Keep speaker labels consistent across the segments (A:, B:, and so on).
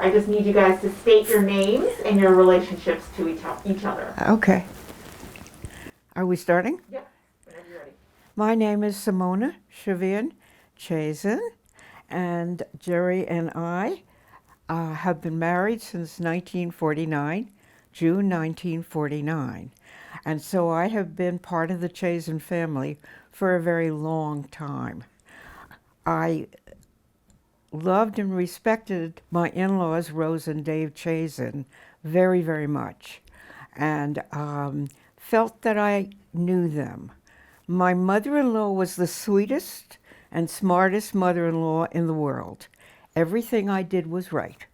A: I just need you guys to state your names and your relationships to each other.
B: Okay. Are we starting?
A: Yep, whenever you're ready.
B: My name is Simona Chazen, and Jerry and I have been married since 1949, June 1949. And so I have been part of the Chazen family for a very long time. I loved and respected my in-laws, Rose and Dave Chazen, very, very much, and felt that I knew them. My mother-in-law was the sweetest and smartest mother-in-law in the world. Everything I did was right.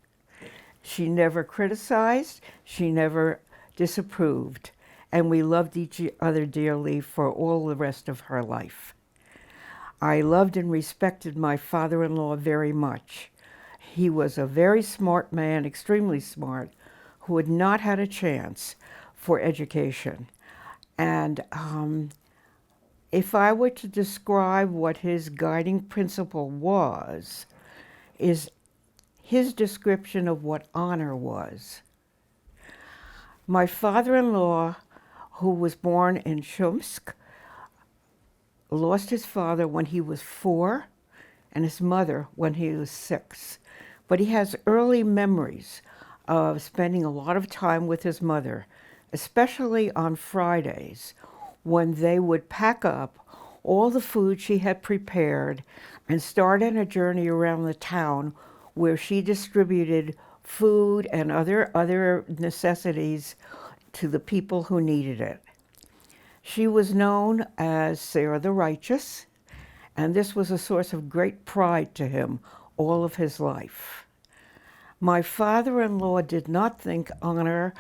B: She never criticized, she never disapproved, and we loved each other dearly for all the rest of her life. I loved and respected my father-in-law very much. He was a very smart man, extremely smart, who had not had a chance for education. And if I were to describe what his guiding principle was, is his description of what honor was. My father-in-law, who was born in Shumsk, lost his father when he was 4 and his mother when he was 6. But he has early memories of spending a lot of time with his mother, especially on Fridays, when they would pack up all the food she had prepared and start on a journey around the town where she distributed food and other necessities to the people who needed it. She was known as Sarah the Righteous, and this was a source of great pride to him all of his life. My father-in-law did not think honor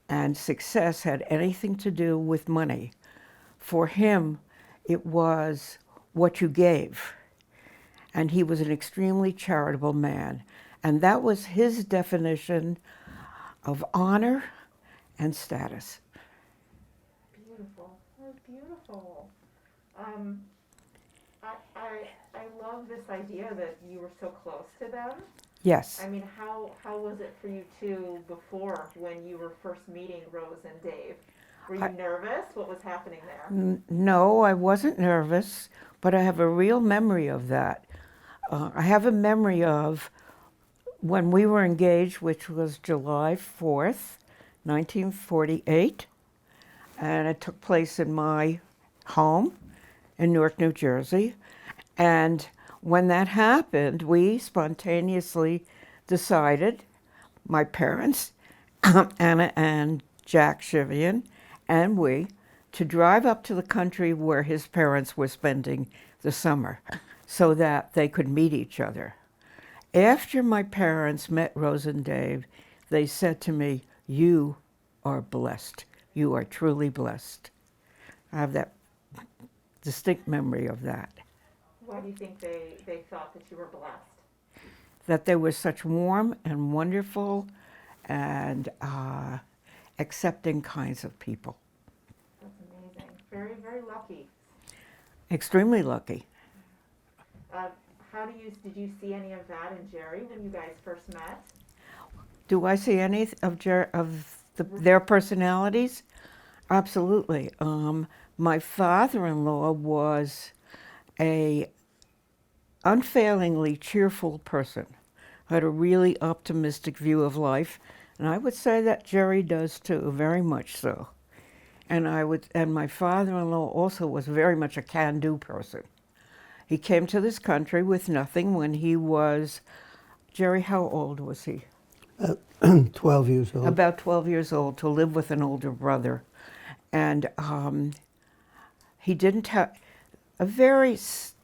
B: and success had anything to do with money. For him, it was what you gave. And he was an extremely charitable man. And that was his definition of honor and status.
A: Beautiful. That's beautiful. I love this idea that you were so close to them.
B: Yes.
A: I mean, how was it for you two before, when you were first meeting Rose and Dave? Were you nervous? What was happening there?
B: No, I wasn't nervous, but I have a real memory of that. I have a memory of when we were engaged, which was July 4th, 1948, and it took place in my home in Newark, New Jersey. And when that happened, we spontaneously decided, my parents, Anna and Jack Shivian, and we, to drive up to the country where his parents were spending the summer so that they could meet each other. After my parents met Rose and Dave, they said to me, "You are blessed. You are truly blessed." I have that distinct memory of that.
A: Why do you think they thought that you were blessed?
B: That they were such warm and wonderful and accepting kinds of people.
A: That's amazing. Very, very lucky.
B: Extremely lucky.
A: Did you see any of that in Jerry when you guys first met?
B: Do I see any of their personalities? Absolutely. My father-in-law was a unfailingly cheerful person, had a really optimistic view of life, and I would say that Jerry does too, very much so. And my father-in-law also was very much a can-do person. He came to this country with nothing when he was, Jerry, how old was he?
C: 12 years old.
B: About 12 years old, to live with an older brother. And he didn't have, a very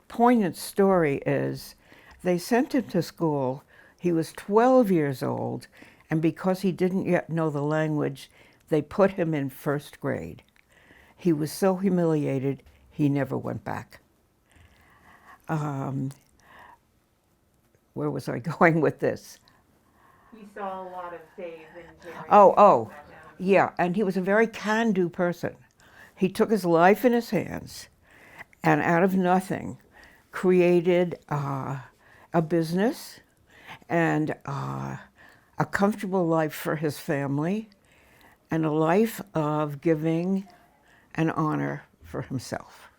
B: poignant story is, they sent him to school, he was 12 years old, and because he didn't yet know the language, they put him in first grade. He was so humiliated, he never went back. Where was I going with this?
A: You saw a lot of Dave and Jerry.
B: Oh, yeah, and he was a very can-do person. He took his life in his hands and out of nothing created a business and a comfortable life for his family, and a life of giving and honor for himself.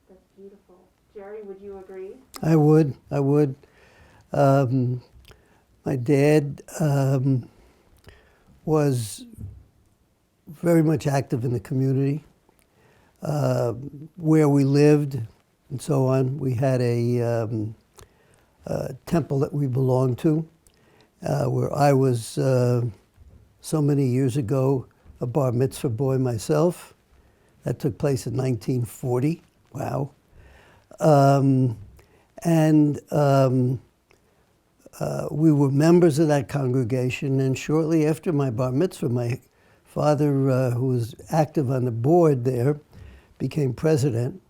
A: That's beautiful. Jerry, would you agree?
C: I would. My dad was very much active in the community. Where we lived and so on, we had a temple that we belonged to, where I was, so many years ago, a bar mitzvah boy myself. That took place in 1940. Wow. We were members of that congregation, and shortly after my bar mitzvah, my father, who was active on the board there, became president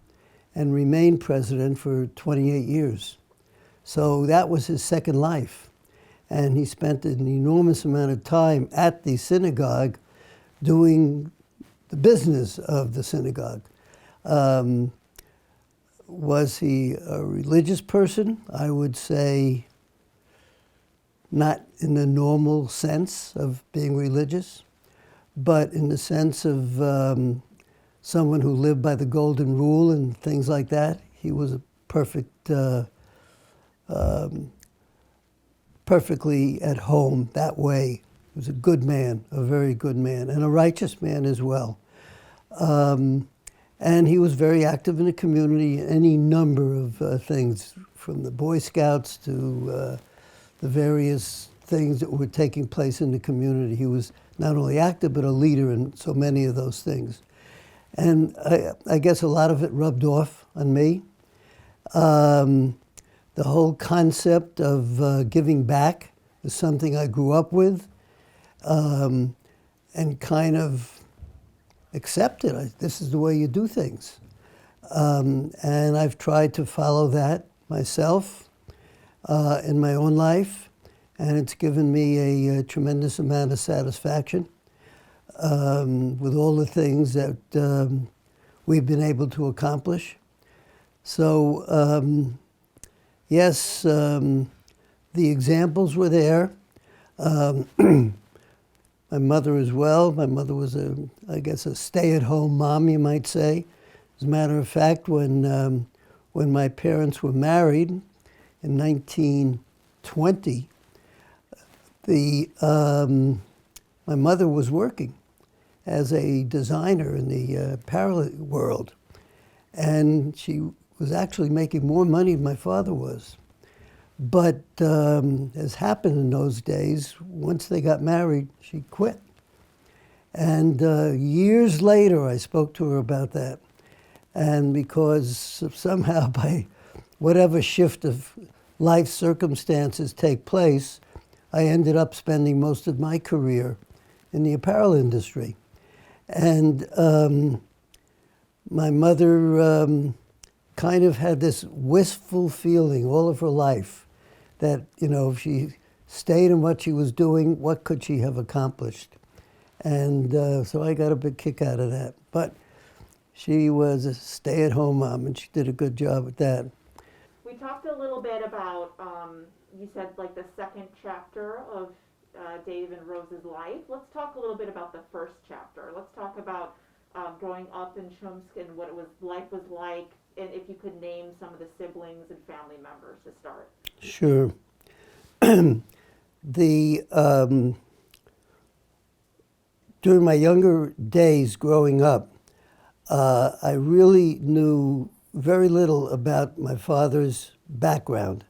C: and remained president for 28 years. So that was his second life. And he spent an enormous amount of time at the synagogue doing the business of the synagogue. Was he a religious person? I would say not in the normal sense of being religious, but in the sense of someone who lived by the golden rule and things like that. He was a perfectly at home that way. He was a good man, a very good man, and a righteous man as well. And he was very active in the community, any number of things, from the Boy Scouts to the various things that were taking place in the community. He was not only active, but a leader in so many of those things. And I guess a lot of it rubbed off on me. The whole concept of giving back is something I grew up with and kind of accepted. This is the way you do things. And I've tried to follow that myself in my own life, and it's given me a tremendous amount of satisfaction with all the things that we've been able to accomplish. So, yes, the examples were there. My mother as well. My mother was I guess, a stay-at-home mom, you might say. As a matter of fact, when my parents were married in 1920, my mother was working as a designer in the apparel world, and she was actually making more money than my father was. But as happened in those days, once they got married, she quit. And years later, I spoke to her about that. And because somehow, by whatever shift of life circumstances take place, I ended up spending most of my career in the apparel industry. And my mother kind of had this wistful feeling all of her life that, if she stayed in what she was doing, what could she have accomplished? And so I got a big kick out of that. But she was a stay-at-home mom, and she did a good job at that.
A: We talked a little bit about, you said like the second chapter of Dave and Rose's life. Let's talk a little bit about the first chapter. Let's talk about growing up in Chumsk and what life was like, and if you could name some of the siblings and family members to start.
C: Sure. During my younger days growing up, I really knew very little about my father's background,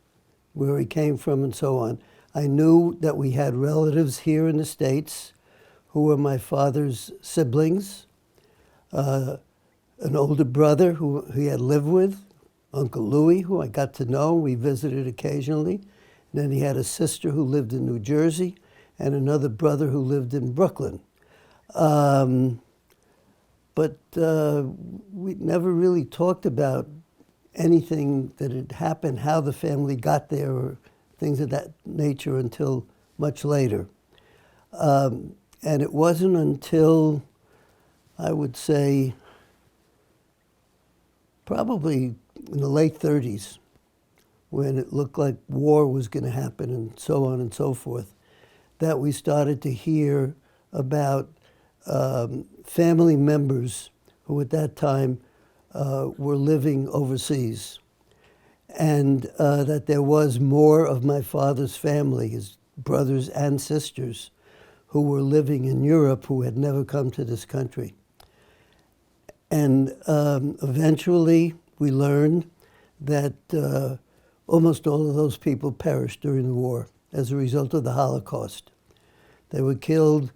C: where he came from and so on. I knew that we had relatives here in the States who were my father's siblings, an older brother who he had lived with, Uncle Louis, who I got to know. We visited occasionally. And then he had a sister who lived in New Jersey and another brother who lived in Brooklyn. But we never really talked about anything that had happened, how the family got there, or things of that nature until much later. And it wasn't until, I would say, probably in the late 30s, when it looked like war was going to happen and so on and so forth, that we started to hear about family members who at that time were living overseas, and that there was more of my father's family, his brothers and sisters, who were living in Europe who had never come to this country. And eventually we learned that almost all of those people perished during the war as a result of the Holocaust. They were killed,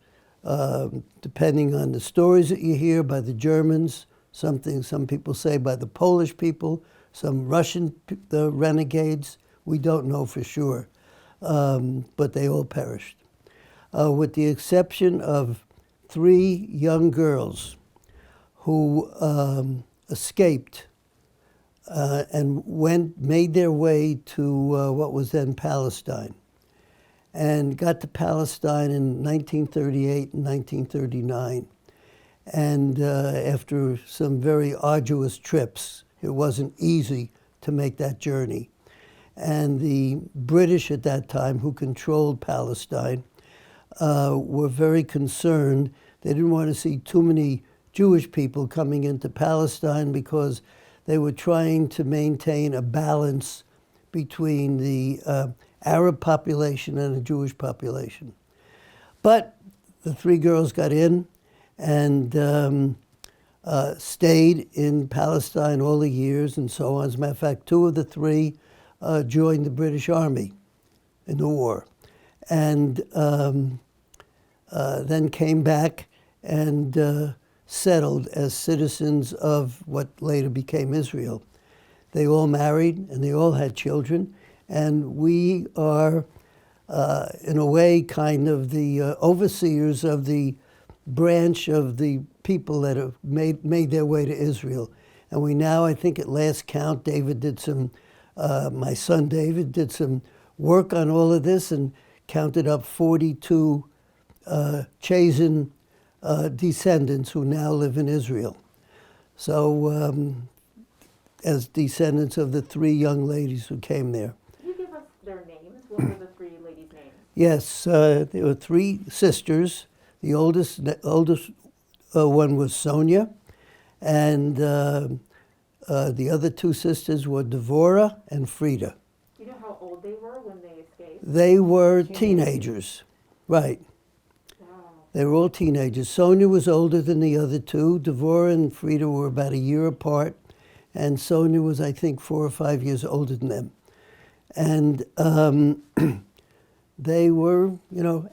C: depending on the stories that you hear, by the Germans, some people say by the Polish people, some Russian renegades. We don't know for sure, but they all perished. With the exception of 3 young girls who escaped and made their way to what was then Palestine, and got to Palestine in 1938 and 1939. And after some very arduous trips, it wasn't easy to make that journey. And the British at that time, who controlled Palestine, were very concerned. They didn't want to see too many Jewish people coming into Palestine because they were trying to maintain a balance between the Arab population and the Jewish population. But the 3 girls got in and stayed in Palestine all the years and so on. As a matter of fact, 2 of the 3 joined the British Army in the war, and then came back and settled as citizens of what later became Israel. They all married and they all had children, and we are, in a way, kind of the overseers of the branch of the people that have made their way to Israel. And we now, I think at last count, David did some, my son David did some work on all of this and counted up 42 Chazen descendants who now live in Israel. So as descendants of the 3 young ladies who came there.
A: Can you give us their names? What were the 3 ladies' names?
C: Yes, there were 3 sisters. The oldest one was Sonia, and the other 2 sisters were Devorah and Frida.
A: Do you know how old they were when they escaped?
C: They were teenagers, right.
A: Wow.
C: They were all teenagers. Sonia was older than the other 2. Devorah and Frida were about a year apart, and Sonia was, I think, 4 or 5 years older than them. And they were,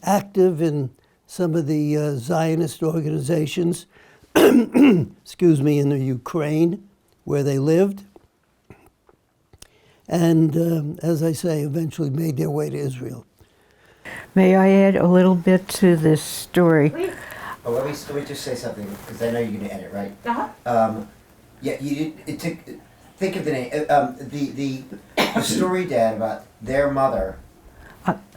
C: active in some of the Zionist organizations, excuse me, in the Ukraine, where they lived. And as I say, eventually made their way to Israel.
B: May I add a little bit to this story?
A: Please.
D: Oh, let me just say something, because I know you're going to edit, right?
A: Uh-huh.
D: Yeah, think of the name. The story, Dad, about their mother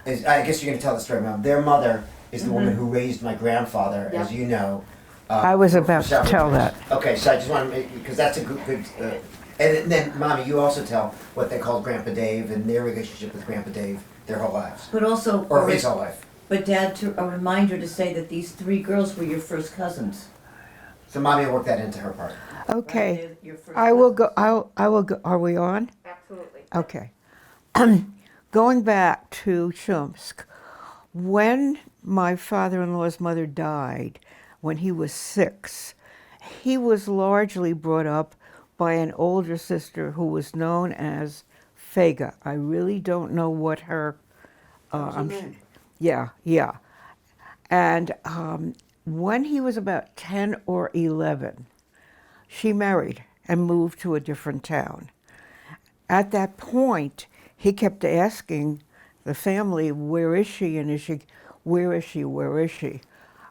D: is, I guess you're going to tell the story, Mom. Their mother is the woman who raised my grandfather,
A: Yeah.
D: as you know.
B: I was about to
D: several
B: tell
D: years.
B: that.
D: Okay, so I just want to make, because that's a good and then, Mommy, you also tell what they called Grandpa Dave and their relationship with Grandpa Dave their whole lives.
E: But also,
D: Or his whole life.
E: but Dad, a reminder to say that these 3 girls were your first cousins.
D: So Mommy will work that into her part.
B: Okay,
E: Right? They're your first
B: I will
E: cousins.
B: go. I will go. Are we on?
A: Absolutely.
B: Okay. Going back to Chomsk, when my father-in-law's mother died, when he was 6, he was largely brought up by an older sister who was known as Fega. I really don't know what her. Yeah. And when he was about 10 or 11, she married and moved to a different town. At that point, he kept asking the family, where is she? And where is she?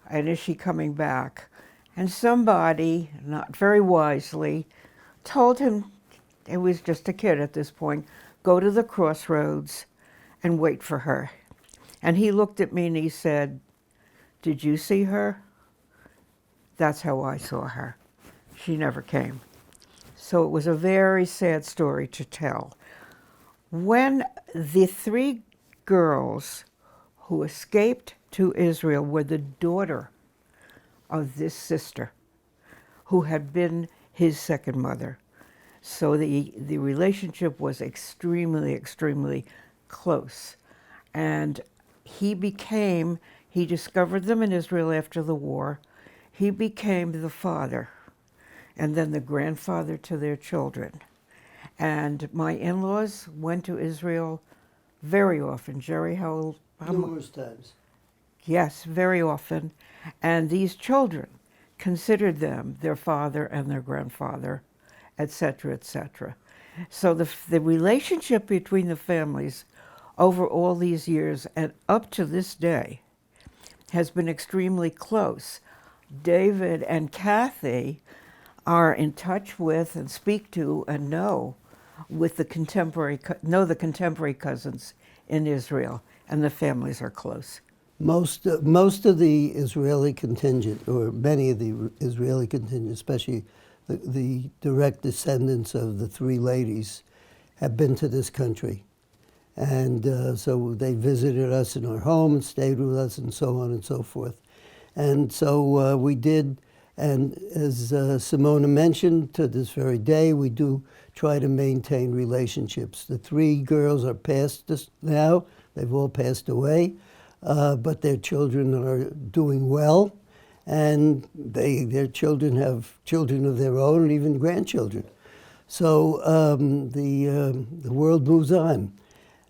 B: And is she coming back? And somebody, not very wisely, told him, it was just a kid at this point, go to the crossroads and wait for her. And he looked at me and he said, did you see her? That's how I saw her. She never came. So it was a very sad story to tell. When the 3 girls who escaped to Israel were the daughter of this sister, who had been his second mother. So the relationship was extremely, extremely close. And he discovered them in Israel after the war. He became the father and then the grandfather to their children. And my in-laws went to Israel very often. Jerry, how
C: Numerous times.
B: Yes, very often. And these children considered them their father and their grandfather, etc., etc. So the relationship between the families over all these years and up to this day has been extremely close. David and Kathy are in touch with and speak to and know the contemporary cousins in Israel, and the families are close.
C: Most of the Israeli contingent, or many of the Israeli contingent, especially the direct descendants of the three ladies, have been to this country. And so they visited us in our home and stayed with us and so on and so forth. And so we did, and as Simona mentioned, to this very day, we do try to maintain relationships. The three girls are past us now. They've all passed away, but their children are doing well, and their children have children of their own and even grandchildren. So the world moves on.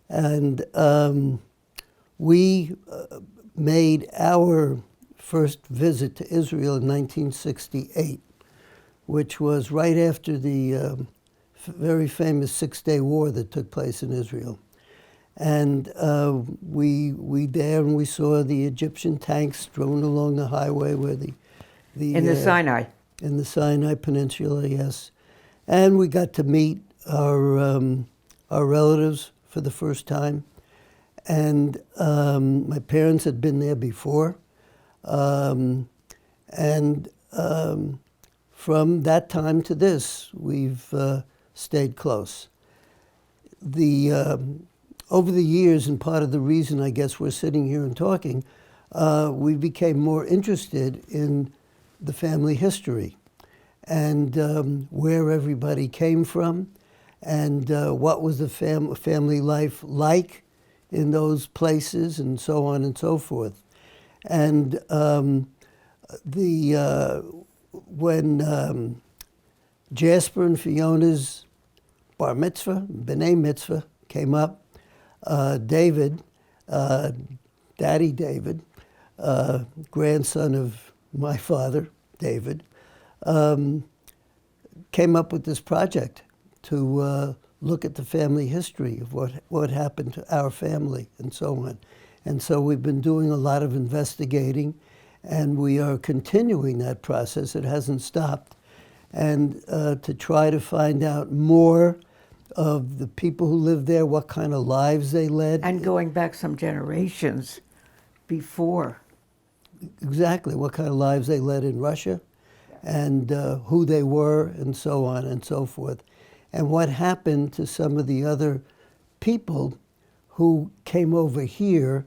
C: And we made our first visit to Israel in 1968, which was right after the very famous Six-Day War that took place in Israel. And we there and we saw the Egyptian tanks strewn along the highway where
B: In the Sinai.
C: in the Sinai Peninsula, yes. And we got to meet our relatives for the first time. And my parents had been there before. From that time to this, we've stayed close. Over the years, and part of the reason I guess we're sitting here and talking, we became more interested in the family history and where everybody came from and what was the family life like in those places and so on and so forth. And when Jasper and Fiona's bar mitzvah, b'nai mitzvah, came up, David, Daddy David, grandson of my father, David, came up with this project to look at the family history of what happened to our family and so on. And so we've been doing a lot of investigating, and we are continuing that process. It hasn't stopped. And to try to find out more of the people who lived there, what kind of lives they led.
B: And going back some generations before.
C: Exactly, what kind of lives they led in Russia, and who they were, and so on and so forth. And what happened to some of the other people who came over here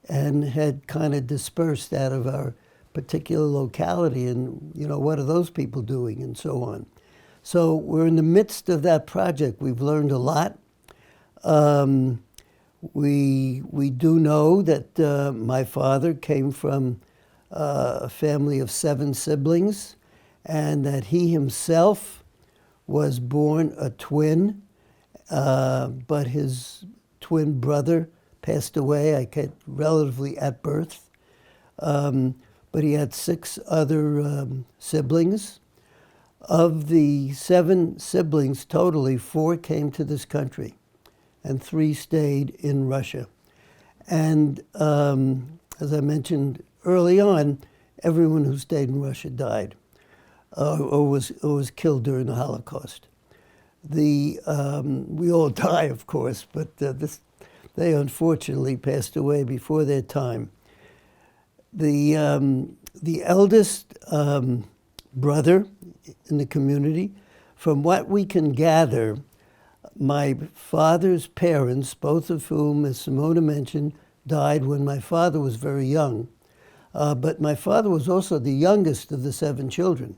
C: and had kind of dispersed out of our particular locality, and what are those people doing, and so on. So we're in the midst of that project. We've learned a lot. We do know that my father came from a family of 7 siblings, and that he himself was born a twin, but his twin brother passed away, relatively at birth. But he had 6 other siblings. Of the 7 siblings, totally 4 came to this country, and 3 stayed in Russia. And as I mentioned early on, everyone who stayed in Russia died or was killed during the Holocaust. We all die, of course, but they unfortunately passed away before their time. The eldest brother in the community, from what we can gather, my father's parents, both of whom, as Simona mentioned, died when my father was very young. But my father was also the youngest of the 7 children.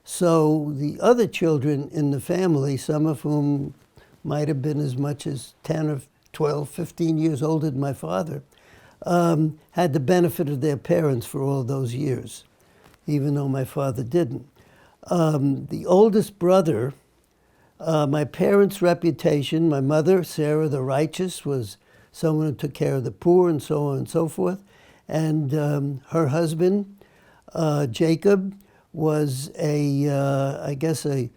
C: So the other children in the family, some of whom might have been as much as 10 or 12, 15 years older than my father, had the benefit of their parents for all those years, even though my father didn't. The oldest brother, my parents' reputation, my mother, Sarah the Righteous, was someone who took care of the poor and so on and so forth. And her husband, Jacob, was I guess a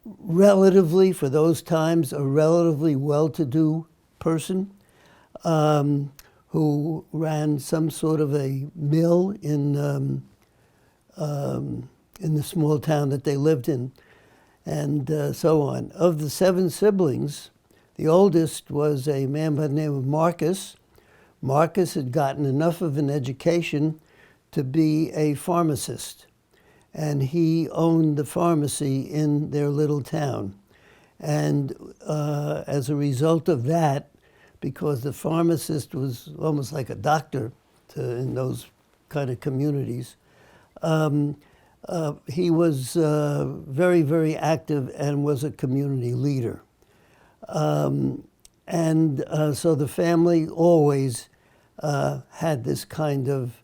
C: relatively, for those times, a relatively well-to-do person who ran some sort of a mill in the small town that they lived in, and so on. Of the 7 siblings, the oldest was a man by the name of Marcus. Marcus had gotten enough of an education to be a pharmacist, and he owned the pharmacy in their little town. And as a result of that, because the pharmacist was almost like a doctor in those kind of communities, he was very, very active and was a community leader. So the family always had this kind of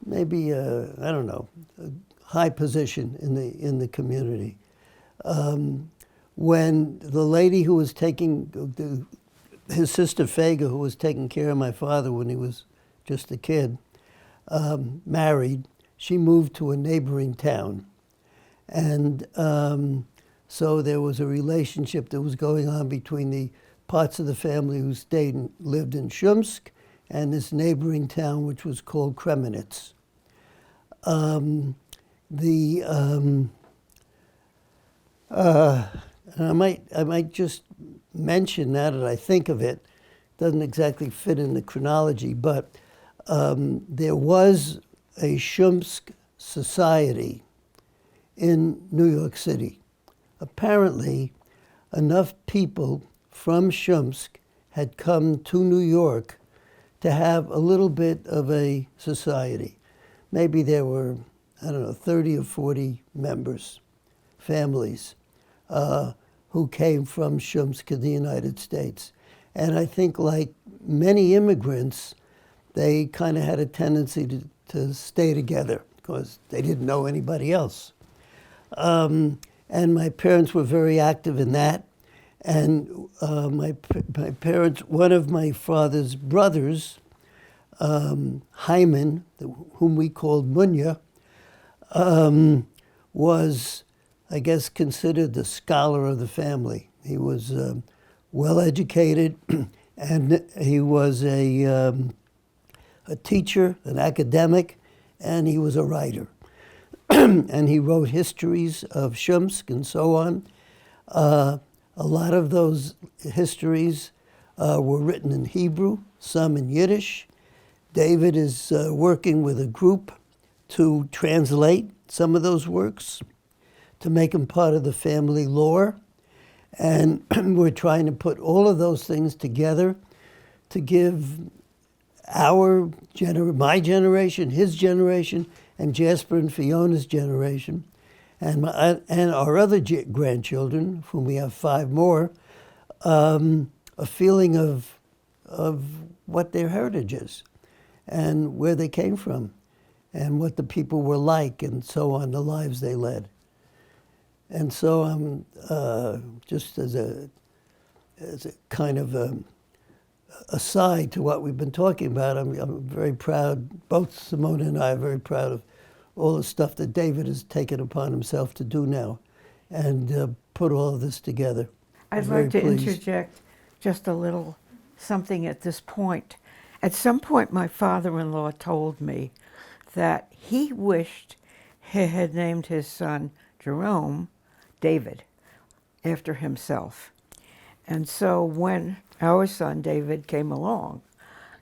C: maybe, I don't know, a high position in the community. When the lady who was taking, his sister Fega, who was taking care of my father when he was just a kid, married, she moved to a neighboring town. And so there was a relationship that was going on between the parts of the family who lived in Shumsk and this neighboring town, which was called Kremenets. And I might just mention, now that I think of it, doesn't exactly fit in the chronology, but there was a Shumsk society in New York City. Apparently, enough people from Shumsk had come to New York to have a little bit of a society. Maybe there were, I don't know, 30 or 40 members, families, who came from Shumsk in the United States. And I think, like many immigrants, they kind of had a tendency to stay together because they didn't know anybody else. And my parents were very active in that. And my parents, one of my father's brothers, Hyman, whom we called Munya, was, I guess, considered the scholar of the family. He was well educated, and he was a teacher, an academic, and he was a writer. And he wrote histories of Shumsk and so on. A lot of those histories were written in Hebrew, some in Yiddish. David is working with a group to translate some of those works, to make them part of the family lore. And we're trying to put all of those things together to give my generation, his generation, and Jasper and Fiona's generation, and our other grandchildren, of whom we have 5 more, a feeling of what their heritage is, and where they came from, and what the people were like, and so on, the lives they led. And so I'm just as a kind of aside to what we've been talking about, I'm very proud, both Simona and I are very proud of all the stuff that David has taken upon himself to do now and put all of this together.
B: I'd like to interject just a little something at this point. At some point, my father-in-law told me that he wished he had named his son Jerome David after himself. And so when our son David came along,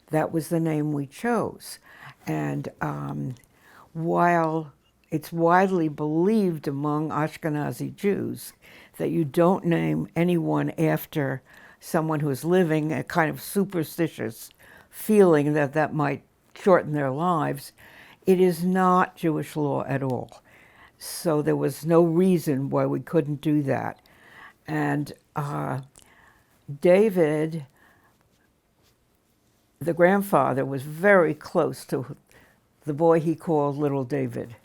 B: that was the name we chose. And while it's widely believed among Ashkenazi Jews that you don't name anyone after someone who's living, a kind of superstitious feeling that that might shorten their lives. It is not Jewish law at all. So there was no reason why we couldn't do that. And David, the grandfather, was very close to the boy he called Little David.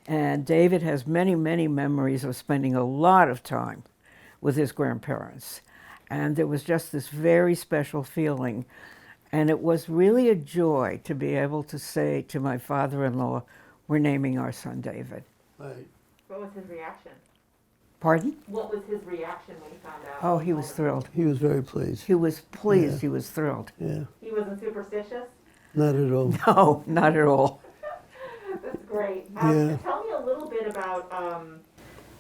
B: And David has many, many memories of spending a lot of time with his grandparents. And there was just this very special feeling. And it was really a joy to be able to say to my father-in-law, we're naming our son David.
C: Right.
A: What was his reaction?
B: Pardon?
A: What was his reaction when he found out?
B: Oh, he was thrilled.
C: He was very pleased.
B: He was pleased.
C: Yeah.
B: He was thrilled.
C: Yeah,
A: He wasn't superstitious?
C: not at all.
B: No, not at all.
A: That's great.
C: Yeah.
A: Tell me a little bit about,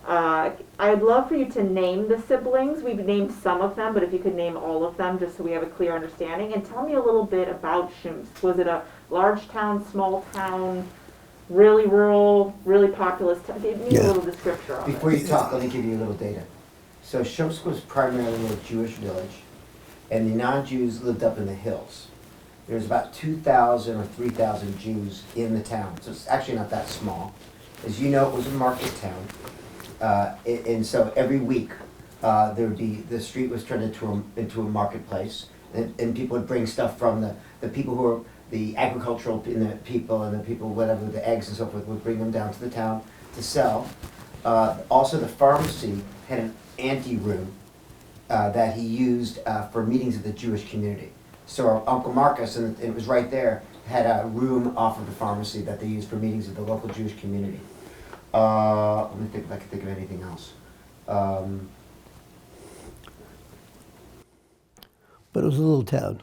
A: I'd love for you to name the siblings. We've named some of them, but if you could name all of them, just so we have a clear understanding. And tell me a little bit about Shumsk. Was it a large town, small town, really rural, really populous town? Give me a
C: Yeah.
A: little description of
D: Before
A: it.
D: you talk, let me give you a little data. So Shumsk was primarily a Jewish village, and the non-Jews lived up in the hills. There's about 2,000 or 3,000 Jews in the town, so it's actually not that small. As you know, it was a market town, and so every week there would be, the street was turned into a marketplace, and people would bring stuff from the people who were the agricultural people and the people whatever with the eggs and so forth would bring them down to the town to sell. Also, the pharmacy had an ante-room that he used for meetings of the Jewish community. So our Uncle Marcus, and it was right there, had a room off of the pharmacy that they used for meetings of the local Jewish community. Let me think if I can think of anything else.
C: But it was a little town.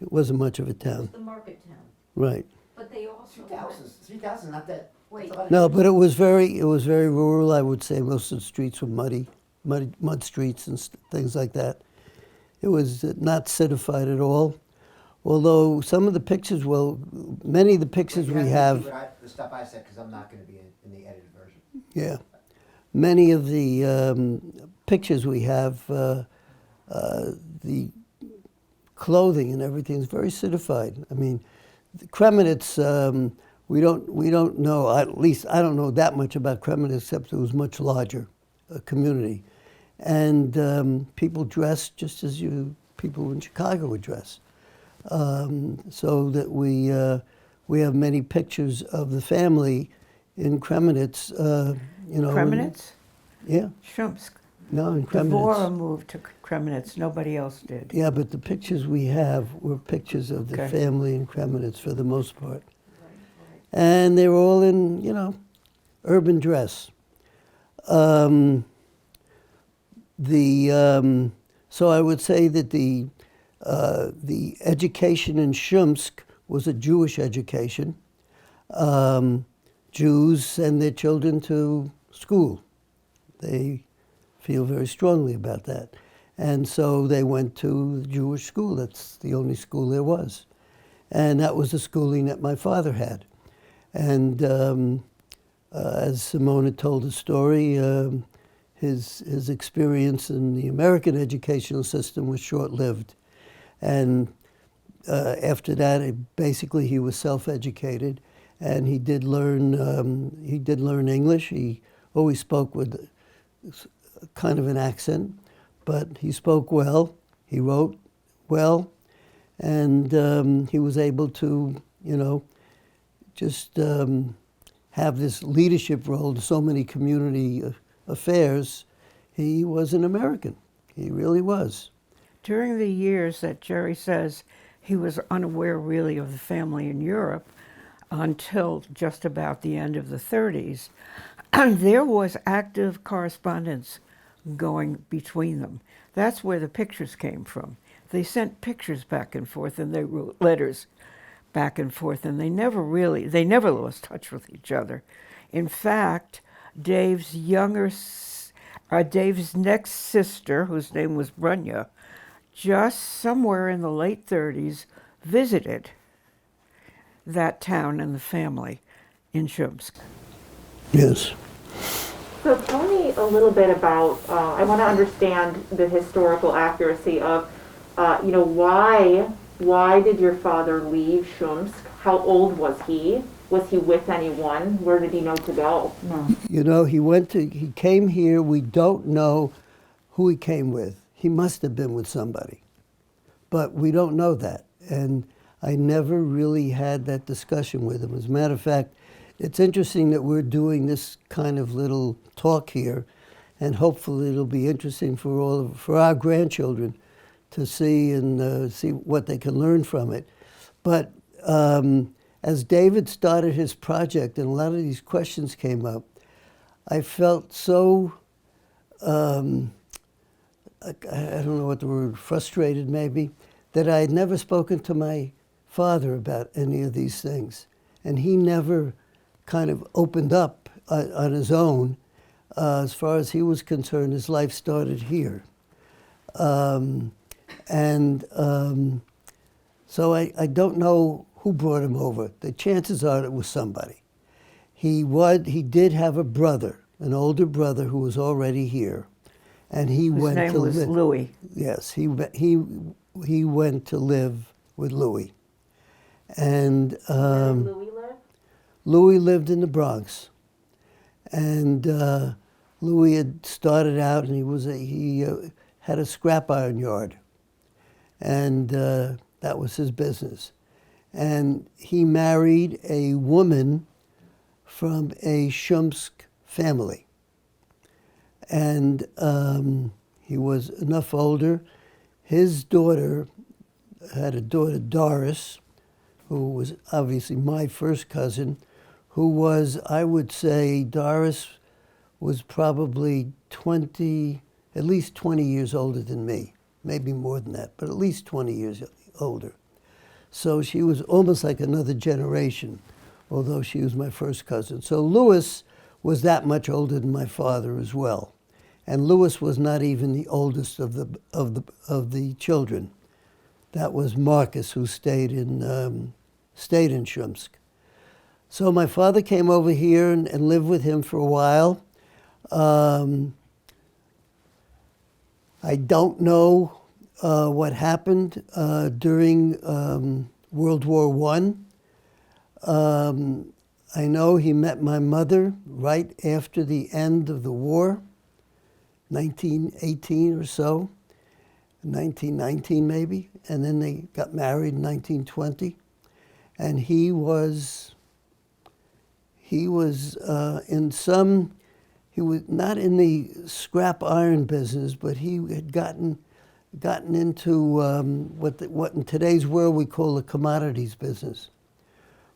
C: It wasn't much of a
E: It's
C: town.
E: the market town.
C: Right.
E: But they also.
D: 3,000, not that.
E: Wait.
D: that's a lot of
C: No,
D: Jews.
C: but it was very rural. I would say most of the streets were mud streets and things like that. It was not citified at all. Although some of the pictures, well, many of the pictures
D: You
C: we
D: to
C: have,
D: repeat the stuff I said, because I'm not going to be in the edited version.
C: yeah, many of the pictures we have, the clothing and everything is very citified. I mean, the Kremenetz, we don't know. At least I don't know that much about Kremenetz, except it was much larger, a community, and people dressed just as people in Chicago would dress. So that we have many pictures of the family in Kremenetz.
B: Kremenetz?
C: Yeah,
B: Shumsk.
C: no, in
B: Dvora
C: Kremenetz.
B: moved to Kremenetz. Nobody else did.
C: Yeah, but the pictures we have were pictures of the
B: Okay.
C: family in Kremenetz for the most part. And they were all in, urban dress. So I would say that the education in Shumsk was a Jewish education. Jews send their children to school. They feel very strongly about that. And so they went to the Jewish school. That's the only school there was. And that was the schooling that my father had. And as Simona told the story, his experience in the American educational system was short-lived. And after that, basically he was self-educated, and he did learn English. He always spoke with kind of an accent, but he spoke well. He wrote well, and he was able to, just have this leadership role to so many community affairs. He was an American. He really was.
B: During the years that Jerry says he was unaware really of the family in Europe until just about the end of the 30s, there was active correspondence going between them. That's where the pictures came from. They sent pictures back and forth, and they wrote letters back and forth, and they never lost touch with each other. In fact, Dave's next sister, whose name was Brunya, just somewhere in the late 30s, visited that town and the family in Shumsk.
C: Yes.
A: So tell me a little bit about, I want to understand the historical accuracy of, why Why did your father leave Shumsk? How old was he? Was he with anyone? Where did he know to go?
E: No.
C: You know, he came here. We don't know who he came with. He must have been with somebody, but we don't know that. And I never really had that discussion with him. As a matter of fact, it's interesting that we're doing this kind of little talk here, and hopefully it'll be interesting for our grandchildren to see and see what they can learn from it. But as David started his project and a lot of these questions came up, I felt so, I don't know what the word, frustrated maybe, that I had never spoken to my father about any of these things. And he never kind of opened up on his own. As far as he was concerned, his life started here. So I don't know who brought him over. The chances are it was somebody. He did have a brother, an older brother who was already here, and he went
B: His
C: to
B: name was
C: live.
B: Louis.
C: Yes, he went to live with Louis, and
A: Where did Louis live?
C: Louis lived in the Bronx, and Louis had started out, and he had a scrap iron yard, and that was his business. And he married a woman from a Shumsk family. And he was enough older. His daughter had a daughter, Doris, who was obviously my first cousin, who was, I would say, Doris was probably at least 20 years older than me. Maybe more than that, but at least 20 years older. So she was almost like another generation, although she was my first cousin. So Louis was that much older than my father as well. And Louis was not even the oldest of the children. That was Marcus, who stayed in Shumsk. So my father came over here and lived with him for a while. I don't know what happened during World War I. I know he met my mother right after the end of the war, 1918 or so, 1919 maybe, and then they got married in 1920. And he was not in the scrap iron business, but he had gotten into what in today's world we call the commodities business,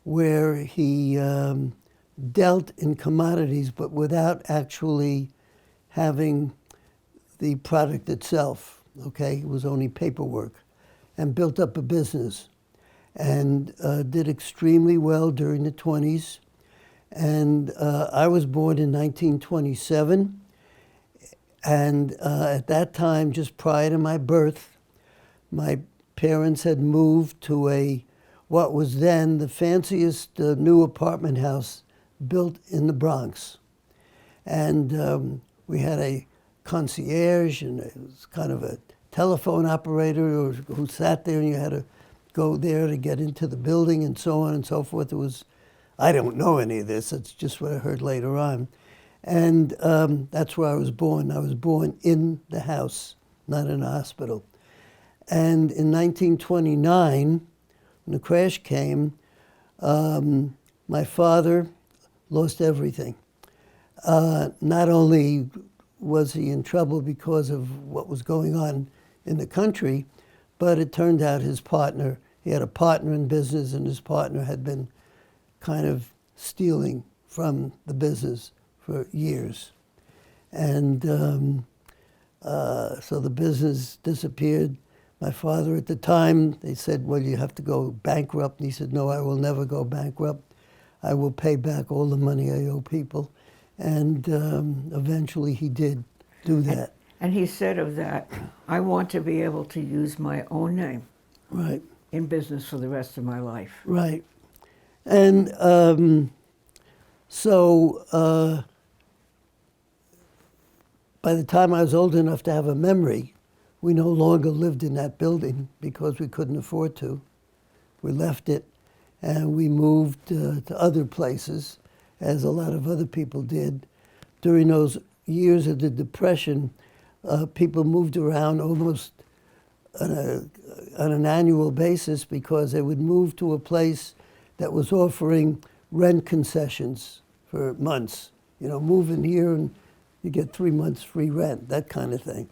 C: where he dealt in commodities but without actually having the product itself, okay? It was only paperwork, and built up a business and did extremely well during the 20s. And I was born in 1927. And at that time, just prior to my birth, my parents had moved to what was then the fanciest new apartment house built in the Bronx. And we had a concierge, and it was kind of a telephone operator who sat there, and you had to go there to get into the building and so on and so forth. I don't know any of this. It's just what I heard later on. And that's where I was born. I was born in the house, not in a hospital. And in 1929, when the crash came, my father lost everything. Not only was he in trouble because of what was going on in the country, but it turned out he had a partner in business, and his partner had been kind of stealing from the business for years. And so the business disappeared. My father at the time, they said, well, you have to go bankrupt. And he said, no, I will never go bankrupt. I will pay back all the money I owe people. And eventually he did do that.
B: And he said of that, I want to be able to use my own name
C: Right,
B: in business for the rest of my life.
C: right. And so by the time I was old enough to have a memory, we no longer lived in that building because we couldn't afford to. We left it and we moved to other places, as a lot of other people did. During those years of the Depression, people moved around almost on an annual basis because they would move to a place that was offering rent concessions for months. You know, move in here and you get 3 months free rent, that kind of thing.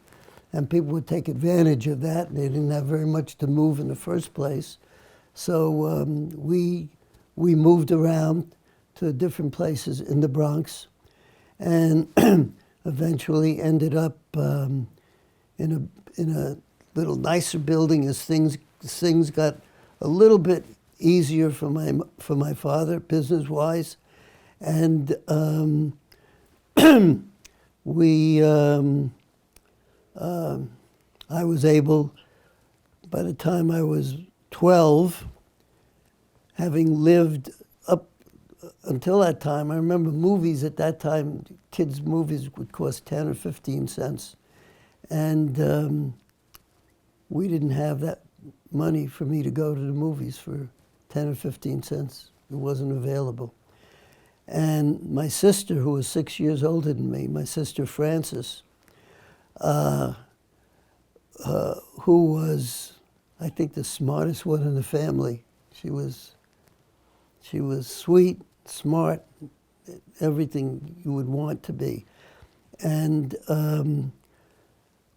C: And people would take advantage of that. They didn't have very much to move in the first place. So we moved around to different places in the Bronx and eventually ended up in a little nicer building as things got a little bit easier for my father, business-wise. And I was able, by the time I was 12, having lived up until that time, I remember movies at that time, kids' movies would cost 10 or 15 cents. And we didn't have that money for me to go to the movies for 10 or 15 cents. It wasn't available. And my sister, who was 6 years older than me, my sister Frances, who was, I think, the smartest one in the family. She was sweet, smart, everything you would want to be. And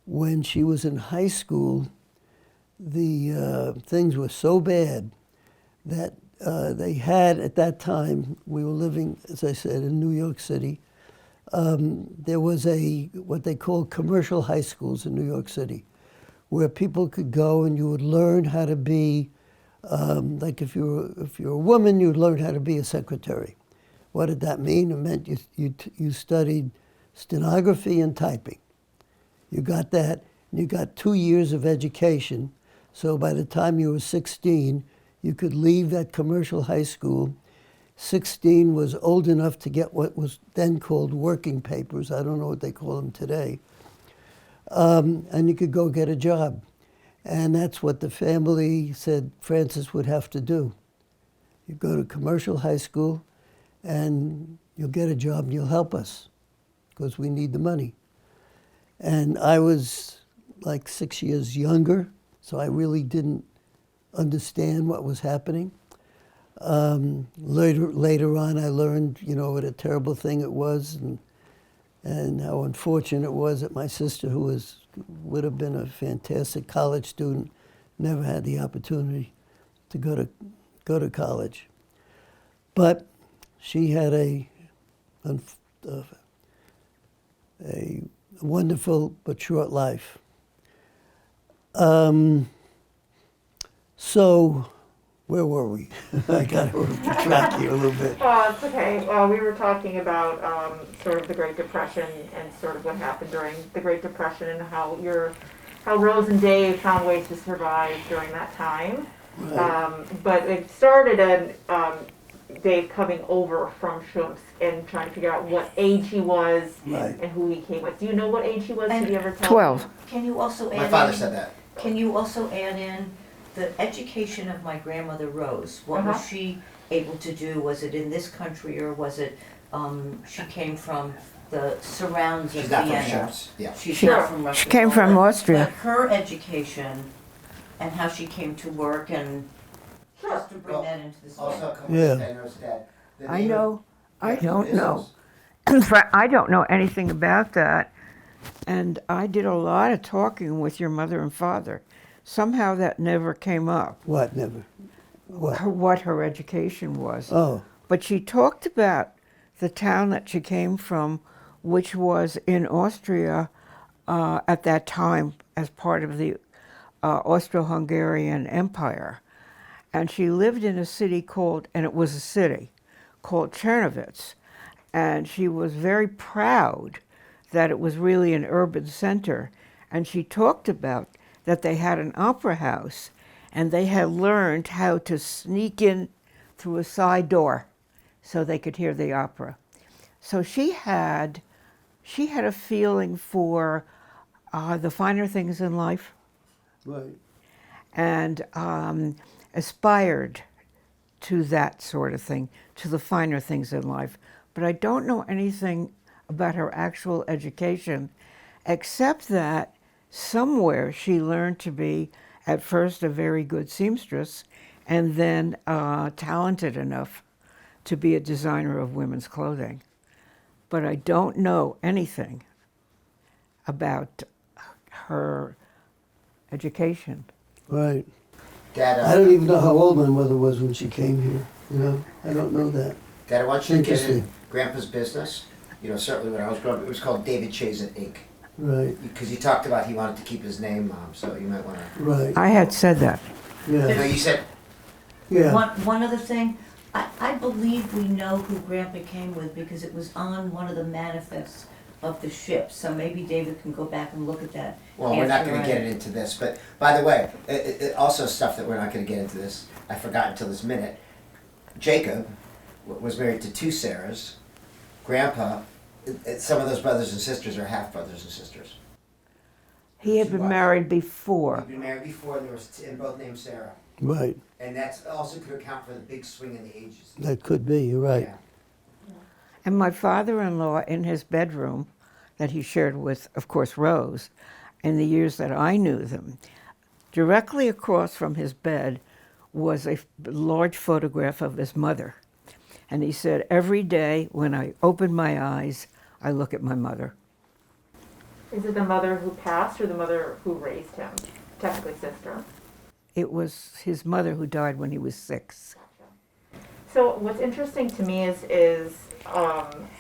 C: when she was in high school, the things were so bad that they had, at that time, we were living, as I said, in New York City. There was what they call commercial high schools in New York City, where people could go and you would learn how to be, like if you're a woman, you'd learn how to be a secretary. What did that mean? It meant you studied stenography and typing. You got that, and you got 2 years of education. So by the time you were 16, you could leave that commercial high school. 16 was old enough to get what was then called working papers. I don't know what they call them today. And you could go get a job. And that's what the family said Frances would have to do. You go to commercial high school, and you'll get a job, and you'll help us, because we need the money. And I was like 6 years younger, so I really didn't understand what was happening. Later on, I learned, you know, what a terrible thing it was, and how unfortunate it was that my sister, who would have been a fantastic college student, never had the opportunity to go to college. But she had a wonderful but short life. So, where were we? I got to track you a little bit.
A: It's okay. We were talking about sort of the Great Depression and sort of what happened during the Great Depression and how Rose and Dave found ways to survive during that time.
C: Right.
A: But it started in Dave coming over from Shumps and trying to figure out what age he was
C: Right.
A: and who he came with. Do you know what age he was? Did you ever tell
B: 12.
E: Can you also add
D: My father
E: in,
D: said that.
E: Can you also add in the education of my grandmother Rose? What was she able to do? Was it in this country, or was it, she came from the surrounds of
D: She's not from
E: Vienna?
D: Shumps. Yeah.
E: She's
A: Sure.
E: not from Russia.
B: She came from Austria.
E: But her education and how she came to work, and just to bring
D: Well,
E: that into the
D: Also,
E: story.
C: Yeah.
B: I know. I don't know.
D: Business.
B: I don't know anything about that. And I did a lot of talking with your mother and father. Somehow that never came up,
C: What, never? What?
B: what her education was.
C: Oh,
B: But she talked about the town that she came from, which was in Austria at that time as part of the Austro-Hungarian Empire. And she lived in a city and it was a city, called Czernowitz. And she was very proud that it was really an urban center. And she talked about that they had an opera house, and they had learned how to sneak in through a side door so they could hear the opera. So she had a feeling for the finer things in life
C: Right.
B: and aspired to that sort of thing, to the finer things in life. But I don't know anything about her actual education, except that somewhere she learned to be, at first, a very good seamstress, and then talented enough to be a designer of women's clothing. But I don't know anything about her education.
C: Right.
D: Dad,
C: I don't even know how old my mother was when she came here. You know, I don't know that.
D: Dad, I want you to get in
C: Interesting.
D: Grandpa's business. You know, certainly when I was growing up, it was called David Chazen Inc.
C: Right.
D: Because he talked about he wanted to keep his name, so you might want to.
C: Right.
B: I had said that.
D: No,
C: Yeah.
D: you said
C: Yeah.
E: One other thing, I believe we know who Grandpa came with because it was on one of the manifests of the ship, so maybe David can go back and look at that.
D: Well, we're not
E: after
D: going to
E: I-
D: get into this, but by the way, also stuff that we're not going to get into this. I forgot until this minute. Jacob was married to 2 Sarahs. Grandpa, some of those brothers and sisters are half brothers and sisters.
B: He had
D: Two
B: been
D: wives.
B: married before.
D: He'd been married before, and both named Sarah.
C: Right.
D: And that's also could account for the big swing in the ages.
C: That could be. You're right.
D: Yeah.
B: And my father-in-law, in his bedroom that he shared with, of course, Rose, in the years that I knew them, directly across from his bed was a large photograph of his mother. And he said, every day when I open my eyes, I look at my mother.
A: Is it the mother who passed or the mother who raised him? Technically sister.
B: It was his mother who died when he was 6.
A: So what's interesting to me is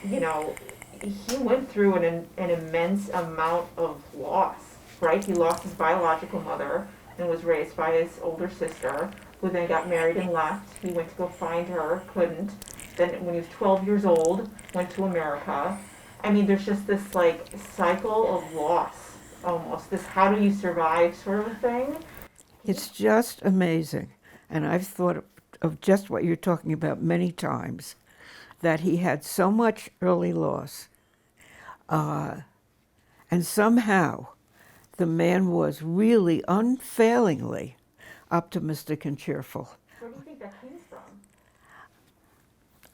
A: you know, he went through an immense amount of loss, right? He lost his biological mother and was raised by his older sister, who then got married and left. He went to go find her, couldn't. Then when he was 12 years old, went to America. I mean, there's just this like cycle of loss, almost. This how do you survive sort of thing.
B: It's just amazing. And I've thought of just what you're talking about many times, that he had so much early loss. And somehow the man was really unfailingly optimistic and cheerful.
A: Where do you think that came from?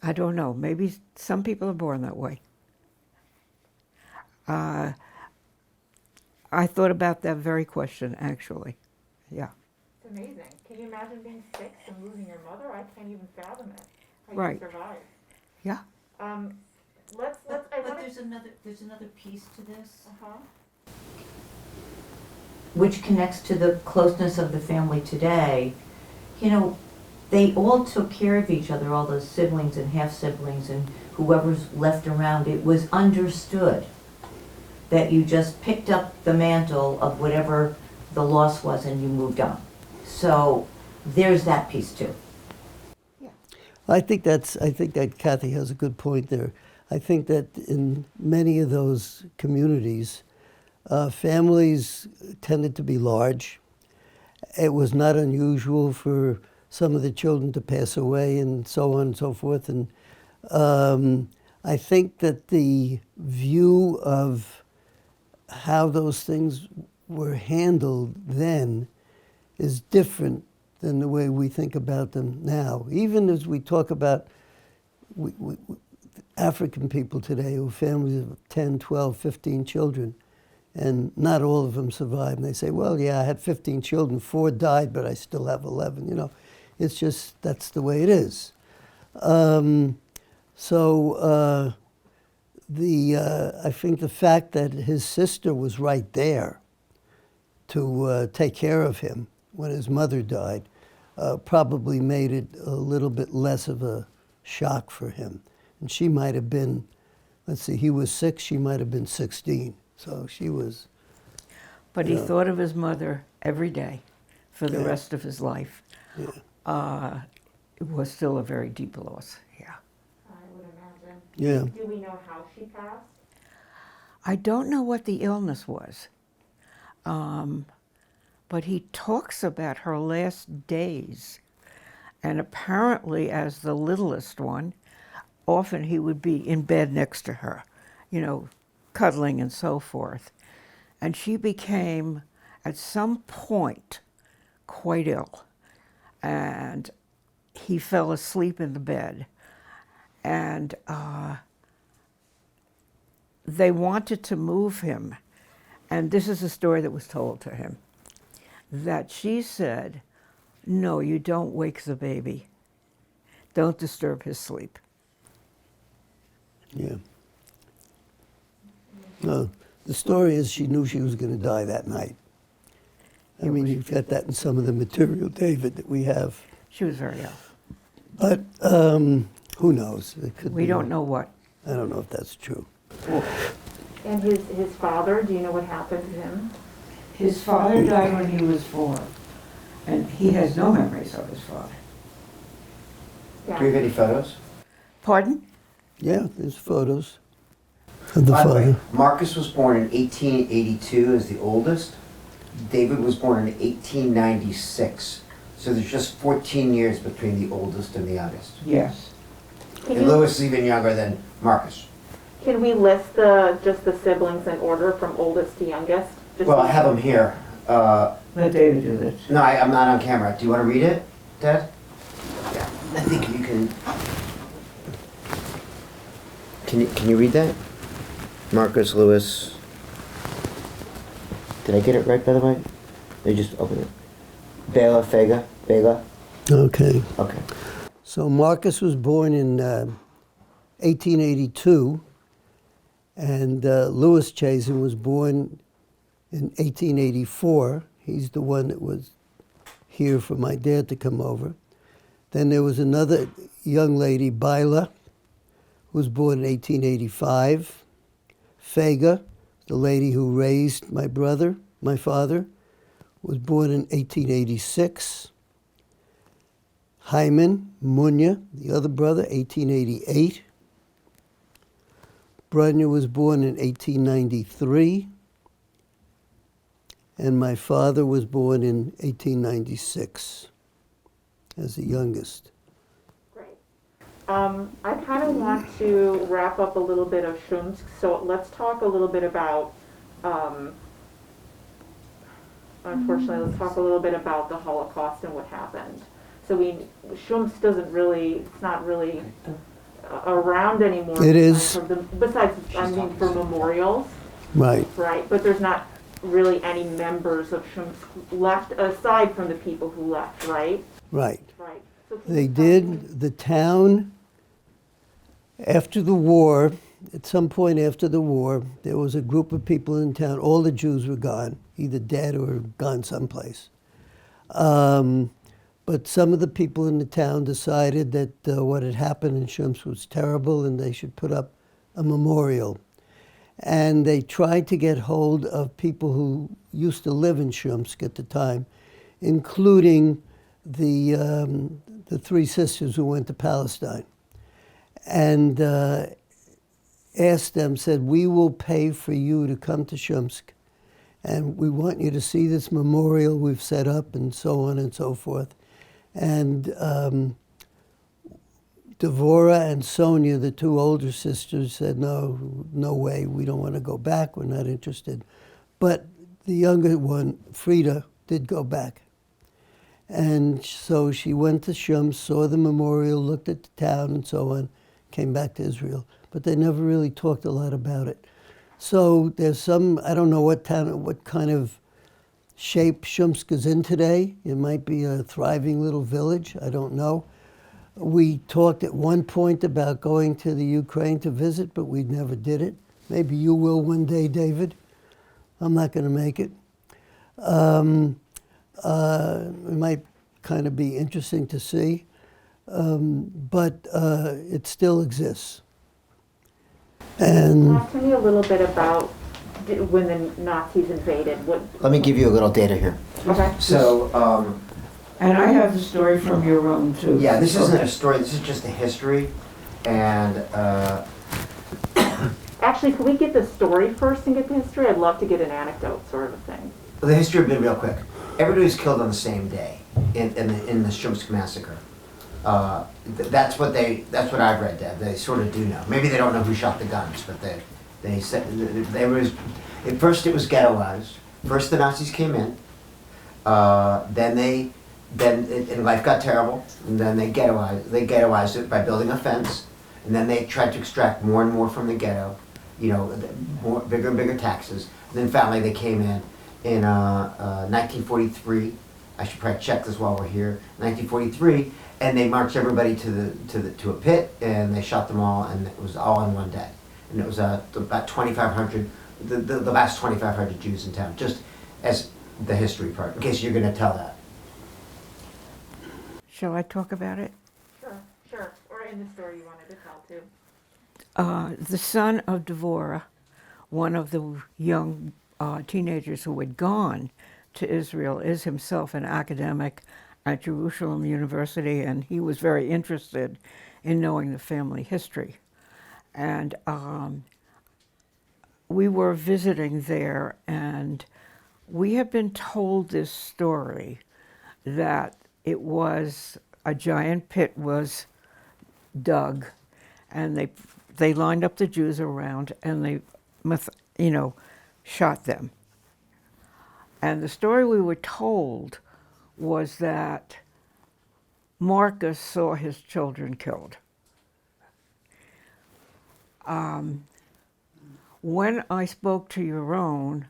B: I don't know. Maybe some people are born that way. I thought about that very question, actually. Yeah.
A: It's amazing. Can you imagine being 6 and losing your mother? I can't even fathom it. How
B: Right.
A: you survive.
B: Yeah.
A: Let's. I
E: But
A: want
E: there's another piece to this,
A: Uh-huh.
E: which connects to the closeness of the family today. You know, they all took care of each other, all those siblings and half-siblings and whoever's left around. It was understood that you just picked up the mantle of whatever the loss was and you moved on. So there's that piece too.
C: I think that Kathy has a good point there. I think that in many of those communities, families tended to be large. It was not unusual for some of the children to pass away and so on and so forth. And I think that the view of how those things were handled then is different than the way we think about them now. Even as we talk about African people today who have families of 10, 12, 15 children, and not all of them survive. And they say, well, yeah, I had 15 children, 4 died, but I still have 11. You know, it's just, that's the way it is. I think the fact that his sister was right there to take care of him when his mother died probably made it a little bit less of a shock for him. And she might have been, let's see, he was 6, she might have been 16. So she was.
B: But he
C: Yeah.
B: thought of his mother every day for the
C: Yeah.
B: rest of his life.
C: Yeah.
B: It was still a very deep loss, yeah.
A: I would imagine.
C: Yeah.
A: Do we know how she passed?
B: I don't know what the illness was, but he talks about her last days. And apparently, as the littlest one, often he would be in bed next to her, you know, cuddling and so forth. And she became, at some point, quite ill. And he fell asleep in the bed. And they wanted to move him. And this is a story that was told to him, that she said, "No, you don't wake the baby. Don't disturb his sleep."
C: Yeah. No, the story is she knew she was going to die that night. I mean, you've got that in some of the material, David, that we have.
B: She was very ill.
C: But who knows? It could
B: We
C: be.
B: don't know what.
C: I don't know if that's true.
A: And his father, do you know what happened to him?
B: His father died when he was 4, and he has no memories of his father.
A: Yeah.
D: Do we have any photos?
B: Pardon?
C: Yeah, there's photos of the
D: By the way,
C: father.
D: Marcus was born in 1882 as the oldest. David was born in 1896. So there's just 14 years between the oldest and the youngest.
B: Yes.
A: Can
D: And
A: you-
D: Louis is even younger than Marcus.
A: Can we list just the siblings in order from oldest to youngest? Just
D: Well, I have them here.
B: Let David do this.
D: No, I'm not on camera. Do you want to read it, Dad?
A: Yeah.
D: I think you can. Can you read that? Marcus, Louis. Did I get it right, by the way? They just open it. Bela, Bela.
C: Okay.
D: Okay.
C: So Marcus was born in 1882, and Louis Chazen was born in 1884. He's the one that was here for my dad to come over. Then there was another young lady, Bila, who was born in 1885. Fega, the lady who raised my father, was born in 1886. Hyman Munya, the other brother, 1888. Brunya was born in 1893. And my father was born in 1896 as the youngest.
A: Great. I kind of want to wrap up a little bit of Shumsk, so let's talk a little bit about, unfortunately, let's talk a little bit about the Holocaust and what happened. So Shumsk doesn't really, it's not really around anymore.
C: It is.
A: Besides, I mean, for memorials,
C: Right.
A: right? But there's not really any members of Shumsk left, aside from the people who left, right?
C: Right.
A: Right. So can
C: They
A: you tell me-
C: did. The town, after the war, at some point after the war, there was a group of people in town. All the Jews were gone, either dead or gone someplace. But some of the people in the town decided that what had happened in Shumsk was terrible and they should put up a memorial. And they tried to get hold of people who used to live in Shumsk at the time, including the 3 sisters who went to Palestine. And asked them, said, "We will pay for you to come to Shumsk, and we want you to see this memorial we've set up," and so on and so forth. And Devorah and Sonia, the 2 older sisters, said, no way, we don't want to go back, we're not interested. But the younger one, Frida, did go back. And so she went to Shumsk, saw the memorial, looked at the town and so on, came back to Israel. But they never really talked a lot about it. So there's some, I don't know what kind of shape Shumsk is in today. It might be a thriving little village, I don't know. We talked at one point about going to the Ukraine to visit, but we never did it. Maybe you will one day, David. I'm not going to make it. It might kind of be interesting to see, but it still exists. And
A: Talk to me a little bit about when the Nazis invaded.
D: Let me give you a little data here.
A: Okay.
D: So,
B: And I have the story from your room, too.
D: yeah, this isn't a story, this is just a history. And
A: Actually, can we get the story first and get the history? I'd love to get an anecdote sort of thing.
D: the history of it real quick. Everybody was killed on the same day in the Shumsk massacre. That's what I've read, Deb. They sort of do know. Maybe they don't know who shot the guns, but They said there was at first it was ghettoized. First the Nazis came in, and life got terrible. And then they ghettoized it by building a fence, and then they tried to extract more and more from the ghetto, bigger and bigger taxes. And then finally they came in 1943. I should probably check this while we're here. 1943, and they marched everybody to a pit, and they shot them all, and it was all in one day. And it was about 2,500, the last 2,500 Jews in town, just as the history part, in case you're going to tell that.
B: Shall I talk about it?
A: Sure. Or in the story you wanted to tell too.
B: The son of Devorah, one of the young teenagers who had gone to Israel, is himself an academic at Jerusalem University, and he was very interested in knowing the family history. And we were visiting there, and we have been told this story that it was a giant pit was dug, and they lined up the Jews around, and they, shot them. And the story we were told was that Marcus saw his children killed. When I spoke to Yaron,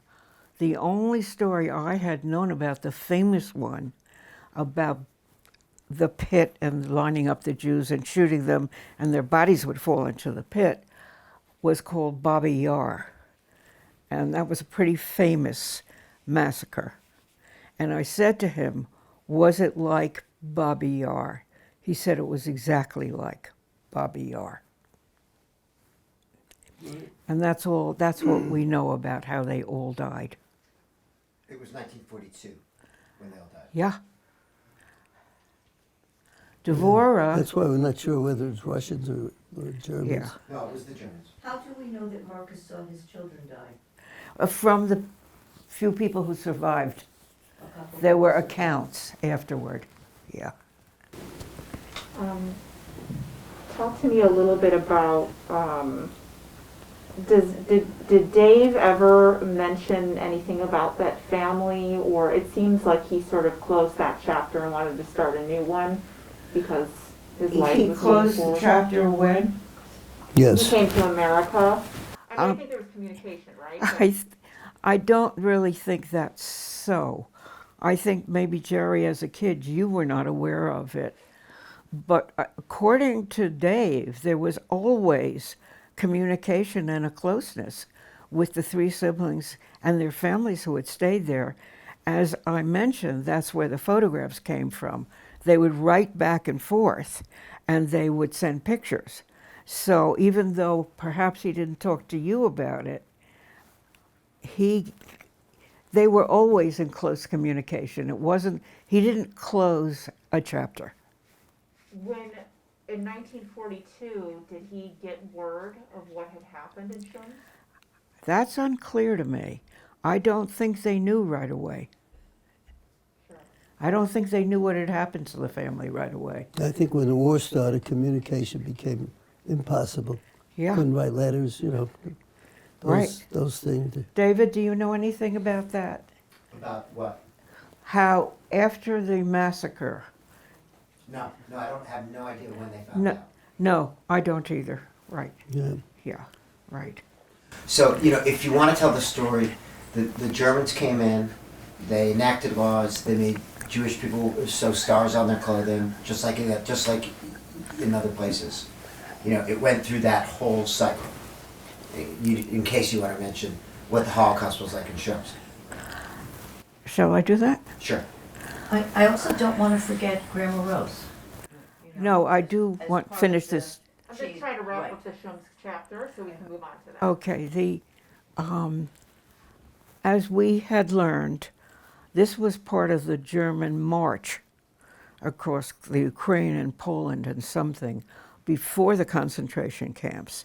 B: the only story I had known about, the famous one, about the pit and lining up the Jews and shooting them and their bodies would fall into the pit, was called Babi Yar. And that was a pretty famous massacre. And I said to him, was it like Babi Yar? He said it was exactly like Babi Yar. And that's what we know about how they all died.
D: It was 1942 when they all died.
B: Yeah. Devorah.
C: That's why we're not sure whether it's Russians or Germans.
B: Yeah.
D: No, it was the Germans.
E: How do we know that Marcus saw his children die?
B: From the few people who survived.
E: A couple
B: There were
E: of-
B: accounts afterward. Yeah.
A: Talk to me a little bit about, did Dave ever mention anything about that family, or it seems like he sort of closed that chapter and wanted to start a new one because his life
B: He
A: was
B: closed
A: moving
B: the
A: forward?
B: chapter when?
A: He
C: Yes.
A: came to America. I
B: Um,
A: think there was communication, right?
B: I don't really think that's so. I think maybe, Jerry, as a kid, you were not aware of it. But according to Dave, there was always communication and a closeness with the three siblings and their families who had stayed there. As I mentioned, that's where the photographs came from. They would write back and forth, and they would send pictures. So even though perhaps he didn't talk to you about it, they were always in close communication. He didn't close a chapter.
A: When, in 1942, did he get word of what had happened in Shum?
B: That's unclear to me. I don't think they knew right away.
A: Sure.
B: I don't think they knew what had happened to the family right away.
C: I think when the war started, communication became impossible.
B: Yeah.
C: Couldn't write letters, those,
B: Right.
C: those things.
B: David, do you know anything about that?
D: About what?
B: How after the massacre?
D: No, I don't have no idea when they found
B: No,
D: out.
B: no, I don't either. Right.
C: Yeah.
B: Yeah. Right.
D: So, if you want to tell the story, the Germans came in, they enacted laws, they made Jewish people sew stars on their clothing, just like in other places. It went through that whole cycle. In case you want to mention what the Holocaust was like in Shums.
B: Shall I do that?
D: Sure.
E: I also don't want to forget Grandma Rose.
B: No, I do
E: As
B: want
E: part
B: finish
E: of the-
B: this.
A: I'm just
E: She-
A: trying to wrap
E: right.
A: up the Shum's chapter so we can move on to that.
B: Okay, as we had learned, this was part of the German march across the Ukraine and Poland and something before the concentration camps.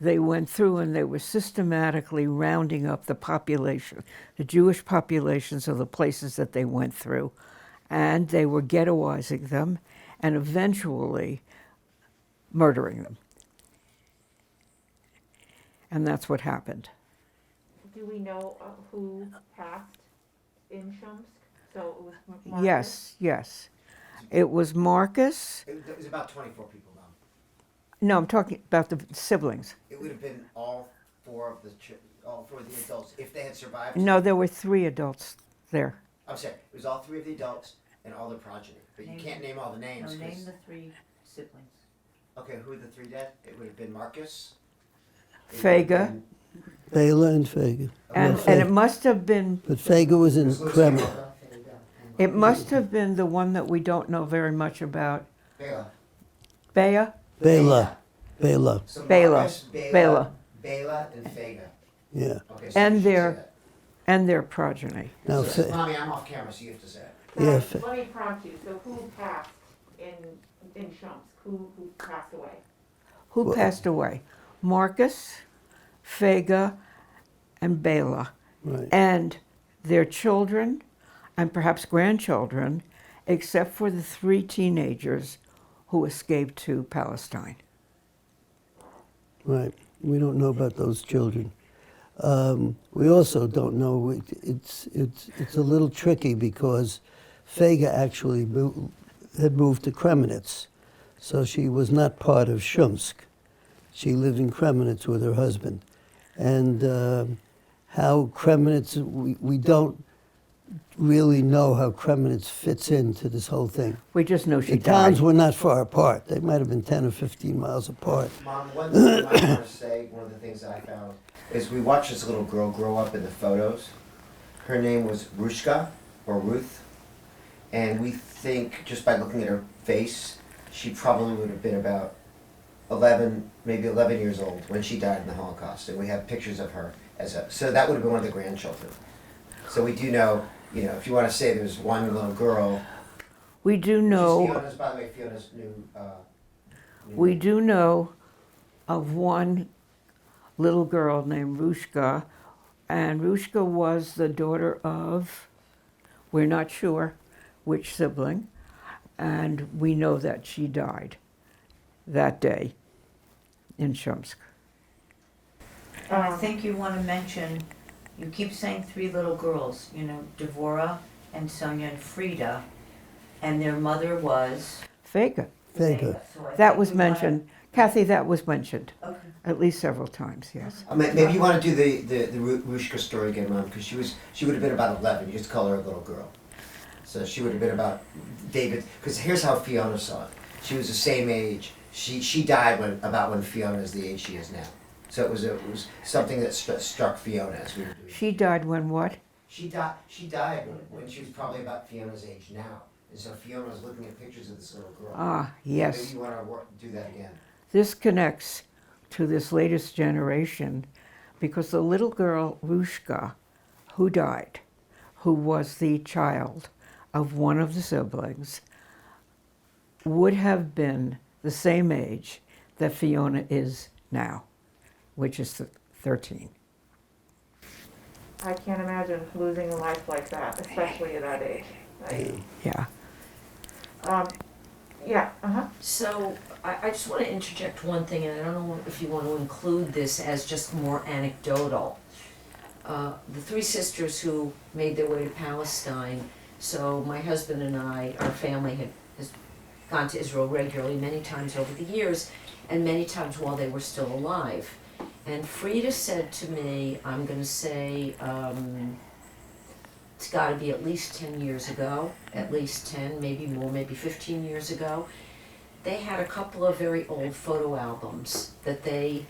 B: They went through and they were systematically rounding up the population, the Jewish populations of the places that they went through, and they were ghettoizing them and eventually murdering them. and that's what happened.
A: Do we know who passed in Shumsk? So it was Marcus?
B: Yes, yes. It was Marcus.
D: It was about 24 people, Mom.
B: No, I'm talking about the siblings.
D: It would have been all four of the adults if they had survived.
B: No, there were 3 adults there.
D: I'm sorry, it was all 3 of the adults and all their progeny. But you can't name all the names.
E: Now
D: 'cause-
E: name the 3 siblings.
D: Okay, who are the 3 dead? It would have been Marcus. It would have
B: Fega.
D: been-
C: Bela and Fega.
B: And it must have been,
C: But Fega was in
D: Lucia.
C: Kremlin.
B: it must have been the one that we don't know very much about.
D: Bela.
B: Bea?
C: Bela. Bela.
D: So
B: Bela.
D: Marcus,
B: Bela.
D: Bela and Fega.
C: Yeah.
D: Okay, so
B: And
D: you should
B: their-
D: say that.
B: And their progeny.
C: Now,
D: So,
C: Fe-
D: Mommy, I'm off camera, so you have to say it.
C: Yeah,
A: Let me prompt you. So who passed in Shumsk? Who passed away?
B: Who
C: Well-
B: passed away? Marcus, Fega, and Bela.
C: right.
B: And their children, and perhaps grandchildren, except for the 3 teenagers who escaped to Palestine.
C: Right. We don't know about those children. We also don't know. It's a little tricky because Fega actually had moved to Kremenetz, so she was not part of Shumsk. She lived in Kremenetz with her husband, and how Kremenetz we don't really know how Kremenetz fits into this whole thing.
B: We just know she
C: The towns
B: died.
C: were not far apart. They might have been 10 or 15 miles apart.
D: Mom, one thing I want to say, one of the things that I found, is we watched this little girl grow up in the photos. Her name was Rushka, or Ruth, and we think, just by looking at her face, she probably would have been about 11, maybe 11 years old when she died in the Holocaust, and we have pictures of her so that would have been one of the grandchildren. So we do know, if you want to say there's one little girl.
B: We do
D: which is
B: know,
D: Fiona's, by the way, Fiona's new.
B: we do know of one little girl named Rushka, and Rushka was the daughter of, we're not sure which sibling, and we know that she died that day in Shumsk.
E: And I think you want to mention, you keep saying 3 little girls, Devorah and Sonia and Frida, and their mother was
B: Fega.
C: Fega.
E: So I
B: That
E: think
B: was
E: we wanna-
B: mentioned. Kathy, that was mentioned
E: Okay.
B: at least several times, yes.
D: Maybe you want to do the Rushka story again, Mom, because she would have been about 11. You just call her a little girl. So she would have been about David. Because here's how Fiona saw it. She was the same age. She died about when Fiona is the age she is now. So it was something that struck Fiona as we were doing.
B: She died when what?
D: She died when she was probably about Fiona's age now. And so Fiona was looking at pictures of this little girl.
B: Ah,
D: Maybe
B: yes.
D: you want to do that again.
B: This connects to this latest generation because the little girl, Rushka, who died, who was the child of one of the siblings, would have been the same age that Fiona is now, which is 13.
A: I can't imagine losing a life like that, especially at that age. Right?
B: Yeah.
A: Yeah. Uh-huh.
F: So I just want to interject one thing, and I don't know if you want to include this as just more anecdotal. The 3 sisters who made their way to Palestine, so my husband and I, our family has gone to Israel regularly many times over the years, and many times while they were still alive. And Frida said to me, I'm going to say, it's got to be at least 10 years ago, at least 10, maybe more, maybe 15 years ago. They had a couple of very old photo albums that they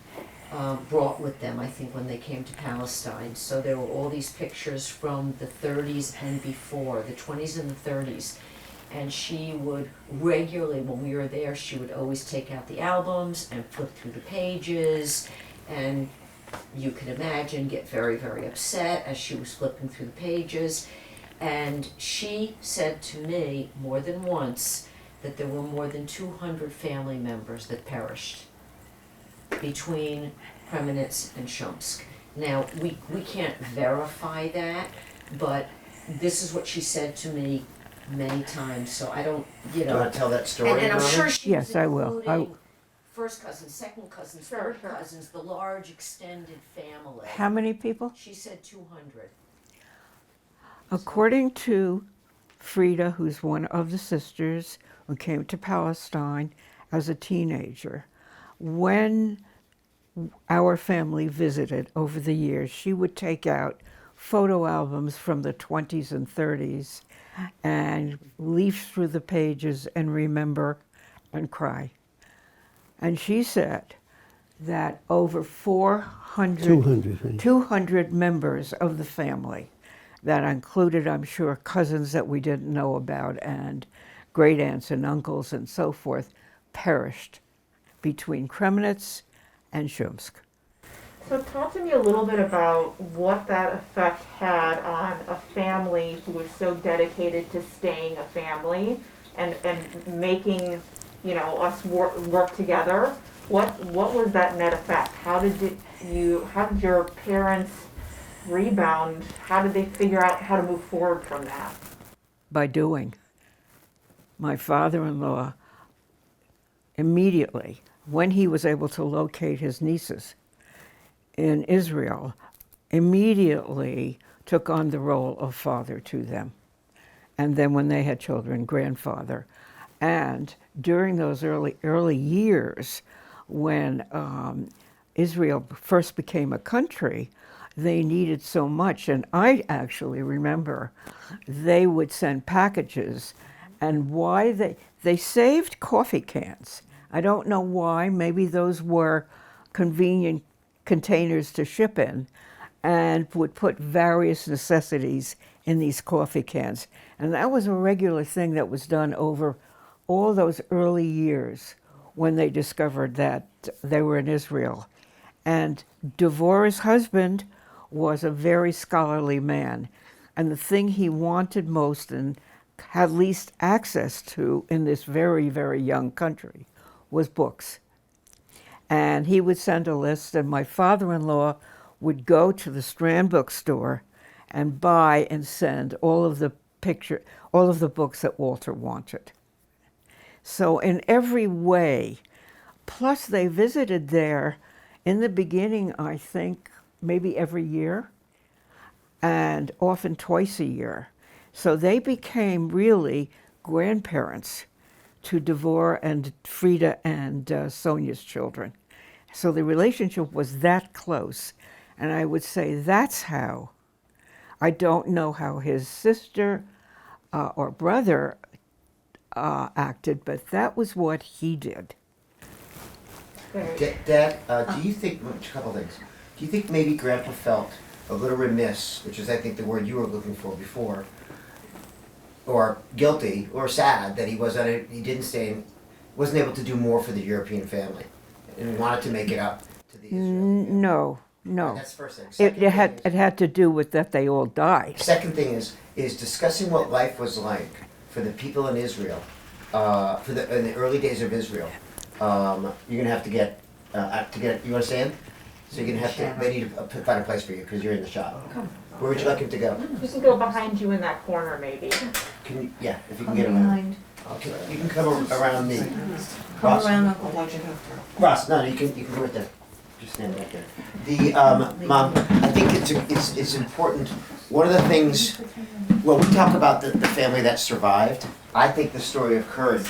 F: brought with them, I think, when they came to Palestine. So there were all these pictures from the 30s and before, the 20s and the 30s. And she would regularly, when we were there, she would always take out the albums and flip through the pages. And you can imagine, get very, very upset as she was flipping through the pages. And she said to me more than once that there were more than 200 family members that perished between Kremenetz and Shumsk. Now, we can't verify that, but this is what she said to me many times, so I don't,
D: Do you want to tell that story?
F: And I'm
D: Mama?
F: sure she was
B: Yes, I will.
F: including first cousins, second cousins,
A: Sure,
F: third
A: sure.
F: cousins, the large extended family.
B: How many people?
F: She said 200.
B: According to Frida, who's one of the sisters who came to Palestine as a teenager, when our family visited over the years, she would take out photo albums from the 20s and 30s and leaf through the pages and remember and cry. And she said that over 400,
C: 200.
B: 200 members of the family, that included, I'm sure, cousins that we didn't know about and great aunts and uncles and so forth, perished between Kremenetz and Shumsk.
A: So talk to me a little bit about what that effect had on a family who was so dedicated to staying a family and making, you know, us work together. What was that net effect? How did your parents rebound? How did they figure out how to move forward from that?
B: By doing. My father-in-law immediately, when he was able to locate his nieces in Israel, immediately took on the role of father to them. And then when they had children, grandfather. And during those early years, when Israel first became a country, they needed so much. And I actually remember they would send packages, and why they saved coffee cans. I don't know why. Maybe those were convenient containers to ship in, and would put various necessities in these coffee cans. And that was a regular thing that was done over all those early years when they discovered that they were in Israel. And Devorah's husband was a very scholarly man. And the thing he wanted most and had least access to in this very, very young country was books. And he would send a list, and my father-in-law would go to the Strand bookstore and buy and send all of the books that Walter wanted. So in every way, plus they visited there in the beginning, I think, maybe every year, and often twice a year. So they became really grandparents to Devorah and Frida and Sonia's children. So the relationship was that close. And I would say that's how. I don't know how his sister or brother acted, but that was what he did.
D: Dad, do you think, a couple things, do you think maybe Grandpa felt a little remiss, which is I think the word you were looking for before, or guilty or sad that he didn't stay, wasn't able to do more for the European family, and wanted to make it up to the Israeli family?
B: No.
D: That's the first thing.
B: It had to do with that they all died.
D: Second thing is discussing what life was like for the people in Israel, in the early days of Israel. You're gonna have to get you understand? So you're gonna have to. They need to find a place for you because you're in the shop. Where would you like him to go?
A: You can go behind you in that corner, maybe.
D: Can you, yeah, if you can get him out. Okay, you can come around me.
E: Come
D: Ross.
E: around, Uncle.
D: Ross, no, you can go right there. Just stand right there. The Mom, I think it's important. One of the things, well, we talk about the family that survived. I think the story of courage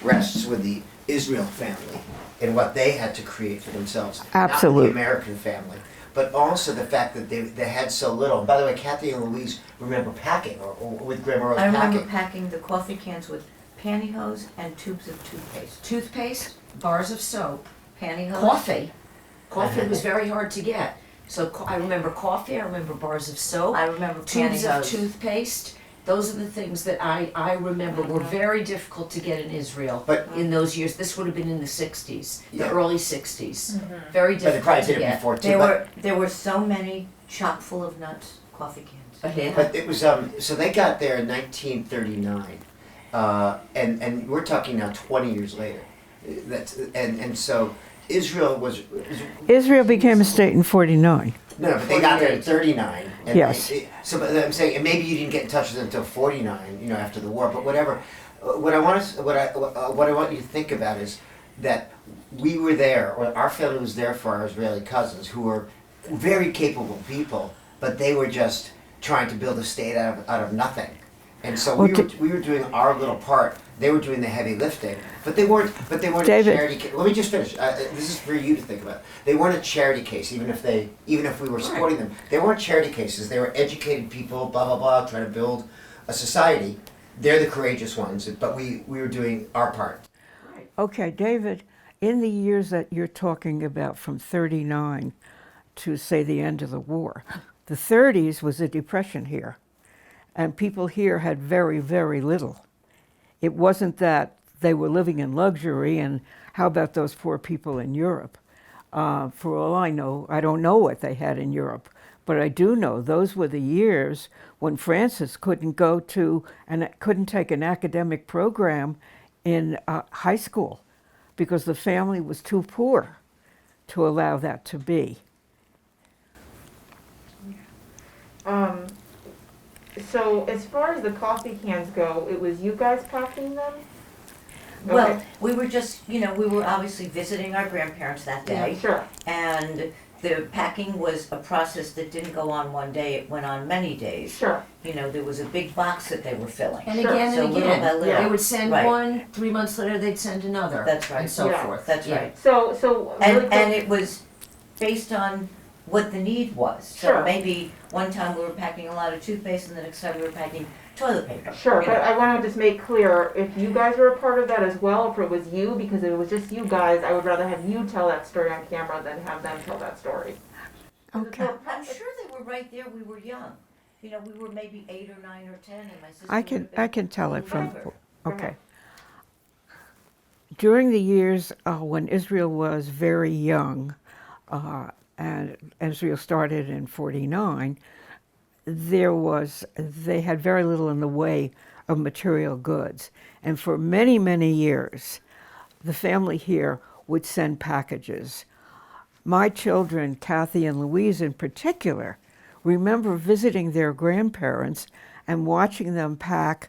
D: rests with the Israel family and what they had to create for themselves.
B: Absolutely.
D: Not the American family, but also the fact that they had so little. And by the way, Kathy and Louise remember packing, or with Grandma Rose
E: I remember
D: packing.
E: packing the coffee cans with pantyhose and tubes of toothpaste.
F: Toothpaste, bars of soap,
E: Pantyhose?
F: coffee. Coffee was very hard to get. So I remember coffee, I remember bars of soap,
E: I remember
F: tubes of
E: pantyhose.
F: toothpaste. Those are the things that I remember were very difficult to get in Israel
D: But-
F: in those years. This would have been in the 60s, the
D: Yeah.
F: early 60s. Very
D: But they
F: difficult
D: probably
F: to
D: did it
F: get.
D: before too.
E: There were so many chock full of nuts coffee cans.
F: But yeah.
D: But it was so they got there in 1939, and we're talking now 20 years later. And so Israel was
B: Israel became a state in 49.
D: no, but they got there in 39. And
B: Yes.
D: But I'm saying, and maybe you didn't get in touch with them until 49, after the war. But whatever. What I want you to think about is that we were there, or our family was there for our Israeli cousins who were very capable people, but they were just trying to build a state out of nothing. And so we were doing our little part. They were doing the heavy lifting, but they weren't.
B: David.
D: A charity case. Let me just finish. This is for you to think about. They weren't a charity case, even if we were supporting them. They weren't charity cases. They were educated people, blah blah blah, trying to build a society. They're the courageous ones, but we were doing our part.
B: Okay, David, in the years that you're talking about from 39 to, say, the end of the war, the 30s was a depression here, and people here had very, very little. It wasn't that they were living in luxury, and how about those poor people in Europe? For all I know, I don't know what they had in Europe, but I do know those were the years when Francis couldn't go to and couldn't take an academic program in high school because the family was too poor to allow that to be.
A: So as far as the coffee cans go, it was you guys packing them?
E: Well,
A: Okay.
E: we were just, we were obviously visiting our grandparents that day.
A: Sure.
E: And the packing was a process that didn't go on one day, it went on many days.
A: Sure.
E: There was a big box that they were filling.
F: And
A: Sure.
F: again
E: So
F: and
E: little by
F: again,
E: little.
F: they would send
E: Right.
F: one, 3 months later they'd send another.
E: That's right.
F: And so
A: Yeah.
F: forth.
E: That's
F: Yeah.
E: right.
A: So really quick-
E: And it was based on what the need was. So
A: Sure.
E: maybe one time we were packing a lot of toothpaste and the next time we were packing toilet paper.
A: Sure,
E: you
A: but
E: know.
A: I want to just make clear, if you guys were a part of that as well, if it was you, because if it was just you guys, I would rather have you tell that story on camera than have them tell that story.
B: Okay.
E: I'm sure they were right there, we were young. We were maybe 8 or 9 or 10 and my sister
B: I
E: would
B: can
E: have been
B: I can tell
E: a
B: it
E: little
B: from
E: younger.
B: okay. During the years when Israel was very young, and Israel started in 49, they had very little in the way of material goods. And for many, many years, the family here would send packages. My children, Kathy and Louise in particular, remember visiting their grandparents and watching them pack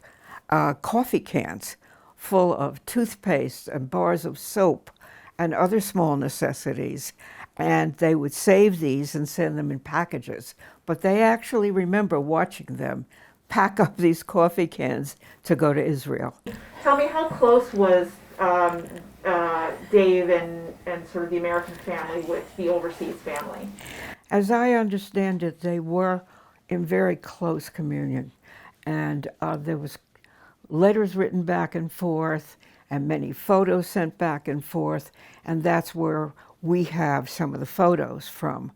B: coffee cans full of toothpaste and bars of soap and other small necessities. And they would save these and send them in packages. But they actually remember watching them pack up these coffee cans to go to Israel.
A: Tell me, how close was Dave and sort of the American family with the overseas family?
B: As I understand it, they were in very close communion. And there was letters written back and forth and many photos sent back and forth. And that's where we have some of the photos from.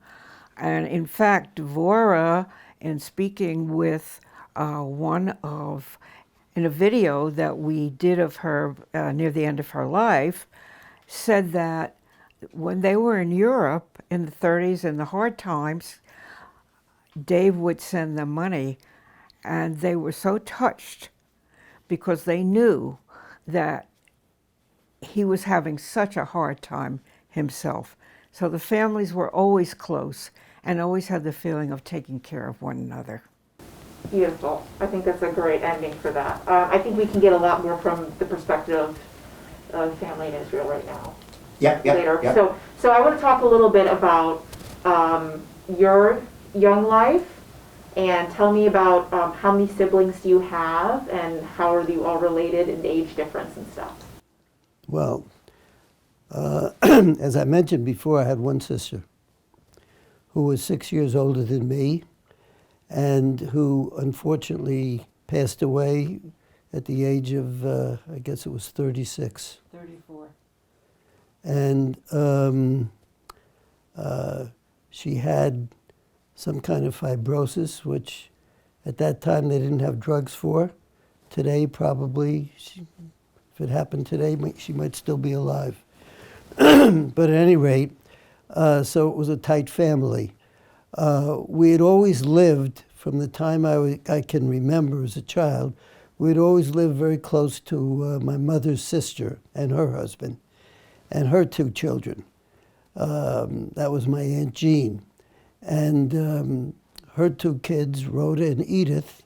B: And in fact, Dvorah, in speaking with in a video that we did of her near the end of her life, said that when they were in Europe in the 30s in the hard times, Dave would send them money, and they were so touched because they knew that he was having such a hard time himself. So the families were always close and always had the feeling of taking care of one another.
A: Beautiful. I think that's a great ending for that. I think we can get a lot more from the perspective of family in Israel right now. Later.
D: Yep.
A: So I want to talk a little bit about your young life, and tell me about how many siblings do you have, and how are you all related, and age difference and stuff.
C: Well, as I mentioned before, I had one sister who was 6 years older than me and who unfortunately passed away at the age of, I guess it was 36.
B: 34.
C: And she had some kind of fibrosis, which at that time they didn't have drugs for. Today, probably, if it happened today, she might still be alive. But at any rate, so it was a tight family. We had always lived, from the time I can remember as a child, we had always lived very close to my mother's sister and her husband and her 2 children. That was my Aunt Jean. And her 2 kids, Rhoda and Edith.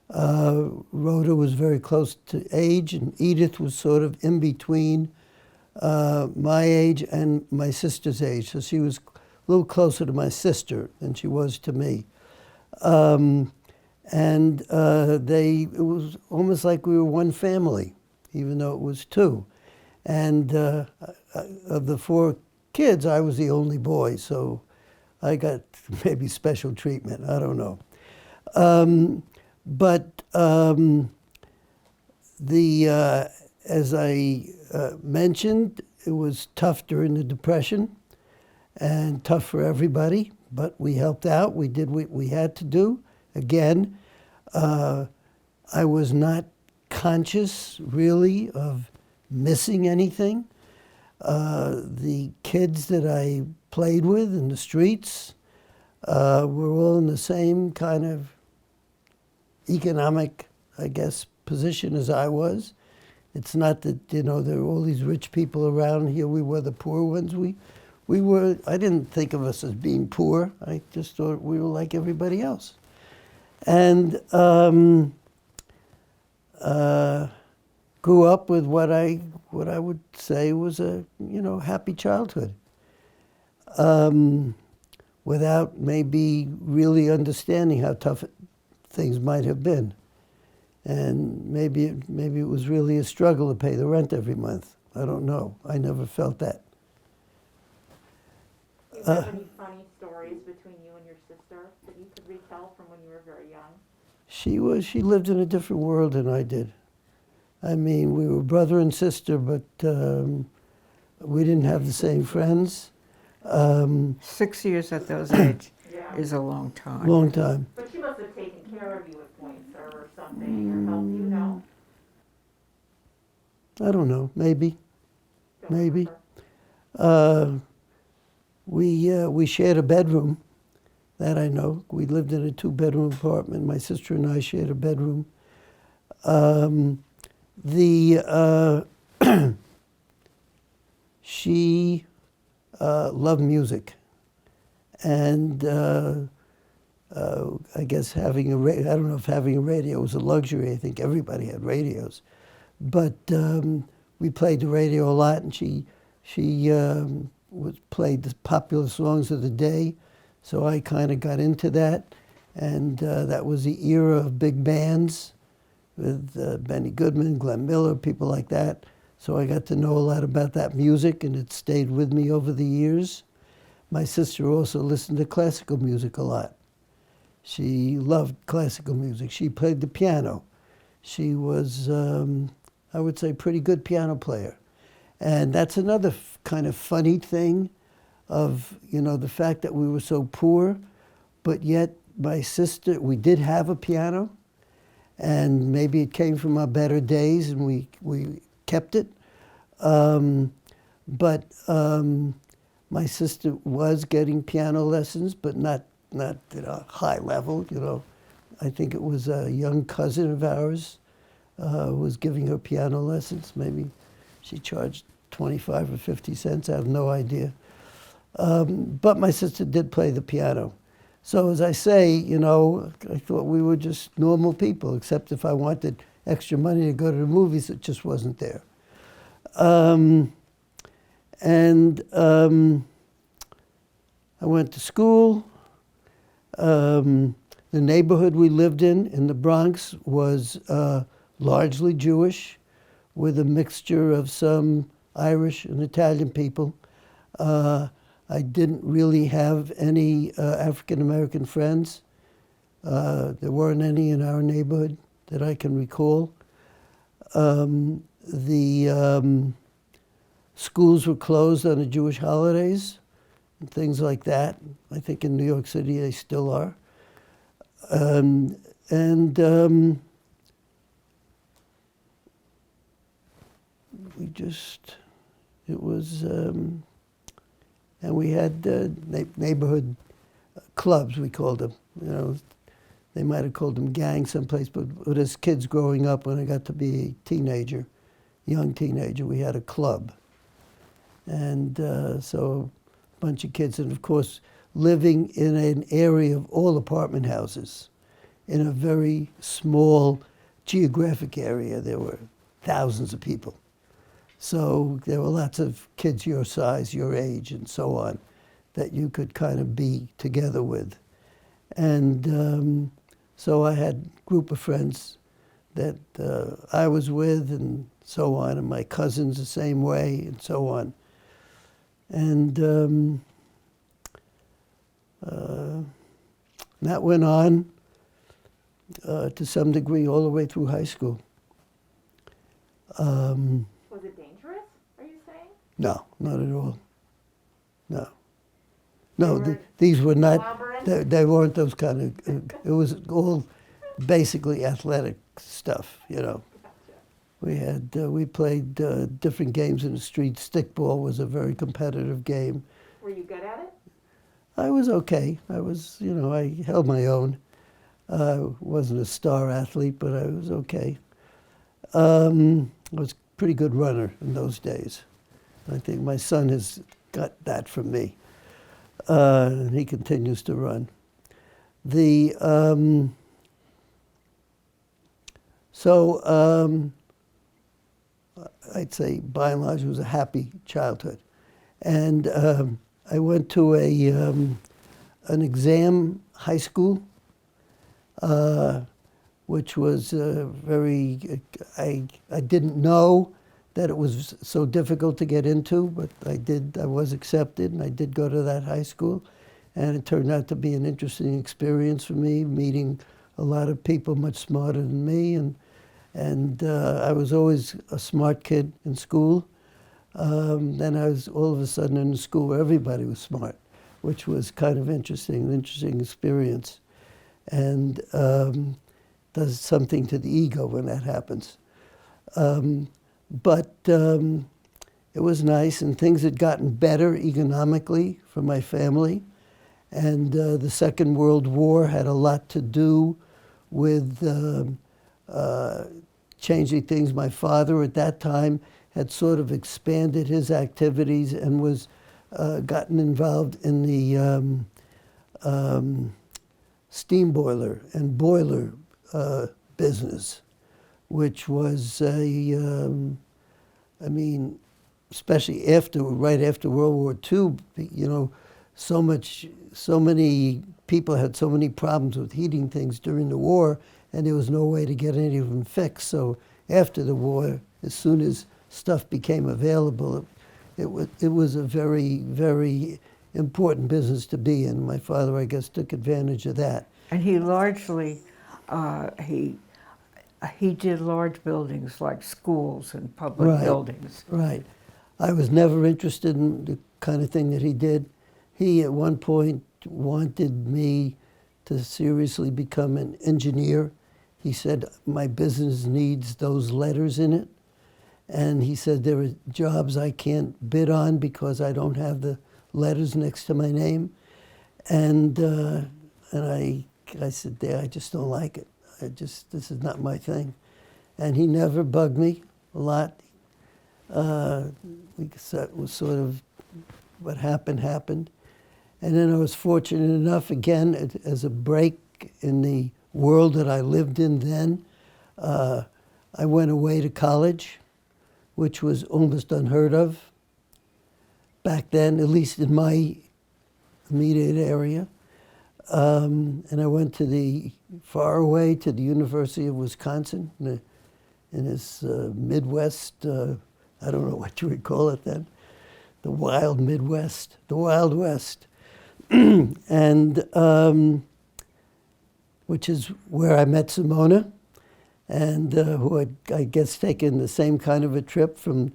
C: Rhoda was very close to age, and Edith was sort of in between my age and my sister's age. So she was a little closer to my sister than she was to me. It was almost like we were one family, even though it was two. And of the four kids, I was the only boy, so I got maybe special treatment. I don't know. As I mentioned, it was tough during the Depression and tough for everybody, but we helped out. We did what we had to do. Again, I was not conscious, really, of missing anything. The kids that I played with in the streets were all in the same kind of economic, I guess, position as I was. It's not that, there were all these rich people around here. We were the poor ones. We were, I didn't think of us as being poor. I just thought we were like everybody else. And grew up with what I would say was a, happy childhood. Without maybe really understanding how tough things might have been. And maybe it was really a struggle to pay the rent every month. I don't know. I never felt that.
A: Do you have any funny stories between you and your sister that you could retell from when you were very young?
C: She lived in a different world than I did. I mean, we were brother and sister, but we didn't have the same friends.
B: 6 years at those age
A: Yeah.
B: is a long time.
C: Long time.
A: But she must have taken care of you at points or something, or helped you, no?
C: I don't know. Maybe.
A: Don't
C: Maybe.
A: remember.
C: We shared a bedroom. That I know. We lived in a 2-bedroom apartment. My sister and I shared a bedroom. She loved music, and I guess I don't know if having a radio was a luxury. I think everybody had radios, but we played the radio a lot, and she played the popular songs of the day. So I kind of got into that, and that was the era of big bands with Benny Goodman, Glenn Miller, people like that. So I got to know a lot about that music, and it stayed with me over the years. My sister also listened to classical music a lot. She loved classical music. She played the piano. She was, I would say, pretty good piano player. And that's another kind of funny thing of, the fact that we were so poor, but yet my sister, we did have a piano, and maybe it came from our better days, and we kept it. My sister was getting piano lessons, but not at a high level, I think it was a young cousin of ours who was giving her piano lessons. Maybe she charged 25 or 50 cents, I have no idea. But my sister did play the piano. So as I say, I thought we were just normal people, except if I wanted extra money to go to the movies, it just wasn't there. I went to school. The neighborhood we lived in the Bronx, was largely Jewish, with a mixture of some Irish and Italian people. I didn't really have any African-American friends. There weren't any in our neighborhood that I can recall. The schools were closed on the Jewish holidays and things like that. I think in New York City they still are. And we had neighborhood clubs, we called them. They might have called them gangs someplace, but as kids growing up, when I got to be a teenager, young teenager, we had a club. And so a bunch of kids, and of course, living in an area of all apartment houses, in a very small geographic area, there were thousands of people. So there were lots of kids your size, your age, and so on, that you could kind of be together with. And so I had a group of friends that I was with and so on, and my cousins the same way, and so on. And that went on to some degree all the way through high school.
A: Was it dangerous, are you saying?
C: No, not at all. No. No,
A: They were
C: these were not,
A: elaborate?
C: they weren't those kind of, it was all basically athletic stuff, you know.
A: Gotcha.
C: We played different games in the street. Stickball was a very competitive game.
A: Were you good at it?
C: I was okay. I was, you know, I held my own. Wasn't a star athlete, but I was okay. I was a pretty good runner in those days. I think my son has got that from me. And he continues to run. I'd say by and large it was a happy childhood. And I went to an exam high school, which was I didn't know that it was so difficult to get into, but I was accepted, and I did go to that high school. And it turned out to be an interesting experience for me, meeting a lot of people much smarter than me. And I was always a smart kid in school. Then I was all of a sudden in a school where everybody was smart, which was kind of interesting, an interesting experience. And does something to the ego when that happens. But it was nice, and things had gotten better economically for my family. And the Second World War had a lot to do with changing things. My father at that time had sort of expanded his activities and was gotten involved in the steam boiler and boiler business, which was I mean, especially right after World War II, you know, so many people had so many problems with heating things during the war, and there was no way to get any of them fixed. So after the war, as soon as stuff became available, it was a very, very important business to be in. My father, I guess, took advantage of that.
B: And he largely, he did large buildings like schools and public
C: Right.
B: buildings.
C: Right. I was never interested in the kind of thing that he did. He, at one point, wanted me to seriously become an engineer. He said, my business needs those letters in it. And he said, there are jobs I can't bid on because I don't have the letters next to my name. And I said, I just don't like it. This is not my thing. And he never bugged me a lot. It was sort of what happened. And then I was fortunate enough, again, as a break in the world that I lived in then, I went away to college, which was almost unheard of back then, at least in my immediate area. And I went far away to the University of Wisconsin in this Midwest, I don't know what you would call it then, the wild Midwest, the Wild West. And which is where I met Simona, and who had, I guess, taken the same kind of a trip from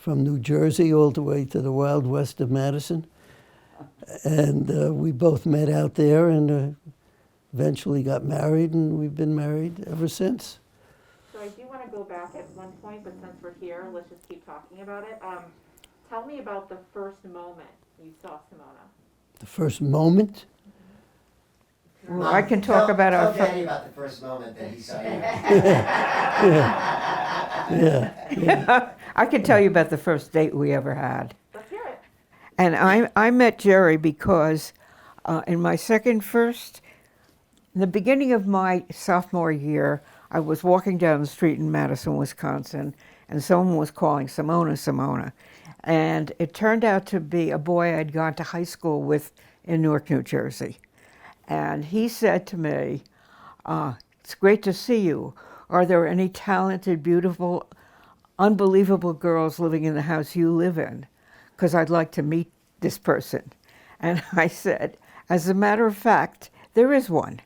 C: New Jersey all the way to the Wild West of Madison. And we both met out there and eventually got married, and we've been married ever since.
A: So I do want to go back at one point, but since we're here, let's just keep talking about it. Tell me about the first moment you saw Simona.
C: The first moment?
B: Well, I can talk about
D: tell
B: our
D: Daddy about the first moment that he saw you.
C: Yeah.
B: I can tell you about the first date we ever had.
A: Let's hear it.
B: And I met Jerry because in the beginning of my sophomore year, I was walking down the street in Madison, Wisconsin, and someone was calling Simona, Simona. And it turned out to be a boy I'd gone to high school with in Newark, New Jersey. And he said to me, it's great to see you. Are there any talented, beautiful, unbelievable girls living in the house you live in? Because I'd like to meet this person. And I said, as a matter of fact, there is one.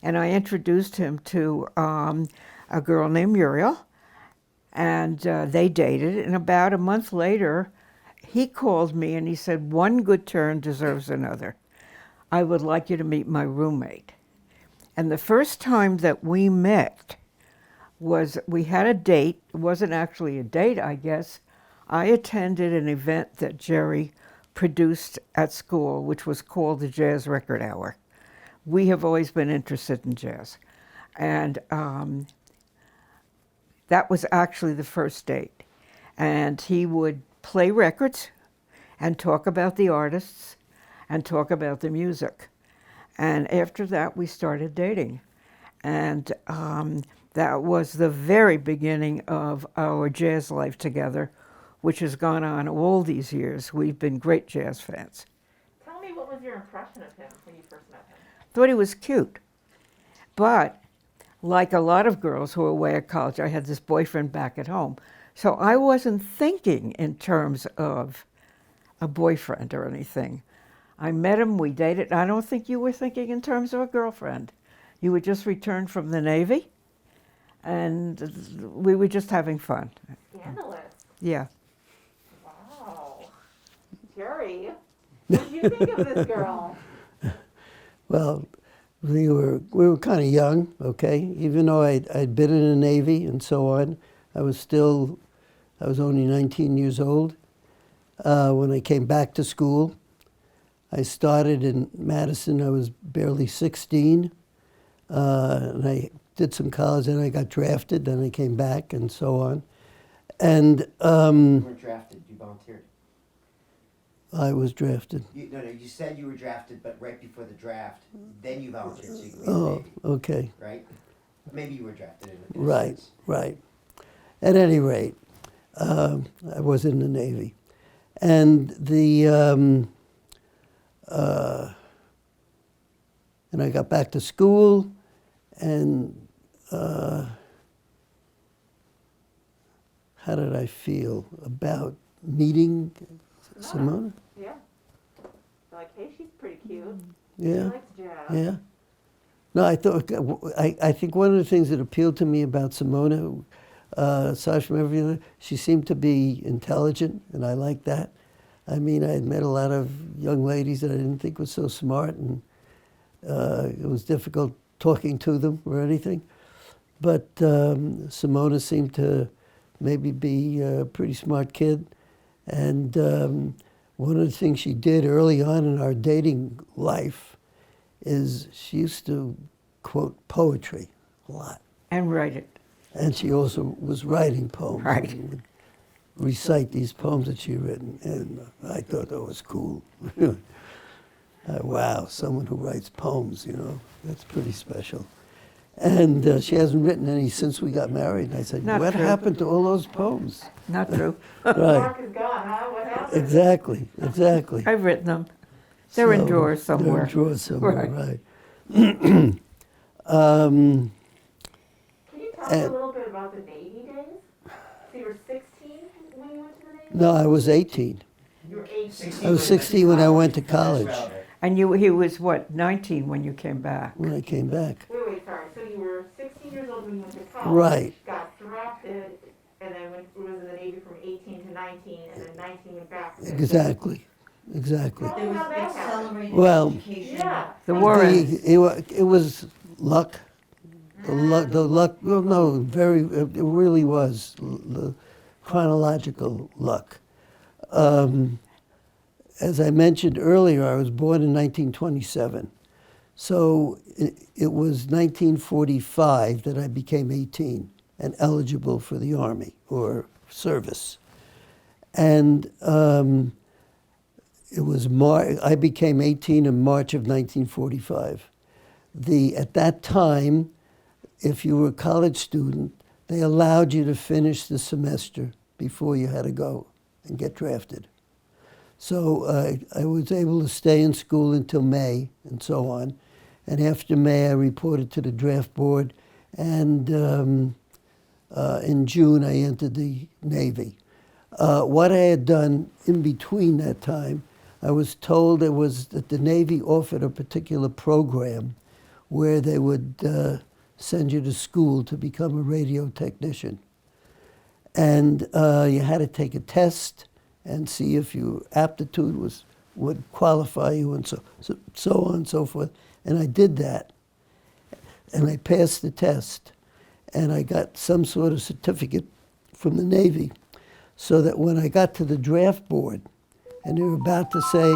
B: And I introduced him to a girl named Muriel, and they dated. And about a month later, he called me and he said, one good turn deserves another. I would like you to meet my roommate. And the first time that we met was, we had a date. It wasn't actually a date, I guess. I attended an event that Jerry produced at school, which was called the Jazz Record Hour. We have always been interested in jazz. And that was actually the first date. And he would play records and talk about the artists and talk about the music. And after that, we started dating. And that was the very beginning of our jazz life together, which has gone on all these years. We've been great jazz fans.
A: Tell me, what was your impression of him when you first met him?
B: Thought he was cute. But like a lot of girls who were away at college, I had this boyfriend back at home. So I wasn't thinking in terms of a boyfriend or anything. I met him, we dated. I don't think you were thinking in terms of a girlfriend. You had just returned from the Navy, and we were just having fun.
A: Scandalous.
B: Yeah.
A: Wow. Jerry, what did you think of this girl?
C: Well, we were kind of young, okay? Even though I'd been in the Navy and so on, I was only 19 years old. When I came back to school, I started in Madison. I was barely 16. And I did some college, and I got drafted, then I came back, and so on. And
D: You weren't drafted, you volunteered.
C: I was drafted.
D: No, you said you were drafted, but right before the draft, then you volunteered, so you could be in the
C: Oh,
D: Navy,
C: okay.
D: right? Maybe you were drafted in a
C: Right,
D: sense.
C: right. At any rate, I was in the Navy. And and I got back to school, and how did I feel about meeting Simona?
A: Yeah. You're like, hey, she's pretty cute. She
C: Yeah,
A: likes jazz.
C: yeah. No, I think one of the things that appealed to me about Simona, aside from everything, she seemed to be intelligent, and I liked that. I mean, I had met a lot of young ladies that I didn't think were so smart, and it was difficult talking to them or anything. But Simona seemed to maybe be a pretty smart kid. And one of the things she did early on in our dating life is she used to quote poetry a lot.
B: And write it.
C: And she also was writing poems.
B: Right.
C: And would recite these poems that she'd written. And I thought that was cool. Wow, someone who writes poems, you know, that's pretty special. And she hasn't written any since we got married. And I said,
B: Not
C: what
B: true.
C: happened to all those poems?
B: Not true.
C: Right,
A: Mark is gone, huh? What happened?
C: exactly, exactly.
B: I've written them. They're in
C: So,
B: drawers somewhere.
C: They're in drawers somewhere,
B: Right.
C: right.
A: Can you talk a
C: And-
A: little bit about the Navy days? So you were 16 when you went to the Navy?
C: No, I was 18.
A: You were 18.
C: I was 16 when I went to college.
D: That's relevant.
B: And he was, what, 19 when you came back?
C: When I came back.
A: Wait, sorry. So you were 16 years old when you went to college.
C: Right.
A: Got drafted, and then was in the Navy from 18 to 19, and then 19 went back. to-
C: Exactly, exactly.
A: Tell
E: There
A: me
E: was
A: how that happened.
E: accelerated
C: Well-
E: education.
A: Yeah.
B: The Warrens.
C: It was luck. The luck, well, no, it really was the chronological luck. As I mentioned earlier, I was born in 1927. So it was 1945 that I became 18 and eligible for the Army or service. And it was I became 18 in March of 1945. At that time, if you were a college student, they allowed you to finish the semester before you had to go and get drafted. So I was able to stay in school until May and so on. And after May, I reported to the draft board. And in June, I entered the Navy. What I had done in between that time, I was told that the Navy offered a particular program where they would send you to school to become a radio technician. And you had to take a test and see if your aptitude would qualify you, and so on and so forth. And I did that, and I passed the test, and I got some sort of certificate from the Navy, so that when I got to the draft board, and they were about to say,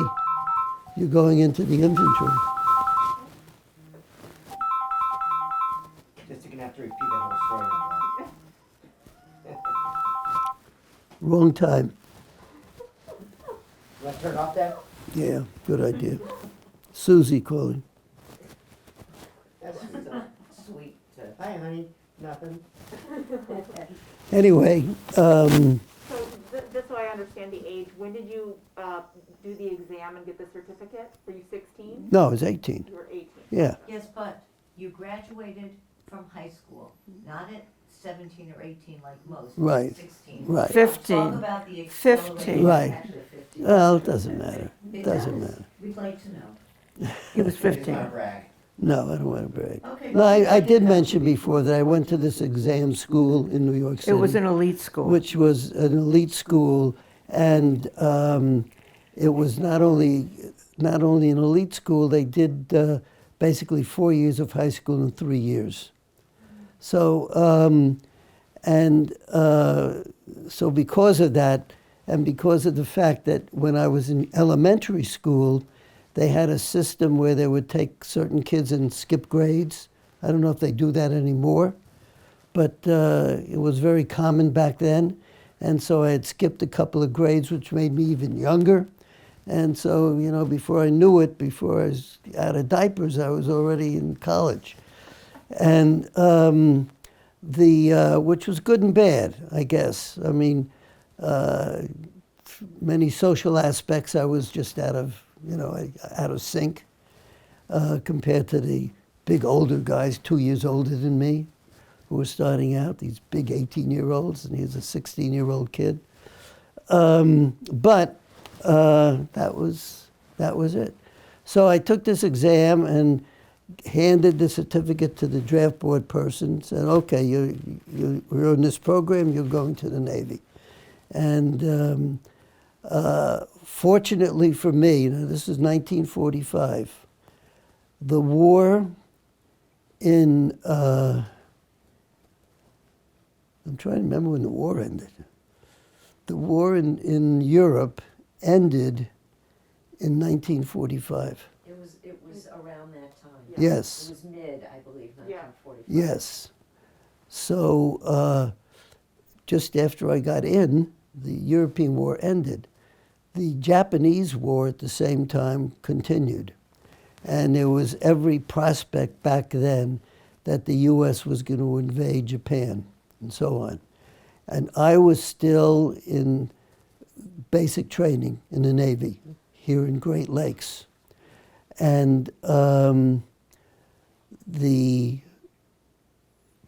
C: you're going into the infantry.
D: Just gonna have to repeat that whole story now.
C: Wrong time.
D: You want to turn it off, Dad?
C: Yeah, good idea. Susie calling.
E: That's sweet.
D: Hi, honey. Nothing.
C: Anyway,
A: So just so I understand the age, when did you do the exam and get the certificate? Were you 16?
C: no, I was 18.
A: You were 18.
C: Yeah,
E: Yes, but you graduated from high school, not at 17 or 18 like most.
C: Right.
E: 16.
C: right.
B: 15.
E: Talk about the
B: 15.
E: accelerated.
C: Right.
E: Actually, 15.
C: Well, it doesn't matter.
E: It
C: Doesn't
E: does.
C: matter.
E: We'd like to know.
B: He was
D: It's not a
B: 15.
D: brag.
C: No, I don't want to brag.
E: Okay.
C: No, I did mention before that I went to this exam school in New York City.
B: It was an elite school.
C: Which was an elite school, and it was not only an elite school. They did basically 4 years of high school in 3 years. So so because of that, and because of the fact that when I was in elementary school, they had a system where they would take certain kids and skip grades. I don't know if they do that anymore, but it was very common back then. And so I had skipped a couple of grades, which made me even younger. And so, you know, before I knew it, before I was out of diapers, I was already in college. And which was good and bad, I guess. I mean, many social aspects I was just out of sync compared to the big older guys, 2 years older than me, who were starting out, these big 18-year-olds, and he was a 16-year-old kid. But that was it. So I took this exam and handed the certificate to the draft board person, said, okay, you're in this program, you're going to the Navy. And fortunately for me, this is 1945, the war in, I'm trying to remember when the war ended. The war in Europe ended in 1945.
F: It was around that time.
C: Yes.
F: It was mid, I believe,
A: Yeah.
F: 1945.
C: Yes. So just after I got in, the European war ended. The Japanese war at the same time continued. And there was every prospect back then that the U.S. was going to invade Japan and so on. And I was still in basic training in the Navy here in Great Lakes. And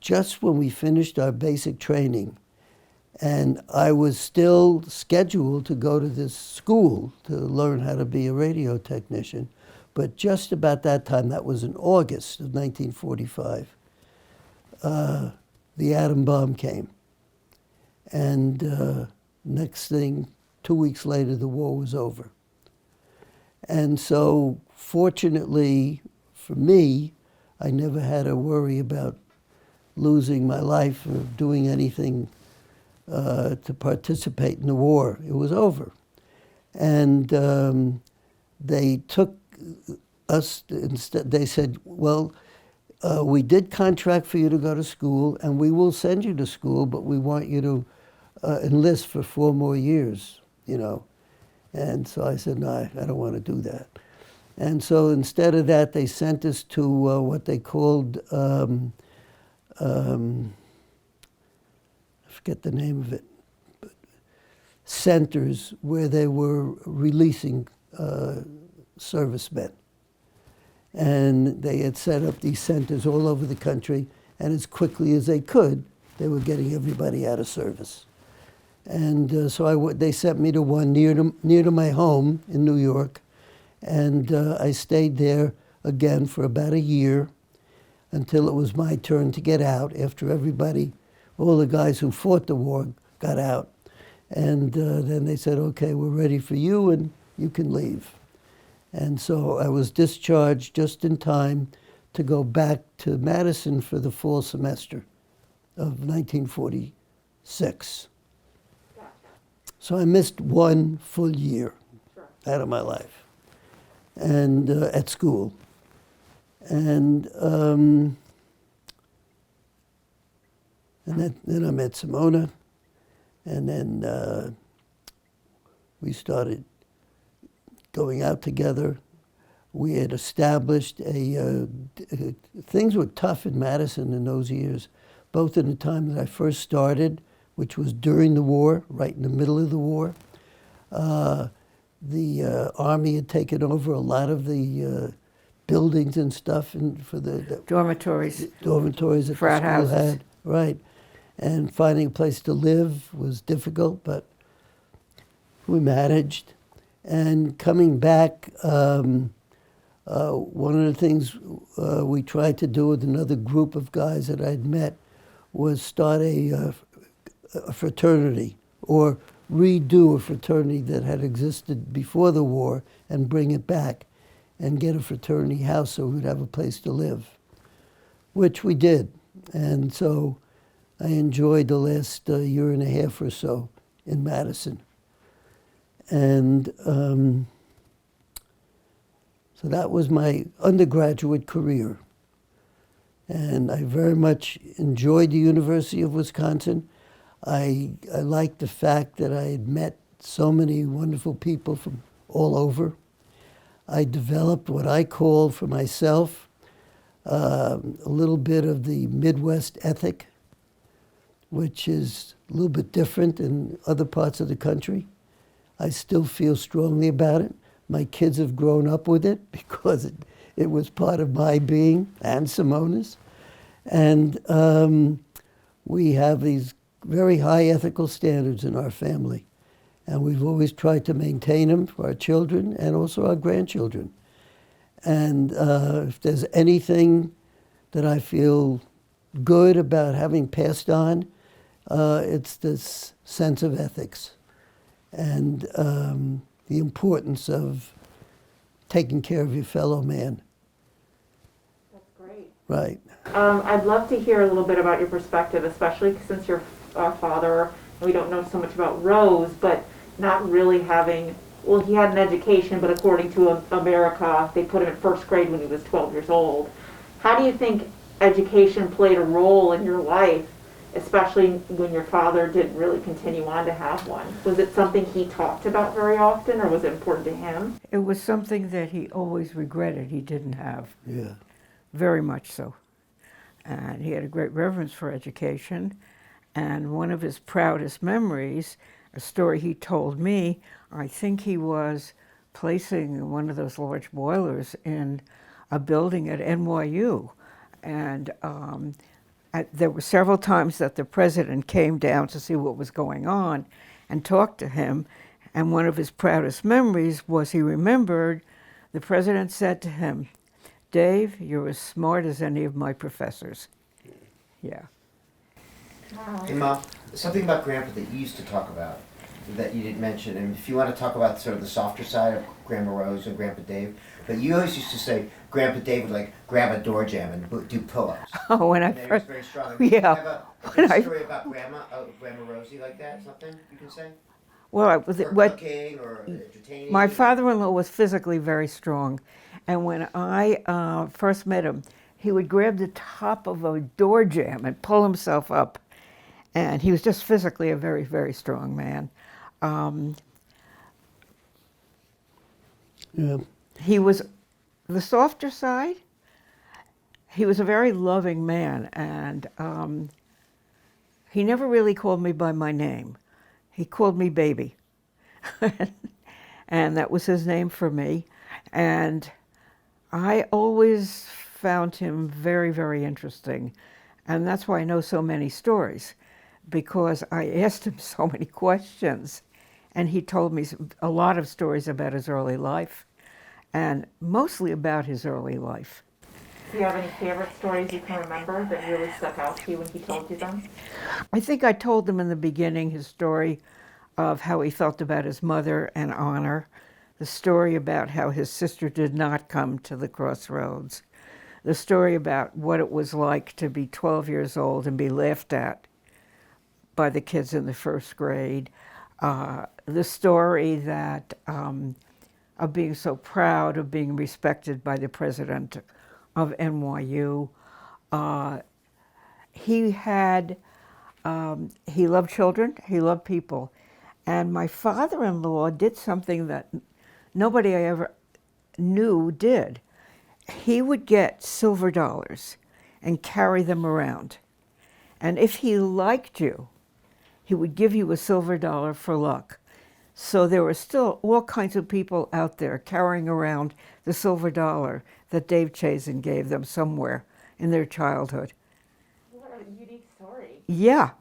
C: just when we finished our basic training, and I was still scheduled to go to this school to learn how to be a radio technician, but just about that time, that was in August of 1945, the atom bomb came. And next thing, 2 weeks later, the war was over. And so, fortunately for me, I never had to worry about losing my life or doing anything to participate in the war. It was over. And they took us, instead, they said, well, we did contract for you to go to school, and we will send you to school, but we want you to enlist for 4 more years, you know. And so I said, no, I don't want to do that. And so instead of that, they sent us to what they called forget the name of it, centers where they were releasing servicemen. And they had set up these centers all over the country, and as quickly as they could, they were getting everybody out of service. And so they sent me to one near to my home in New York, and I stayed there again for about a year until it was my turn to get out after everybody, all the guys who fought the war got out. And then they said, okay, we're ready for you and you can leave. And so I was discharged just in time to go back to Madison for the fall semester of 1946.
A: Gotcha.
C: So I missed one full year
A: Sure.
C: out of my life, and at school. And then I met Simona, and then we started going out together. We had established things were tough in Madison in those years, both in the time that I first started, which was during the war, right in the middle of the war. The Army had taken over a lot of the buildings and stuff for the
B: Dormitories.
C: dormitories that
B: Frat
C: the school
B: houses.
C: had. Right. And finding a place to live was difficult, but we managed. And coming back, one of the things we tried to do with another group of guys that I'd met was start a fraternity, or redo a fraternity that had existed before the war and bring it back and get a fraternity house so we'd have a place to live, which we did. And so I enjoyed the last year and a half or so in Madison. And so that was my undergraduate career. And I very much enjoyed the University of Wisconsin. I liked the fact that I had met so many wonderful people from all over. I developed what I call for myself a little bit of the Midwest ethic, which is a little bit different in other parts of the country. I still feel strongly about it. My kids have grown up with it because it was part of my being and Simona's. And we have these very high ethical standards in our family. And we've always tried to maintain them for our children and also our grandchildren. And if there's anything that I feel good about having passed on, it's this sense of ethics and the importance of taking care of your fellow man.
A: That's great.
C: Right.
A: I'd love to hear a little bit about your perspective, especially since your father, we don't know so much about Rose, but not really having, well, he had an education, but according to America, they put him in first grade when he was 12 years old. How do you think education played a role in your life, especially when your father didn't really continue on to have one? Was it something he talked about very often, or was it important to him?
B: It was something that he always regretted he didn't have,
C: Yeah.
B: very much so. And he had a great reverence for education. And one of his proudest memories, a story he told me, I think he was placing one of those large boilers in a building at NYU. And there were several times that the president came down to see what was going on and talked to him. And one of his proudest memories was he remembered the president said to him, "Dave, you're as smart as any of my professors." Yeah.
D: Hey, Mom, something about Grandpa that you used to talk about that you didn't mention, and if you want to talk about sort of the softer side of Grandma Rose and Grandpa Dave, but you always used to say Grandpa Dave would like grab a door jamb and do pull-ups.
B: Oh, when I
D: And that he was
B: first,
D: very strong.
B: yeah.
D: Do you have a
B: When
D: good story about Grandma Rosie like that? Something you can say?
B: well, I was
D: Or
B: what
D: cooking or entertaining?
B: my father-in-law was physically very strong, and when I first met him, he would grab the top of a door jamb and pull himself up, and he was just physically a very, very strong man.
C: Yeah.
B: He was the softer side. He was a very loving man, and he never really called me by my name. He called me baby. And that was his name for me. And I always found him very, very interesting. And that's why I know so many stories, because I asked him so many questions. And he told me a lot of stories about his early life, and mostly about his early life.
A: Do you have any favorite stories you can remember that really stuck out to you when he told you them?
B: I think I told him in the beginning his story of how he felt about his mother and honor, the story about how his sister did not come to the crossroads, the story about what it was like to be 12 years old and be laughed at by the kids in the first grade, the story that of being so proud of being respected by the president of NYU. He loved children, he loved people. And my father-in-law did something that nobody I ever knew did. He would get silver dollars and carry them around. And if he liked you, he would give you a silver dollar for luck. So there were still all kinds of people out there carrying around the silver dollar that Dave Chazen gave them somewhere in their childhood.
A: What a unique story.
B: Yeah.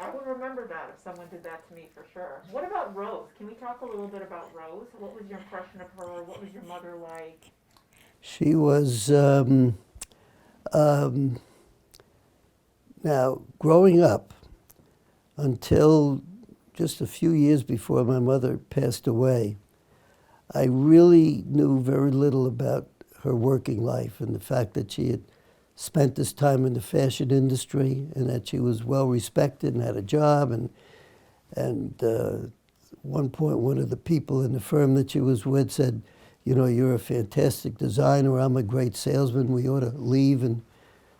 A: I would remember that if someone did that to me for sure. What about Rose? Can we talk a little bit about Rose? What was your impression of her? What was your mother like?
C: She was, now, growing up, until just a few years before my mother passed away, I really knew very little about her working life and the fact that she had spent this time in the fashion industry and that she was well respected and had a job. And at one point, one of the people in the firm that she was with said, you know, you're a fantastic designer, I'm a great salesman, we ought to leave and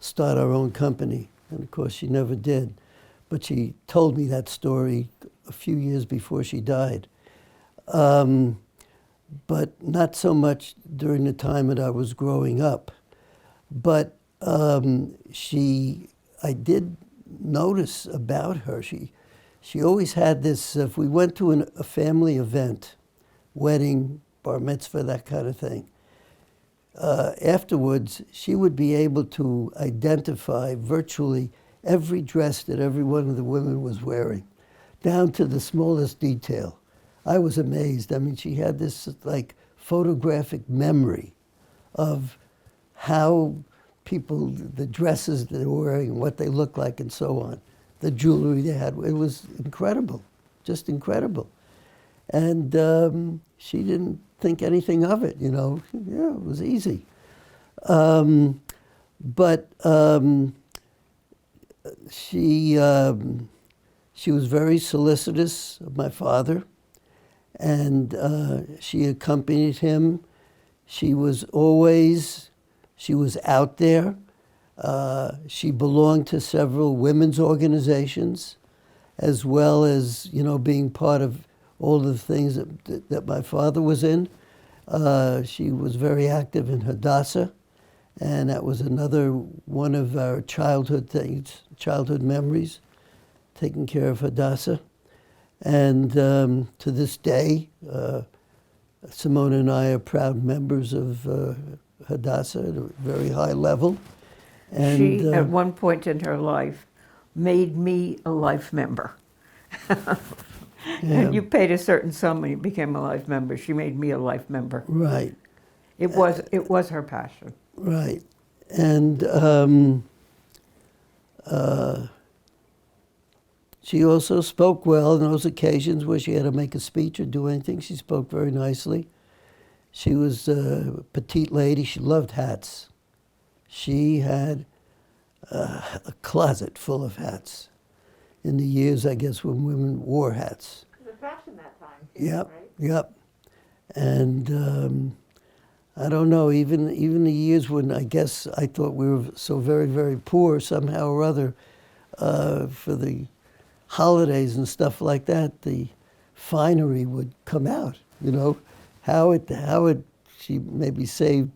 C: start our own company. And of course, she never did. But she told me that story a few years before she died. But not so much during the time that I was growing up. But I did notice about her, she always had this, if we went to a family event, wedding, bar mitzvah, that kind of thing, afterwards, she would be able to identify virtually every dress that every one of the women was wearing, down to the smallest detail. I was amazed. I mean, she had this like photographic memory of how people, the dresses they were wearing, what they looked like, and so on, the jewelry they had. It was incredible, just incredible. And she didn't think anything of it, you know. Yeah, it was easy. But she was very solicitous of my father, and she accompanied him. She was out there. She belonged to several women's organizations, as well as, you know, being part of all the things that my father was in. She was very active in Hadassah, and that was another one of our childhood things, childhood memories, taking care of Hadassah. And to this day, Simona and I are proud members of Hadassah at a very high level. And
B: She, at one point in her life, made me a life member.
C: Yeah.
B: You paid a certain sum and you became a life member. She made me a life member.
C: Right.
B: It was her passion.
C: Right. And she also spoke well on those occasions where she had to make a speech or do anything. She spoke very nicely. She was a petite lady. She loved hats. She had a closet full of hats in the years, I guess, when women wore hats.
A: It was a fashion that time, too,
C: Yep,
A: right?
C: yep. And I don't know, even the years when I guess I thought we were so very, very poor somehow or other, for the holidays and stuff like that, the finery would come out, you know. How she maybe saved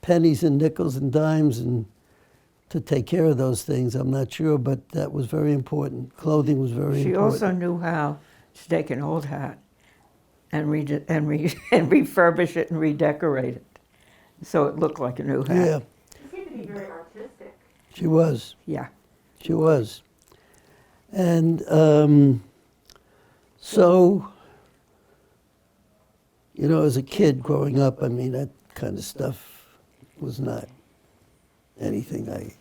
C: pennies and nickels and dimes and to take care of those things. I'm not sure, but that was very important. Clothing was very
B: She
C: important.
B: also knew how to take an old hat and and refurbish it and redecorate it, so it looked like a new hat.
C: Yeah,
A: She seemed to be very artistic.
C: she was.
B: Yeah.
C: She was. And so, you know, as a kid growing up, I mean, that kind of stuff was not anything I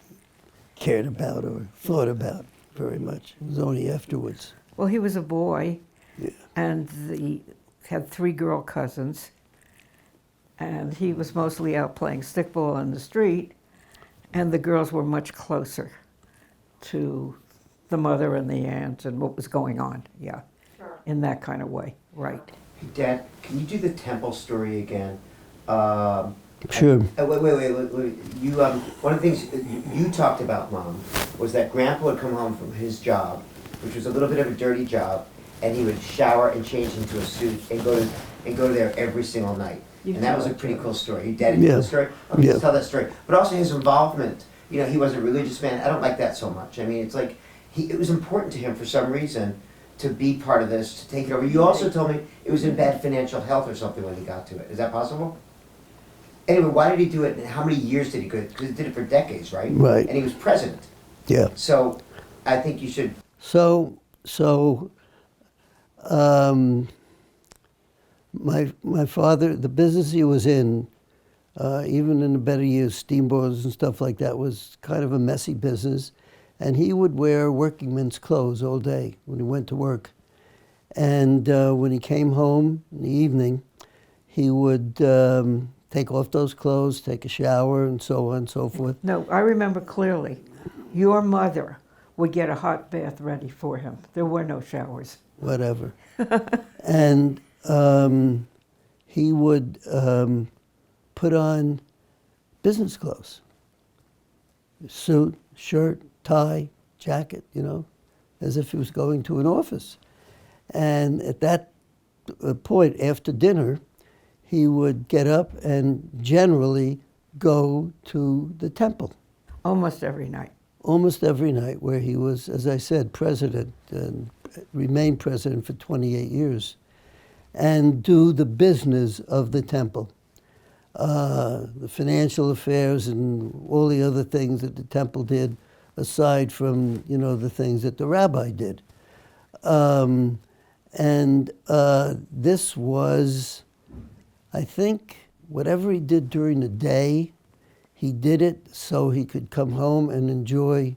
C: cared about or thought about very much. It was only afterwards.
B: Well, he was a boy,
C: Yeah.
B: and he had 3 girl cousins, and he was mostly out playing stickball on the street, and the girls were much closer to the mother and the aunt and what was going on, yeah,
A: Sure.
B: in that kind of way, right.
D: Hey, Dad, can you do the temple story again?
C: Sure.
D: Wait. You, one of the things you talked about, Mom, was that Grandpa would come home from his job, which was a little bit of a dirty job, and he would shower and change into a suit and go there every single night.
B: You
D: And that
B: tell
D: was a
B: it,
D: pretty
B: Joe.
D: cool story. Your daddy did
C: Yeah.
D: the story? Okay,
C: Yeah.
D: let's tell that story. But also his involvement. You know, he was a religious man. I don't like that so much. I mean, it's like, it was important to him for some reason to be part of this, to take it over. You also told me it was in bad financial health or something when he got to it. Is that possible? Anyway, why did he do it, and how many years did he go? Because he did it for decades, right?
C: Right.
D: And he was president.
C: Yeah.
D: So I think you should.
C: So, my father, the business he was in, even in the better years, steamboats and stuff like that, was kind of a messy business. And he would wear working men's clothes all day when he went to work. And when he came home in the evening, he would take off those clothes, take a shower, and so on and so forth.
B: No, I remember clearly, your mother would get a hot bath ready for him. There were no showers.
C: Whatever. And he would put on business clothes, suit, shirt, tie, jacket, you know, as if he was going to an office. And at that point, after dinner, he would get up and generally go to the temple.
B: Almost every night.
C: Almost every night, where he was, as I said, president and remained president for 28 years, and do the business of the temple, the financial affairs and all the other things that the temple did, aside from, you know, the things that the rabbi did. This was, I think, whatever he did during the day, he did it so he could come home and enjoy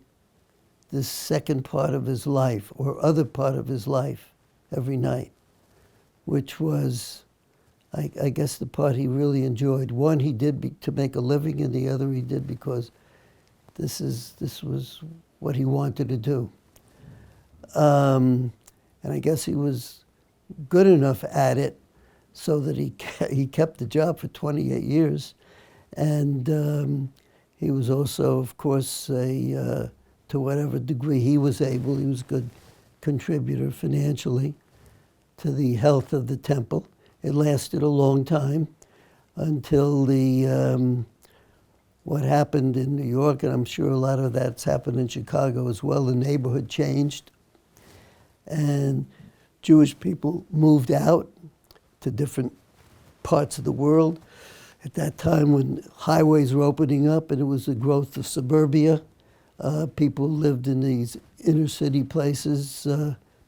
C: this second part of his life or other part of his life every night, which was, I guess, the part he really enjoyed. One he did to make a living, and the other he did because this was what he wanted to do. And I guess he was good enough at it so that he kept the job for 28 years. And he was also, of course, to whatever degree he was able, he was a good contributor financially to the health of the temple. It lasted a long time until what happened in New York, and I'm sure a lot of that's happened in Chicago as well. The neighborhood changed, and Jewish people moved out to different parts of the world. At that time, when highways were opening up and it was the growth of suburbia, people who lived in these inner city places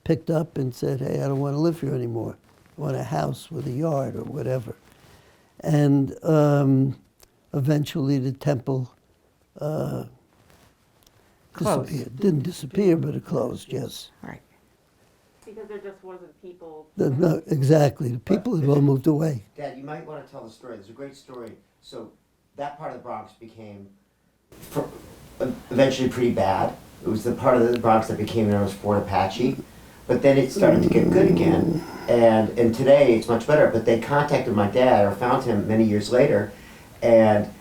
C: picked up and said, hey, I don't want to live here anymore. I want a house with a yard or whatever. And eventually the temple
B: Closed.
C: disappeared. Didn't disappear, but it closed, yes.
B: Right.
A: Because there just wasn't people.
C: No, exactly. The people had all moved away.
D: Dad, you might want to tell the story. There's a great story. So that part of the Bronx became eventually pretty bad. It was the part of the Bronx that became known as Fort Apache. But then it started to get good again. And today it's much better. But they contacted my dad, or found him many years later. And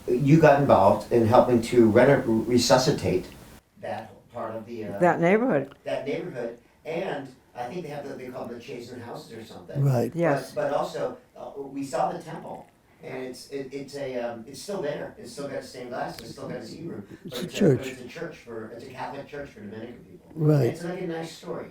D: you got involved in helping to resuscitate that part of the
B: That neighborhood.
D: that neighborhood. And I think they call them the Chazen houses or something.
C: Right.
B: Yes.
D: But also, we saw the temple, And it's still there. It's still got stained glass. It's still got its Hebrew.
C: It's
D: But
C: a church.
D: It's a church it's a Catholic church for Dominican people.
C: Right.
D: And it's like a nice story.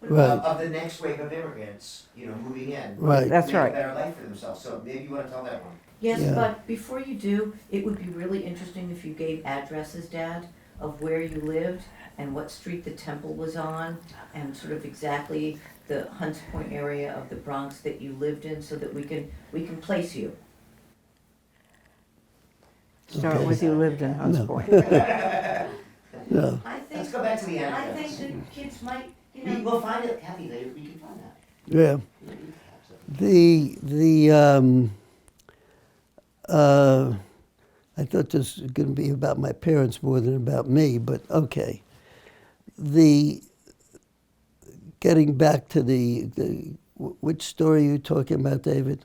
C: Right.
D: Of the next wave of immigrants, moving in.
C: Right.
B: That's
D: make
B: right.
D: a better life for themselves. So maybe you want to tell that one.
E: Yes,
C: Yeah.
E: but before you do, it would be really interesting if you gave addresses, Dad, of where you lived and what street the temple was on, and sort of exactly the Hunts Point area of the Bronx that you lived in, so that we can place you.
B: Start
C: Okay.
B: with you lived in Hunts
C: No.
B: Point.
C: No.
E: I think,
D: Let's go back to the
E: I
D: anecdotes.
E: think the kids might,
D: We'll find it, Kathy. Later we can find that.
C: Yeah. I thought this was going to be about my parents more than about me, but okay. Getting back to which story are you talking about, David?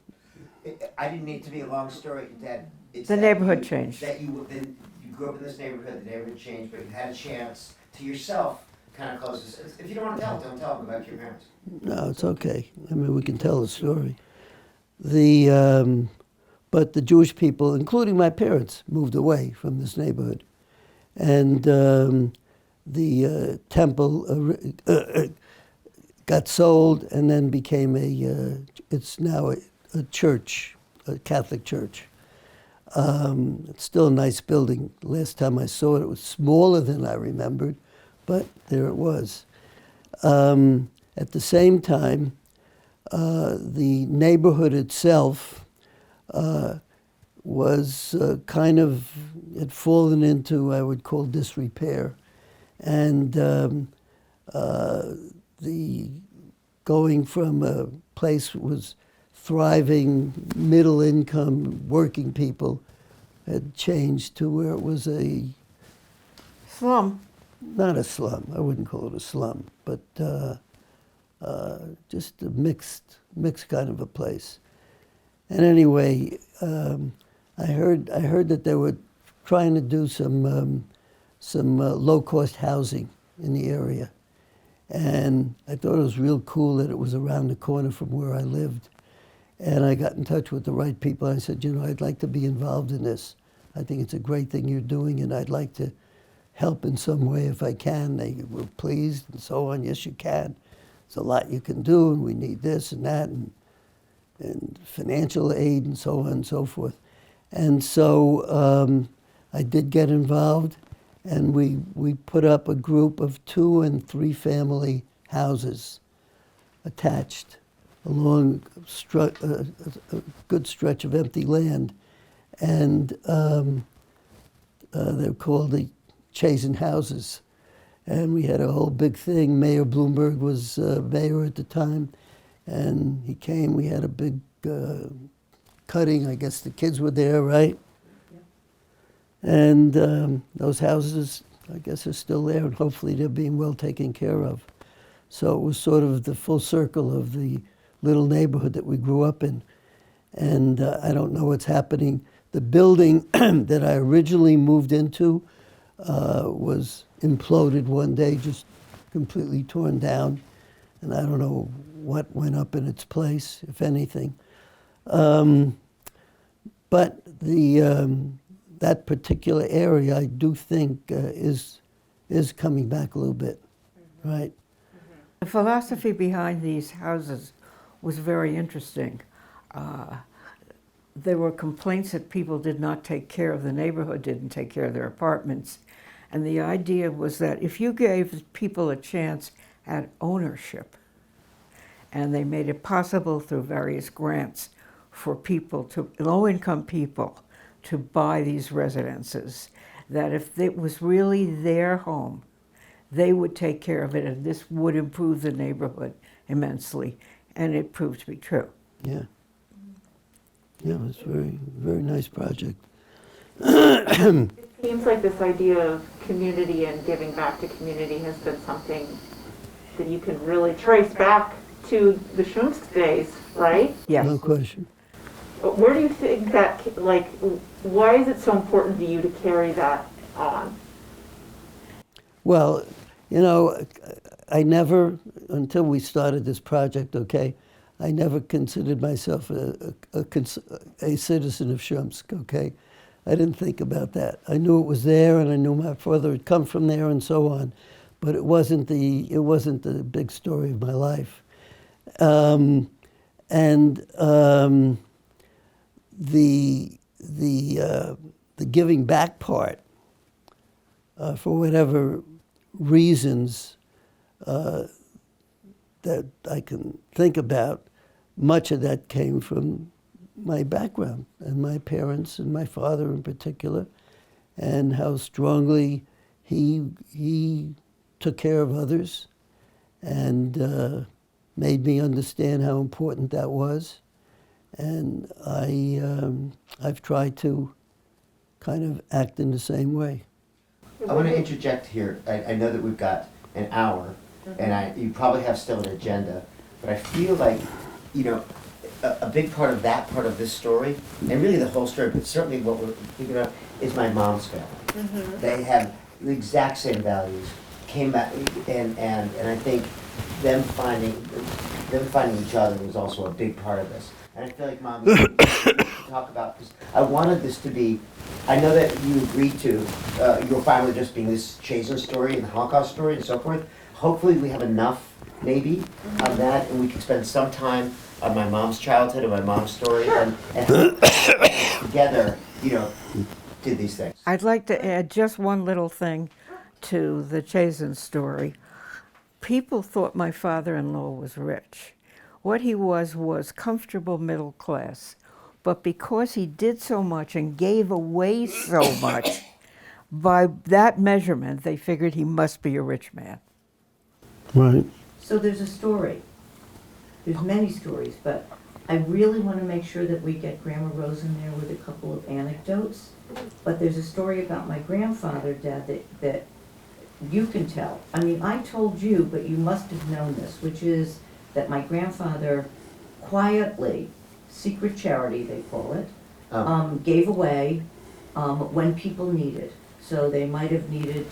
D: I didn't need it to be a long story, Dad. It's
B: The
D: that
B: neighborhood
D: you-
B: changed.
D: That you grew up in this neighborhood, the neighborhood changed, but you had a chance to yourself kind of close this. If you don't want to tell it, don't tell them about your parents.
C: No, it's okay. I mean, we can tell the story. But the Jewish people, including my parents, moved away from this neighborhood. And the temple got sold and then became it's now a church, a Catholic church. It's still a nice building. Last time I saw it, it was smaller than I remembered, but there it was. At the same time, the neighborhood itself was kind of, had fallen into, I would call, disrepair. And the going from a place that was thriving, middle income, working people had changed to where it was
B: Slum.
C: not a slum, I wouldn't call it a slum, but just a mixed kind of a place. And anyway, I heard that they were trying to do some low-cost housing in the area. And I thought it was real cool that it was around the corner from where I lived. And I got in touch with the right people. I said, I'd like to be involved in this. I think it's a great thing you're doing, and I'd like to help in some way if I can. They were pleased and so on. Yes, you can. There's a lot you can do, and we need this and that, and financial aid and so on and so forth. And so I did get involved, and we put up a group of 2 and 3 family houses attached along a good stretch of empty land. And they're called the Chazen houses. And we had a whole big thing. Mayor Bloomberg was mayor at the time, and he came. We had a big cutting. I guess the kids were there, right? And those houses, I guess, are still there, and hopefully they're being well taken care of. So it was sort of the full circle of the little neighborhood that we grew up in. And I don't know what's happening. The building that I originally moved into was imploded one day, just completely torn down. And I don't know what went up in its place, if anything. But that particular area, I do think, is coming back a little bit, right?
B: The philosophy behind these houses was very interesting. There were complaints that people did not take care of the neighborhood, didn't take care of their apartments. And the idea was that if you gave people a chance at ownership, and they made it possible through various grants for people low-income people to buy these residences, that if it was really their home, they would take care of it, and this would improve the neighborhood immensely. And it proved to be true.
C: Yeah. Yeah, it was a very, very nice project.
A: It seems like this idea of community and giving back to community has been something that you can really trace back to the Schoenst days, right?
B: Yes.
C: No question.
A: But where do you think that, why is it so important to you to carry that on?
C: Well, I never, until we started this project, okay, I never considered myself a citizen of Shumsk, okay? I didn't think about that. I knew it was there, and I knew my father had come from there, and so on. But it wasn't the big story of my life. The giving back part, for whatever reasons that I can think about, much of that came from my background and my parents and my father in particular, and how strongly he took care of others and made me understand how important that was. And I've tried to kind of act in the same way.
D: I want to interject here. I know that we've got an hour, and you probably have still an agenda, but I feel like, you know, a big part of that part of this story, and really the whole story, but certainly what we're thinking about, is my mom's family. They have the exact same values, came back, and I think them finding each other was also a big part of this. And I feel like, Mom, you talk about this. I wanted this to be, I know that you agreed to your family just being this Chazen story and the Holocaust story and so forth. Hopefully we have enough, maybe, of that, and we can spend some time on my mom's childhood and my mom's story, and together, you know, did these things.
B: I'd like to add just one little thing to the Chazen story. People thought my father-in-law was rich. What he was comfortable middle class. But because he did so much and gave away so much, by that measurement, they figured he must be a rich man.
C: Right.
E: So there's a story. There's many stories, but I really want to make sure that we get Grandma Rose in there with a couple of anecdotes. But there's a story about my grandfather, Dad, that you can tell. I mean, I told you, but you must have known this, which is that my grandfather quietly, secret charity they call it, gave away when people needed. So they might have needed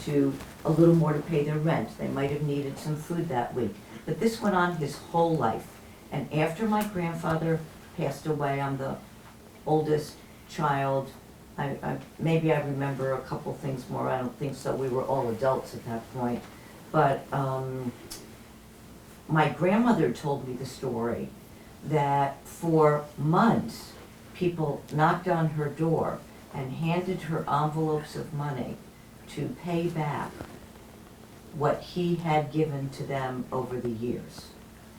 E: a little more to pay their rent. They might have needed some food that week. But this went on his whole life. And after my grandfather passed away, I'm the oldest child. Maybe I remember a couple things more. I don't think so. We were all adults at that point. But my grandmother told me the story that for months people knocked on her door and handed her envelopes of money to pay back what he had given to them over the years.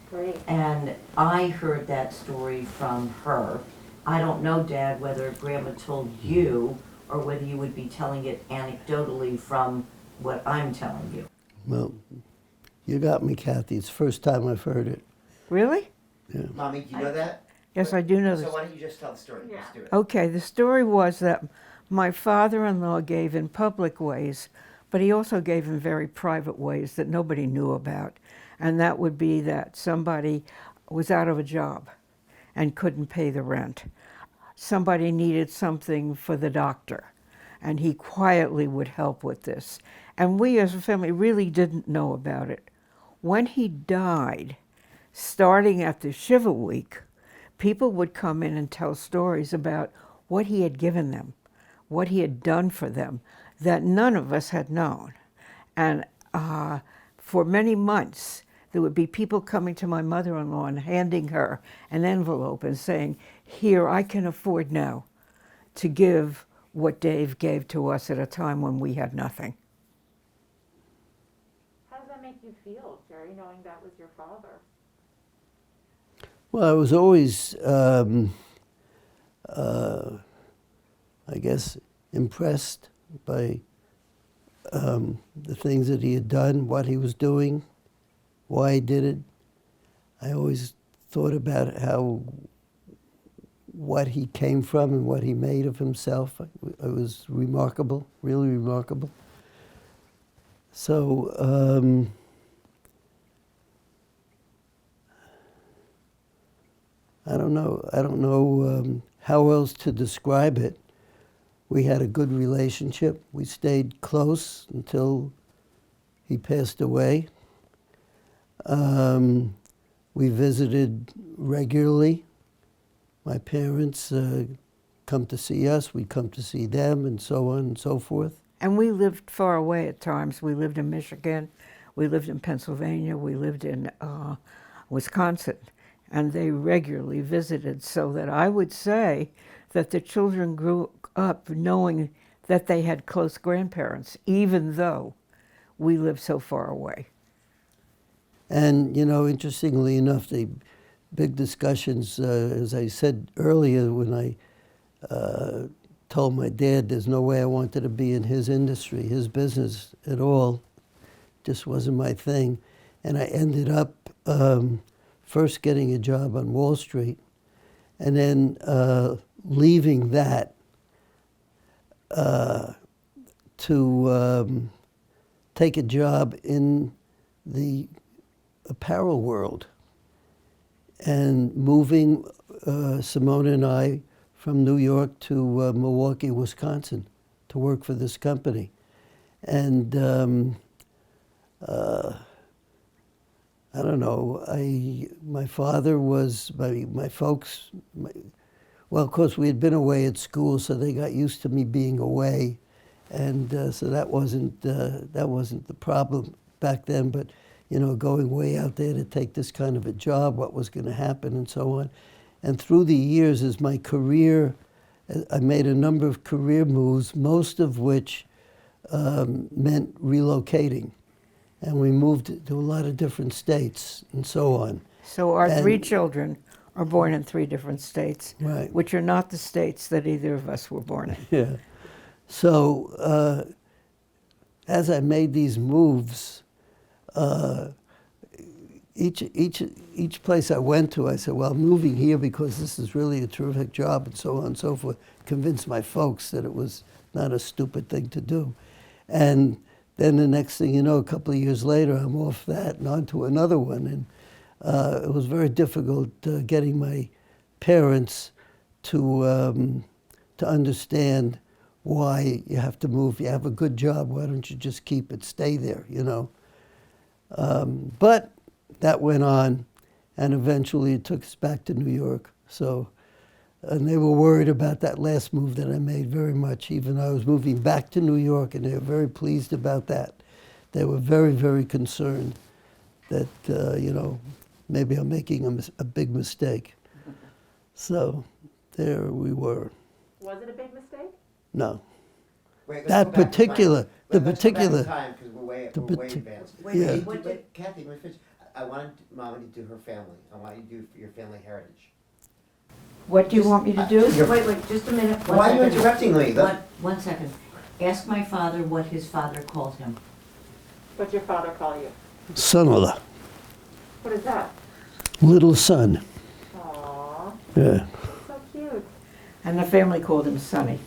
A: Great.
E: And I heard that story from her. I don't know, Dad, whether Grandma told you or whether you would be telling it anecdotally from what I'm telling you.
C: Well, you got me, Kathy. It's the first time I've heard it.
B: Really?
C: Yeah.
D: Mommy, do you know that?
B: Yes, I do know this.
D: So why don't you just tell the story?
A: Yeah.
D: Let's do it.
B: Okay, the story was that my father-in-law gave in public ways, but he also gave in very private ways that nobody knew about. And that would be that somebody was out of a job and couldn't pay the rent. Somebody needed something for the doctor, and he quietly would help with this. And we as a family really didn't know about it. When he died, starting at the Shiva Week, people would come in and tell stories about what he had given them, what he had done for them, that none of us had known. And for many months, there would be people coming to my mother-in-law and handing her an envelope and saying, here, I can afford now to give what Dave gave to us at a time when we had nothing.
A: How does that make you feel, Jerry, knowing that was your father?
C: Well, I was always, I guess, impressed by the things that he had done, what he was doing, why he did it. I always thought about what he came from and what he made of himself. It was remarkable, really remarkable. So, I don't know how else to describe it. We had a good relationship. We stayed close until he passed away. We we visited regularly. My parents come to see us, we come to see them, and so on and so forth.
B: And we lived far away at times. We lived in Michigan, we lived in Pennsylvania, we lived in Wisconsin, and they regularly visited, so that I would say that the children grew up knowing that they had close grandparents, even though we lived so far away.
C: And, you know, interestingly enough, the big discussions, as I said earlier, when I told my dad there's no way I wanted to be in his industry, his business at all, just wasn't my thing. And I ended up first getting a job on Wall Street, and then leaving that to take a job in the apparel world, and moving Simona and I from New York to Milwaukee, Wisconsin, to work for this company. And I don't know, my father was, my folks, well, of course, we had been away at school, so they got used to me being away. And so that wasn't the problem back then. But, you know, going way out there to take this kind of a job, what was going to happen, and so on. And through the years, as my career, I made a number of career moves, most of which meant relocating. And we moved to a lot of different states and so on.
B: So our three children are born in 3 different states,
C: Right.
B: which are not the states that either of us were born in.
C: Yeah. So as I made these moves, each place I went to, I said, well, I'm moving here because this is really a terrific job, and so on and so forth. Convinced my folks that it was not a stupid thing to do. And then the next thing you know, a couple of years later, I'm off that and on to another one. And it was very difficult getting my parents to understand why you have to move. You have a good job, why don't you just keep it, stay there, you know? But that went on, and eventually it took us back to New York. So, and they were worried about that last move that I made very much, even though I was moving back to New York, and they were very pleased about that. They were very, very concerned that, you know, maybe I'm making a big mistake. So there we were.
A: Was it a big mistake?
C: No.
D: Wait, let's
C: That
D: go back to
C: particular,
D: time.
C: the
D: Let's go back to
C: particular,
D: time, 'cause we're way
C: the parti-
D: advanced.
E: Wait,
C: Yeah.
D: Wait, Kathy, let me finish. I wanted Mommy to do her family. I want you to do your family heritage.
B: What do you want me to do?
E: Wait, just a minute. One
D: Why are you
E: second.
D: interrupting me?
E: One second. Ask my father what his father called him.
A: What's your father call you?
C: son-in-law,
A: What is that?
C: little son.
A: Aww,
C: Yeah.
A: so cute.
B: And the family called him Sonny.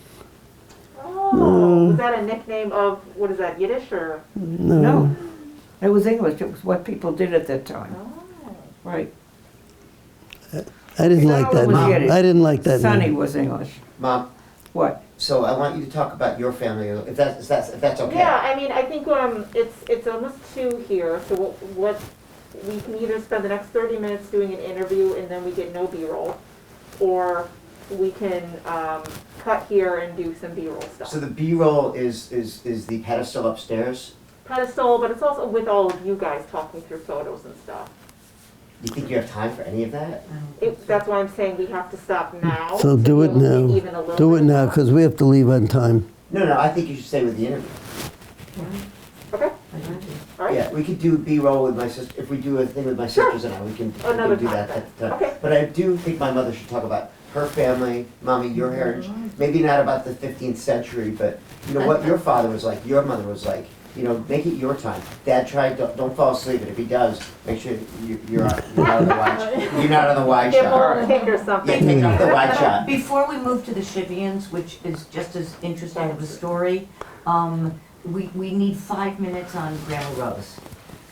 A: Oh, was that a nickname of, what is that, Yiddish or?
B: No, it was English. It was what people did at that time.
A: Oh.
B: Right.
C: I didn't like
B: Sonny
C: that
B: was
C: name.
B: Yiddish.
C: I didn't like that
B: Sonny
C: name.
B: was English.
D: Mom,
B: What?
D: so I want you to talk about your family, if that's okay.
A: Yeah, I mean, I think it's almost 2 here, so what we can either spend the next 30 minutes doing an interview and then we get no B-roll, or we can cut here and do some B-roll stuff.
D: So the B-roll is the pedestal upstairs.
A: Pedestal, but it's also with all of you guys talking through photos and stuff.
D: You think you have time for any of that?
A: That's why I'm saying we have to stop now.
C: So
A: to
C: do
A: be
C: it
A: able to
C: now.
A: get even a little
C: Do it
A: bit
C: now,
A: more.
C: because we have to leave on time.
D: No, I think you should stay with the interview.
A: Okay, all right.
D: Yeah, we could do B-roll with my sister, if we do a thing with my
A: Sure.
D: sisters and I, we can
A: Another
D: do
A: time
D: that.
A: then.
D: that-
A: Okay.
D: But I do think my mother should talk about her family, Mommy, your heritage, maybe not about the 15th century, but you know, what your father was like, your mother was like, you know, make it your time. Dad tried, don't fall asleep, and if he does, make sure you're not on the wide, you're not on the wide
A: Give
D: shot.
A: him a pick or
D: Yeah,
A: something.
D: take off the wide shot.
E: Before we move to the Shivians, which is just as interesting of a story, we need 5 minutes on Grandma Rose.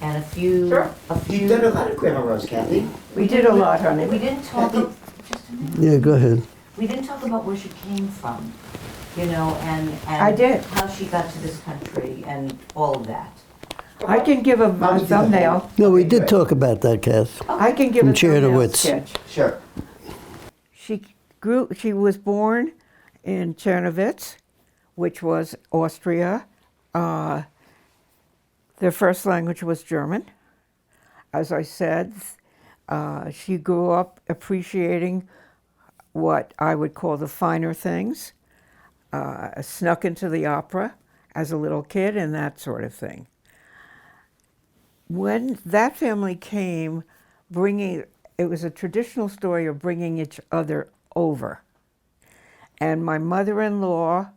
E: And a few,
A: Sure.
D: You've done a lot of Grandma Rose, Kathy.
B: We did a lot, honey.
E: We didn't talk, just a minute.
C: Yeah, go ahead.
E: We didn't talk about where she came from, you know, and
B: I did.
E: how she got to this country and all of that.
B: I can give a
D: Mommy did the
B: thumbnail.
C: No, we
D: Okay,
C: did
D: good.
C: talk about that, Cass.
B: I can give
C: From
B: a thumbnail
C: Chernowitz.
B: sketch.
D: Sure.
B: She was born in Chernowitz, which was Austria. Their first language was German. As I said, she grew up appreciating what I would call the finer things, snuck into the opera as a little kid and that sort of thing. When that family came, it was a traditional story of bringing each other over. And my mother-in-law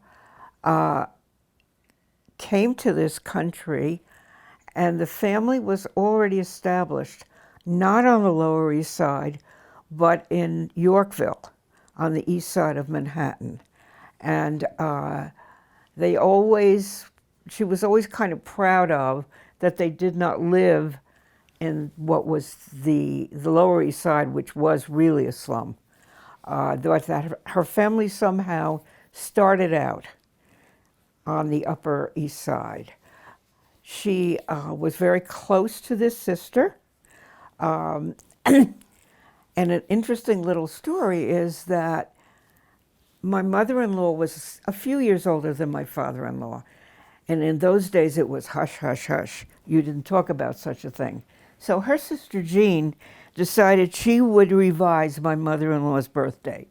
B: came to this country, and the family was already established, not on the Lower East Side, but in Yorkville, on the east side of Manhattan. And she was always kind of proud of that they did not live in what was the Lower East Side, which was really a slum. That her family somehow started out on the Upper East Side. She was very close to this sister. And an interesting little story is that my mother-in-law was a few years older than my father-in-law. And in those days, it was hush, hush, hush. You didn't talk about such a thing. So her sister Jean decided she would revise my mother-in-law's birth date.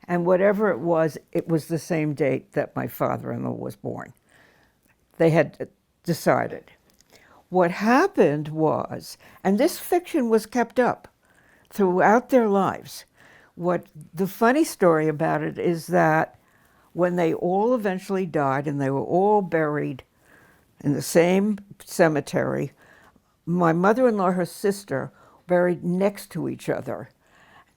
B: And whatever it was the same date that my father-in-law was born. They had decided. What happened was, and this fiction was kept up throughout their lives. The funny story about it is that when they all eventually died and they were all buried in the same cemetery, my mother-in-law, her sister, buried next to each other.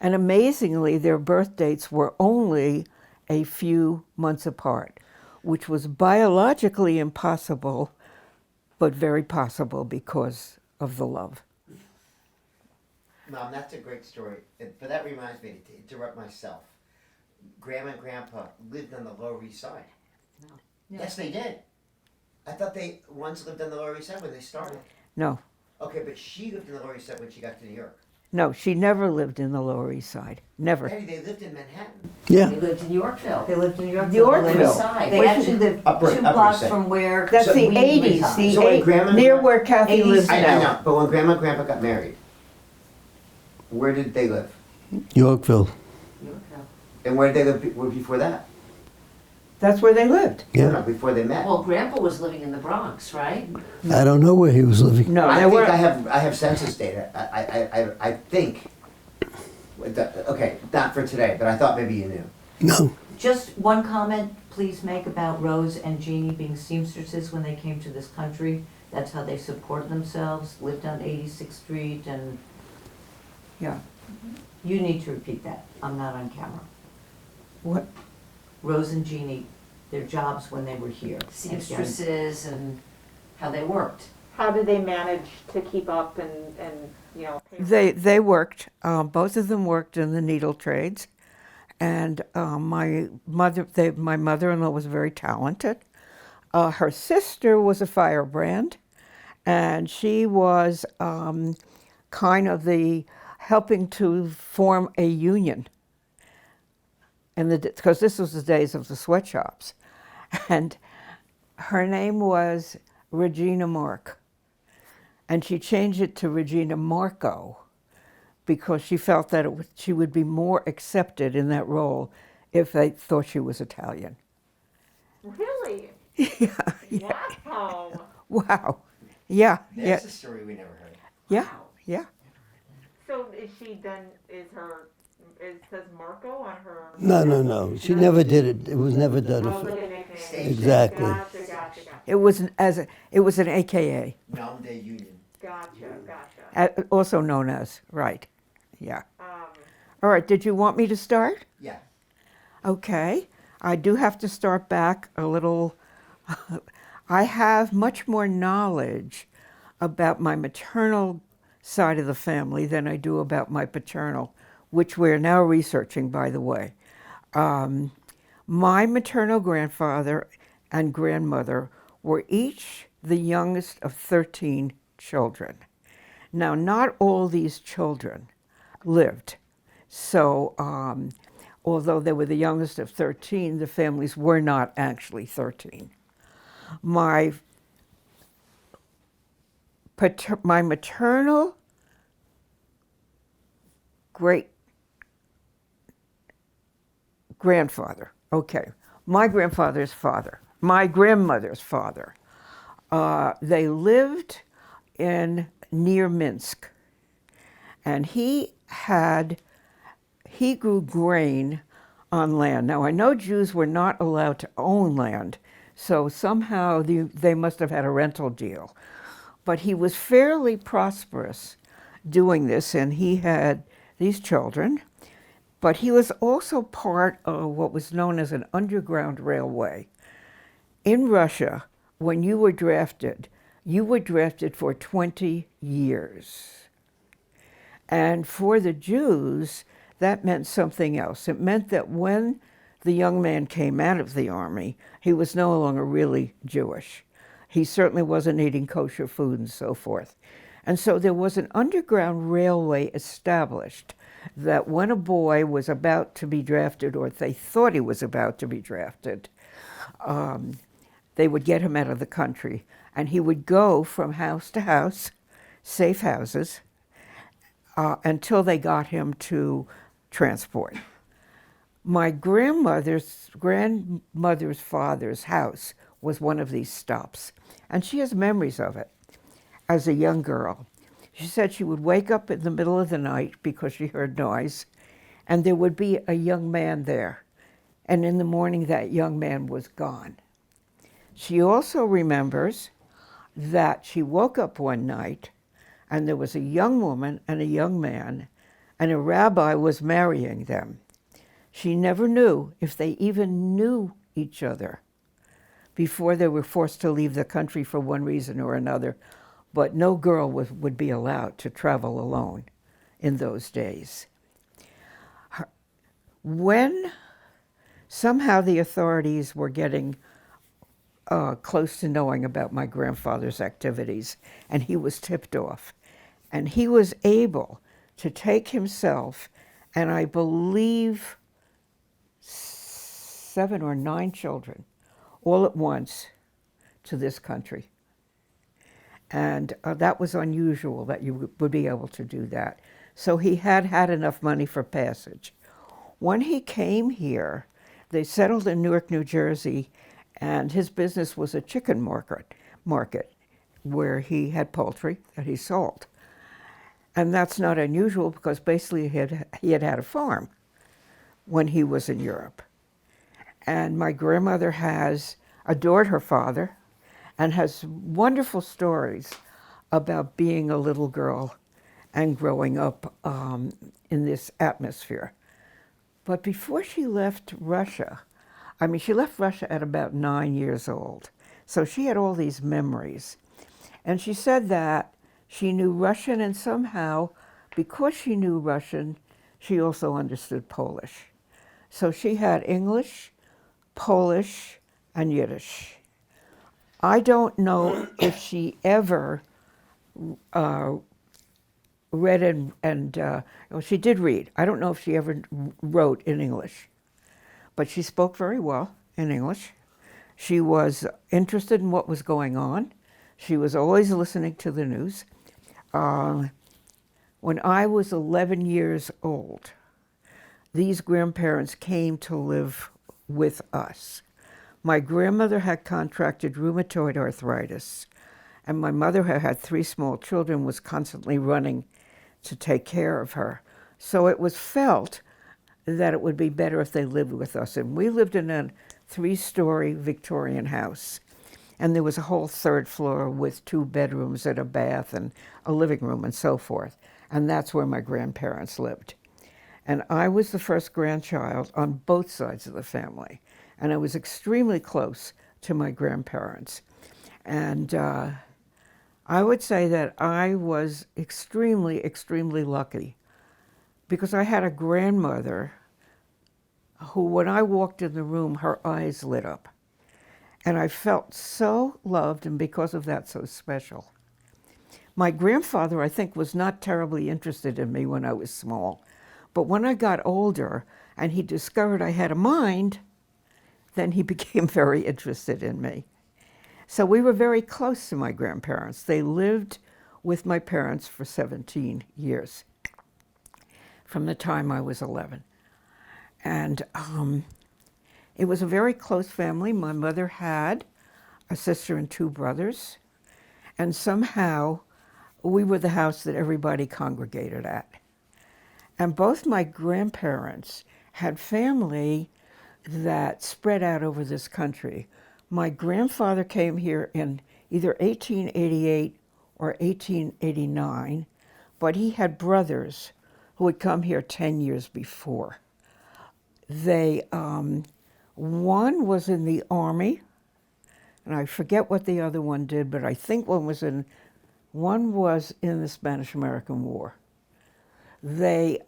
B: And amazingly, their birth dates were only a few months apart, which was biologically impossible, but very possible because of the love.
D: Mom, that's a great story. But that reminds me to interrupt myself. Grandma and Grandpa lived on the Lower East Side.
E: No.
D: Yes, they did. I thought they once lived on the Lower East Side when they started.
B: No,
D: Okay, but she lived in the Lower East Side when she got to New York.
B: no, she never lived in the Lower East Side. Never.
D: Hey, they lived in Manhattan.
C: Yeah.
F: They lived in Yorkville.
E: They lived in Yorkville.
B: Yorkville.
F: Side.
E: They
B: Which
E: actually lived
D: Upper-
E: 2
D: Upper
E: blocks
D: East Side.
E: from where
B: That's
D: So
B: the
E: we
B: 80s,
E: reside.
D: So when Grandma-
B: near where Kathy
E: 80s.
B: lives
D: I
B: now.
D: know, but when Grandma and Grandpa got married, where did they live?
C: Yorkville.
F: Yorkville.
D: And where did they live before that?
B: That's where they lived.
C: Yeah.
D: No, before they met.
F: Well, Grandpa was living in the Bronx, right?
C: I don't know where he was living.
B: No,
D: I
B: they
D: think
B: were.
D: I have census data. I think. Okay, not for today, but I thought maybe you knew.
C: No.
E: Just one comment, please make about Rose and Jeannie being seamstresses when they came to this country. That's how they support themselves, lived on 86th Street, and
B: Yeah.
E: you need to repeat that. I'm not on camera.
B: What?
E: Rose and Jeannie, their jobs when they were here.
F: Seamstresses and how they worked.
A: How did they manage to keep up and pay?
B: They worked. Both of them worked in the needle trades, and my mother-in-law was very talented. Her sister was a firebrand, and she was kind of helping to form a union. Because this was the days of the sweatshops, and her name was Regina Mark, and she changed it to Regina Marco because she felt that she would be more accepted in that role if they thought she was Italian.
A: Really?
B: Yeah.
A: Wow.
B: Wow. Yeah. Yeah.
D: That's a story we never heard.
B: Yeah. Yeah.
A: So is she then? It says Marco on her.
C: No. She never did it. It was never done.
A: Oh, like a nickname.
C: Exactly.
A: Gotcha.
B: It was an AKA,
D: Nom de Union.
A: Gotcha.
B: also known as, right? Yeah.
A: Um,
B: All right. Did you want me to start?
D: Yeah.
B: Okay. I do have to start back a little. I have much more knowledge about my maternal side of the family than I do about my paternal, which we're now researching, by the way. My maternal grandfather and grandmother were each the youngest of 13 children. Now, not all these children lived. So, although they were the youngest of 13, the families were not actually 13. My maternal great-grandfather, okay, my grandfather's father, my grandmother's father, they lived near Minsk. And he grew grain on land. Now, I know Jews were not allowed to own land, so somehow they must have had a rental deal. But he was fairly prosperous doing this, and he had these children. But he was also part of what was known as an underground railway. In Russia, when you were drafted for 20 years. And for the Jews, that meant something else. It meant that when the young man came out of the army, he was no longer really Jewish. He certainly wasn't eating kosher food and so forth. And so there was an underground railway established that when a boy was about to be drafted, or they thought he was about to be drafted, they would get him out of the country. And he would go from house to house, safe houses, until they got him to transport. My grandmother's father's house was one of these stops, and she has memories of it as a young girl. She said she would wake up in the middle of the night because she heard noise, and there would be a young man there, and in the morning that young man was gone. She also remembers that she woke up one night and there was a young woman and a young man, and a rabbi was marrying them. She never knew if they even knew each other before they were forced to leave the country for one reason or another, but no girl would be allowed to travel alone in those days. When somehow the authorities were getting close to knowing about my grandfather's activities, and he was tipped off. And he was able to take himself and I believe 7 or 9 children all at once to this country. And that was unusual that you would be able to do that. So he had enough money for passage. When he came here, they settled in Newark, New Jersey, and his business was a chicken market where he had poultry that he sold. And that's not unusual because basically he had a farm when he was in Europe. And my grandmother has adored her father and has wonderful stories about being a little girl and growing up in this atmosphere. But before she left Russia, she left Russia at about 9 years old. So she had all these memories. And she said that she knew Russian, and somehow, because she knew Russian, she also understood Polish. So she had English, Polish, and Yiddish. I don't know if she ever read she did read. I don't know if she ever wrote in English, but she spoke very well in English. She was interested in what was going on. She was always listening to the news. When I was 11 years old, these grandparents came to live with us. My grandmother had contracted rheumatoid arthritis, and my mother, who had 3 small children, was constantly running to take care of her. So it was felt that it would be better if they lived with us. And we lived in a 3-story Victorian house. And there was a whole 3rd floor with 2 bedrooms and a bath and a living room and so forth. And that's where my grandparents lived. And I was the first grandchild on both sides of the family. And I was extremely close to my grandparents. And I would say that I was extremely, extremely lucky because I had a grandmother who, when I walked in the room, her eyes lit up. And I felt so loved, and because of that, so special. My grandfather, I think, was not terribly interested in me when I was small. But when I got older and he discovered I had a mind, then he became very interested in me. So we were very close to my grandparents. They lived with my parents for 17 years, from the time I was 11. And it was a very close family. My mother had a sister and 2 brothers, and somehow we were the house that everybody congregated at. And both my grandparents had family that spread out over this country. My grandfather came here in either 1888 or 1889, but he had brothers who had come here 10 years before. They, one was in the Army, and I forget what the other one did, but I think one was in the Spanish-American War. They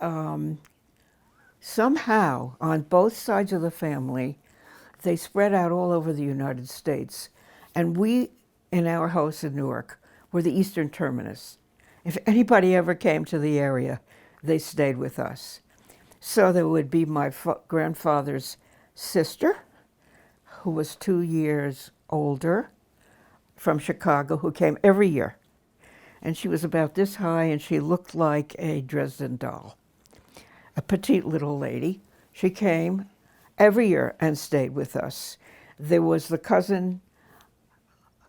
B: somehow, on both sides of the family, they spread out all over the United States. And we, in our house in Newark, were the eastern terminus. If anybody ever came to the area, they stayed with us. So there would be my grandfather's sister, who was 2 years older, from Chicago, who came every year. And she was about this high, and she looked like a Dresden doll, a petite little lady. She came every year and stayed with us. There was the cousin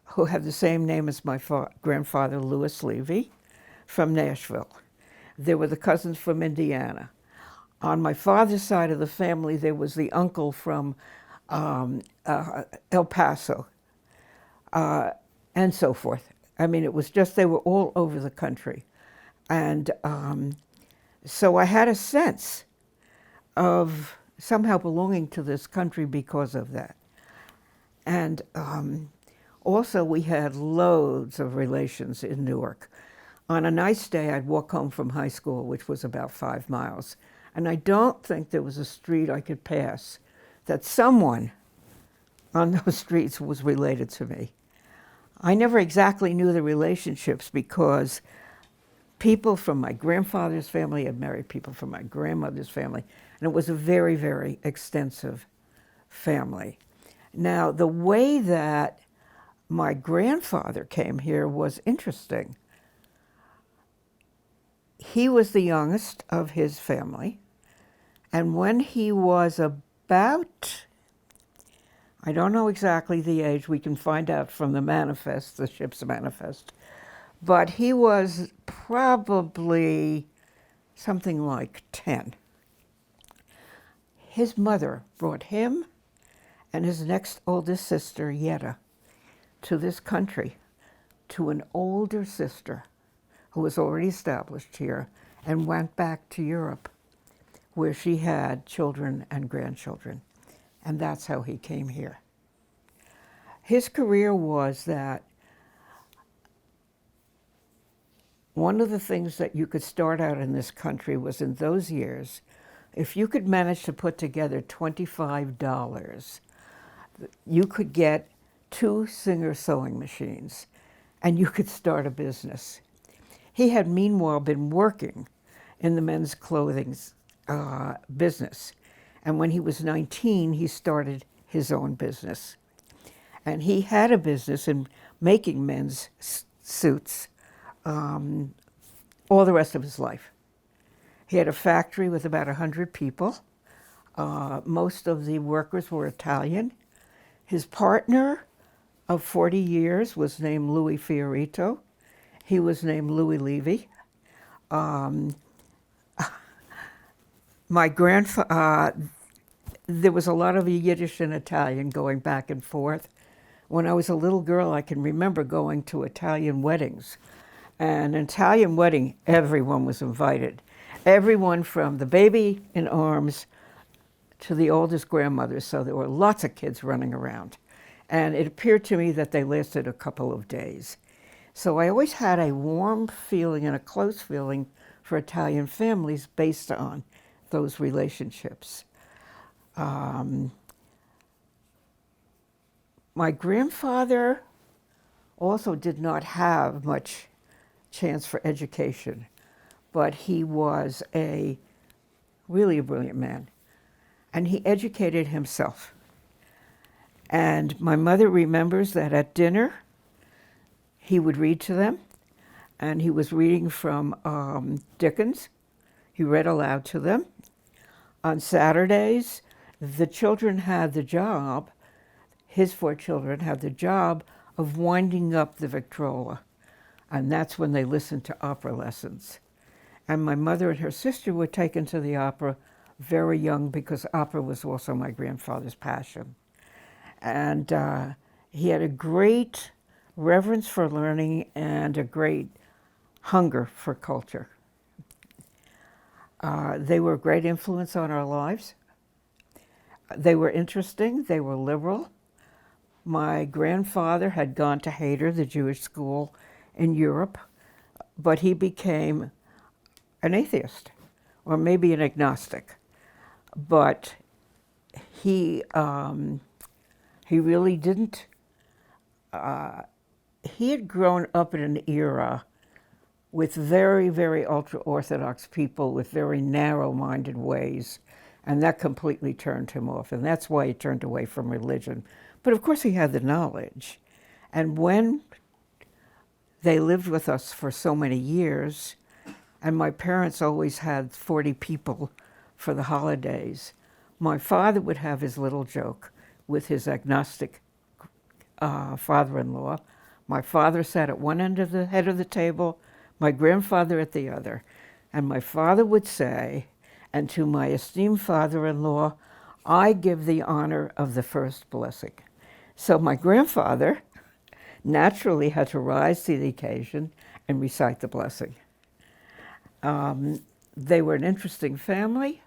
B: who had the same name as my grandfather, Louis Levy, from Nashville. There were the cousins from Indiana. On my father's side of the family, there was the uncle from El Paso, and so forth. I mean, it was just, they were all over the country. And so I had a sense of somehow belonging to this country because of that. And also we had loads of relations in Newark. On a nice day, I'd walk home from high school, which was about 5 miles. And I don't think there was a street I could pass that someone on those streets was related to me. I never exactly knew the relationships because people from my grandfather's family had married people from my grandmother's family, and it was a very, very extensive family. Now, the way that my grandfather came here was interesting. He was the youngest of his family, and when he was about, I don't know exactly the age, we can find out from the manifest, the ship's manifest, but he was probably something like 10. His mother brought him and his next oldest sister, Yetta, to this country, to an older sister who was already established here and went back to Europe, where she had children and grandchildren. And that's how he came here. His career was that one of the things that you could start out in this country was, in those years, if you could manage to put together $25, you could get 2 Singer sewing machines, and you could start a business. He had meanwhile been working in the men's clothing business. And when he was 19, he started his own business. And he had a business in making men's suits all the rest of his life. He had a factory with about 100 people. Most of the workers were Italian. His partner of 40 years was named Louis Fiorito. He was named Louis Levy. My grandfather, there was a lot of Yiddish and Italian going back and forth. When I was a little girl, I can remember going to Italian weddings. And an Italian wedding, everyone was invited. Everyone from the baby in arms to the oldest grandmother, so there were lots of kids running around. And it appeared to me that they lasted a couple of days. So I always had a warm feeling and a close feeling for Italian families based on those relationships. My grandfather also did not have much chance for education, but he was really a brilliant man, and he educated himself. And my mother remembers that at dinner, he would read to them, and he was reading from Dickens. He read aloud to them. On Saturdays, the children had the job, his 4 children had the job of winding up the Victrola, and that's when they listened to opera lessons. And my mother and her sister were taken to the opera very young because opera was also my grandfather's passion. And he had a great reverence for learning and a great hunger for culture. They were a great influence on our lives. They were interesting, they were liberal. My grandfather had gone to Hayter, the Jewish school in Europe, but he became an atheist, or maybe an agnostic. But he really didn't. He had grown up in an era with very, very ultra-Orthodox people with very narrow-minded ways, and that completely turned him off, and that's why he turned away from religion. But of course he had the knowledge. And when they lived with us for so many years, and my parents always had 40 people for the holidays, my father would have his little joke with his agnostic father-in-law. My father sat at one end of the head of the table, my grandfather at the other. And my father would say, and to my esteemed father-in-law, I give the honor of the first blessing. So my grandfather naturally had to rise to the occasion and recite the blessing. They were an interesting family.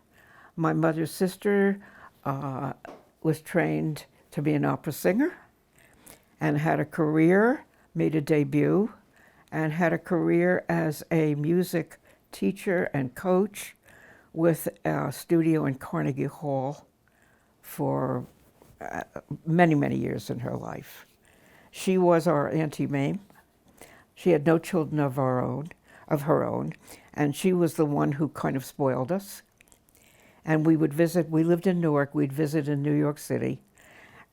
B: My mother's sister was trained to be an opera singer and had a career, made a debut, and had a career as a music teacher and coach with a studio in Carnegie Hall for many, many years in her life. She was our Auntie Mame. She had no children of her own, and she was the one who kind of spoiled us. And we would visit, we lived in Newark, we'd visit in New York City,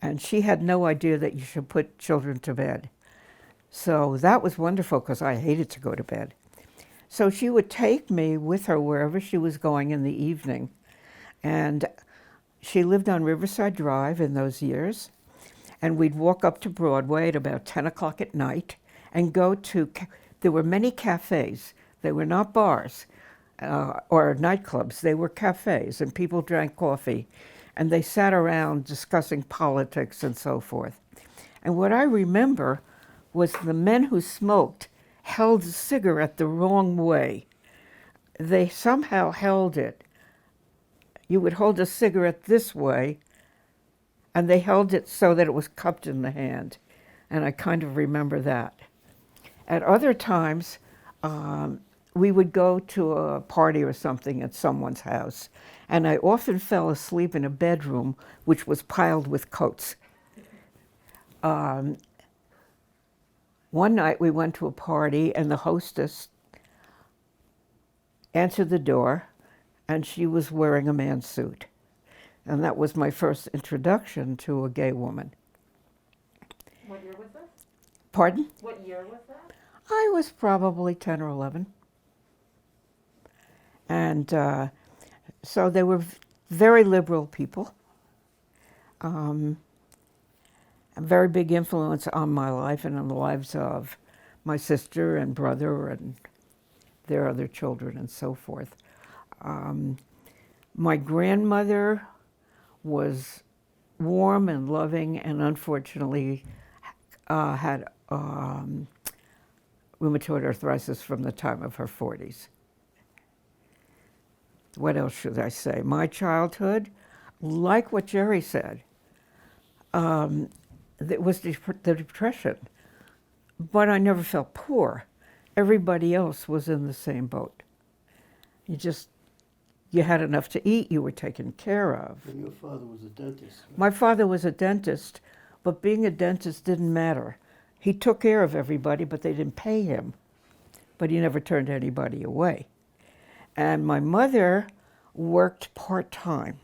B: and she had no idea that you should put children to bed. So that was wonderful because I hated to go to bed. So she would take me with her wherever she was going in the evening. And she lived on Riverside Drive in those years. And we'd walk up to Broadway at about 10 o'clock at night and go to, there were many cafes. They were not bars or nightclubs. They were cafes, and people drank coffee. And they sat around discussing politics and so forth. And what I remember was the men who smoked held the cigarette the wrong way. They somehow held it. You would hold a cigarette this way, and they held it so that it was cupped in the hand. And I kind of remember that. At other times, we would go to a party or something at someone's house, and I often fell asleep in a bedroom which was piled with coats. One night we went to a party, and the hostess answered the door, and she was wearing a man's suit. And that was my first introduction to a gay woman.
A: What year was this?
B: Pardon?
A: What year was that?
B: I was probably 10 or 11. And so they were very liberal people. A very big influence on my life and on the lives of my sister and brother and their other children and so forth. My grandmother was warm and loving, and unfortunately had rheumatoid arthritis from the time of her 40s. What else should I say? My childhood, like what Jerry said, it was the Depression, but I never felt poor. Everybody else was in the same boat. You had enough to eat, you were taken care of.
C: And your father was a dentist.
B: My father was a dentist, but being a dentist didn't matter. He took care of everybody, but they didn't pay him. But he never turned anybody away. And my mother worked part-time.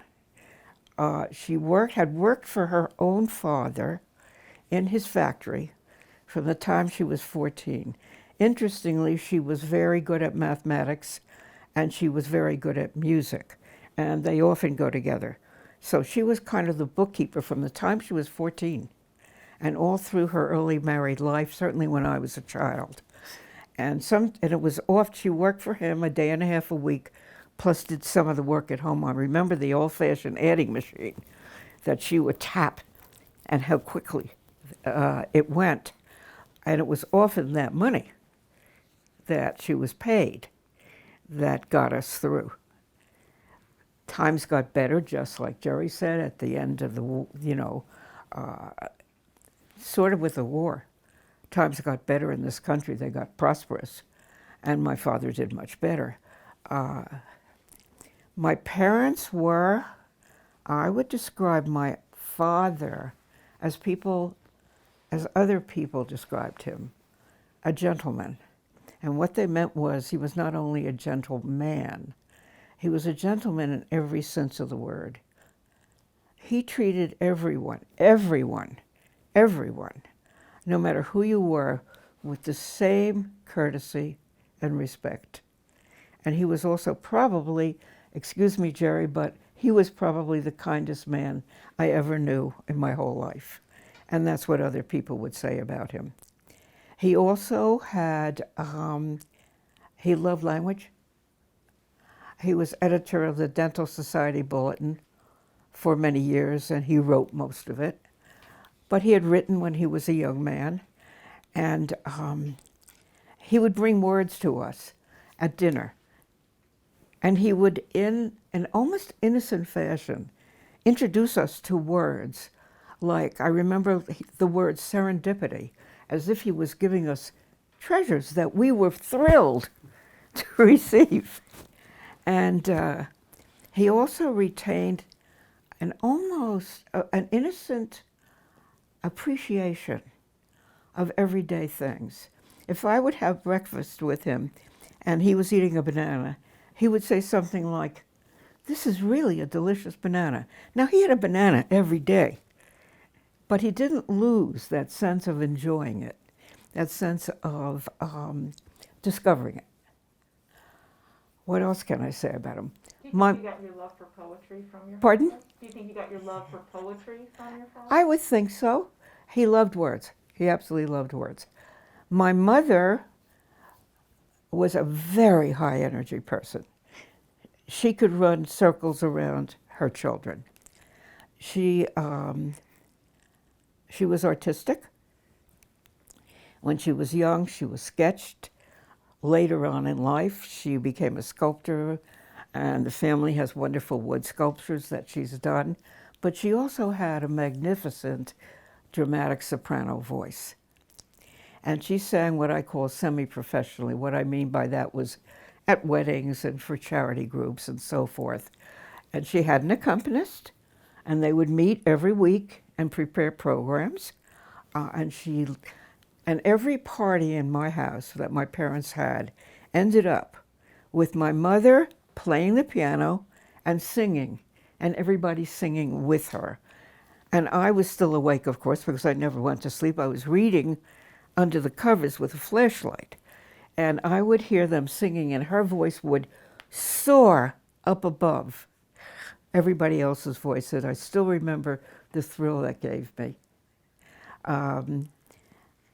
B: She had worked for her own father in his factory from the time she was 14. Interestingly, she was very good at mathematics and she was very good at music, and they often go together. So she was kind of the bookkeeper from the time she was 14 and all through her early married life, certainly when I was a child. And it was off, she worked for him a day and a half a week, plus did some of the work at home. I remember the old-fashioned adding machine that she would tap and how quickly it went. And it was often that money that she was paid that got us through. Times got better, just like Jerry said, at the end of the, sort of with the war. Times got better in this country, they got prosperous, and my father did much better. My parents were, I would describe my father as other people described him, a gentleman. And what they meant was he was not only a gentleman, he was a gentleman in every sense of the word. He treated everyone, no matter who you were, with the same courtesy and respect. And he was also probably, excuse me, Jerry, but he was probably the kindest man I ever knew in my whole life. And that's what other people would say about him. He also had, he loved language. He was editor of the Dental Society Bulletin for many years, and he wrote most of it. But he had written when he was a young man, and he would bring words to us at dinner. And he would, in an almost innocent fashion, introduce us to words like, I remember the word serendipity, as if he was giving us treasures that we were thrilled to receive. And he also retained an innocent appreciation of everyday things. If I would have breakfast with him and he was eating a banana, he would say something like, "This is really a delicious banana." Now, he had a banana every day, but he didn't lose that sense of enjoying it, that sense of discovering it. What else can I say about him?
A: Do you think you got your love for poetry from your
B: Pardon?
A: father? Do you think you got your love for poetry from your father?
B: I would think so. He loved words. He absolutely loved words. My mother was a very high energy person. She could run circles around her children. She was artistic. When she was young, she was sketched. Later on in life, she became a sculptor, and the family has wonderful wood sculptures that she's done. But she also had a magnificent dramatic soprano voice. And she sang what I call semi-professionally. What I mean by that was at weddings and for charity groups and so forth. And she had an accompanist, and they would meet every week and prepare programs. And every party in my house that my parents had ended up with my mother playing the piano and singing, and everybody singing with her. And I was still awake, of course, because I never went to sleep. I was reading under the covers with a flashlight. And I would hear them singing, and her voice would soar up above everybody else's voice. And I still remember the thrill that gave me.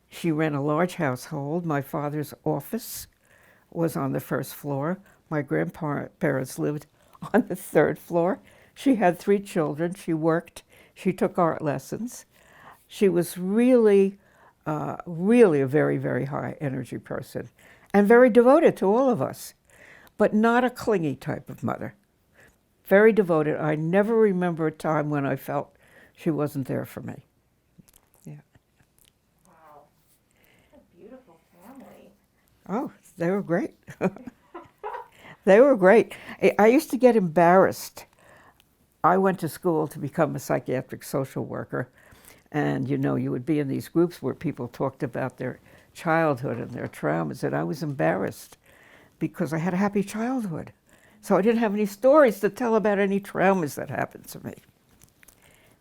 B: She ran a large household. My father's office was on the first floor. My grandparents lived on the third floor. She had 3 children. She worked. She took art lessons. She was really a very, very high energy person and very devoted to all of us, but not a clingy type of mother. Very devoted. I never remember a time when I felt she wasn't there for me.
A: Wow. What a beautiful family.
B: Oh, they were great. They were great. I used to get embarrassed. I went to school to become a psychiatric social worker, And you know, you would be in these groups where people talked about their childhood and their traumas, and I was embarrassed because I had a happy childhood. So I didn't have any stories to tell about any traumas that happened to me.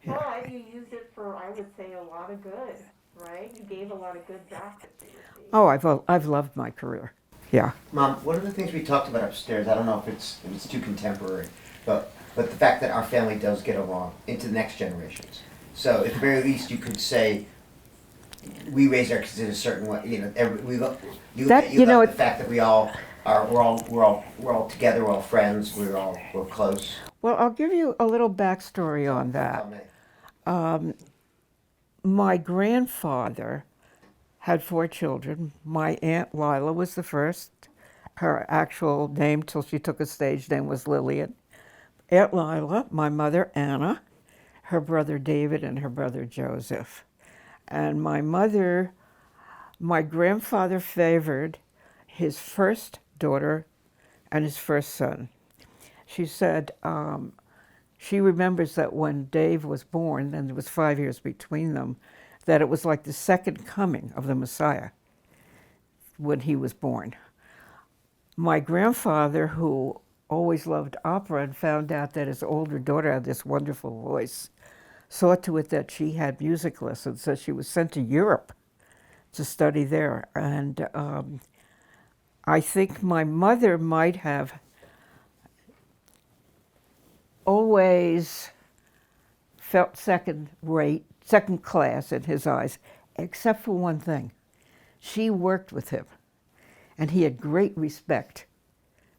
B: Yeah.
A: But you used it for, I would say, a lot of good, right? You gave a lot of good back that you received.
B: Oh, I've loved my career. Yeah.
D: Mom, one of the things we talked about upstairs, I don't know if it's too contemporary, but the fact that our family does get along into the next generations. So at the very least, you could say we raise our kids in a certain way. You know, we look. You love the fact that we're all together. We're all friends. We're close.
B: Well, I'll give you a little backstory on that. My grandfather had 4 children. My Aunt Lila was the first. Her actual name, till she took a stage name, was Lillian. Aunt Lila, my mother Anna, her brother David, and her brother Joseph. And my grandfather favored his first daughter and his first son. She said she remembers that when Dave was born, and there was 5 years between them, that it was like the second coming of the Messiah when he was born. My grandfather, who always loved opera and found out that his older daughter had this wonderful voice, saw to it that she had music lessons, so she was sent to Europe to study there. And I think my mother might have always felt second class in his eyes, except for one thing. She worked with him, and he had great respect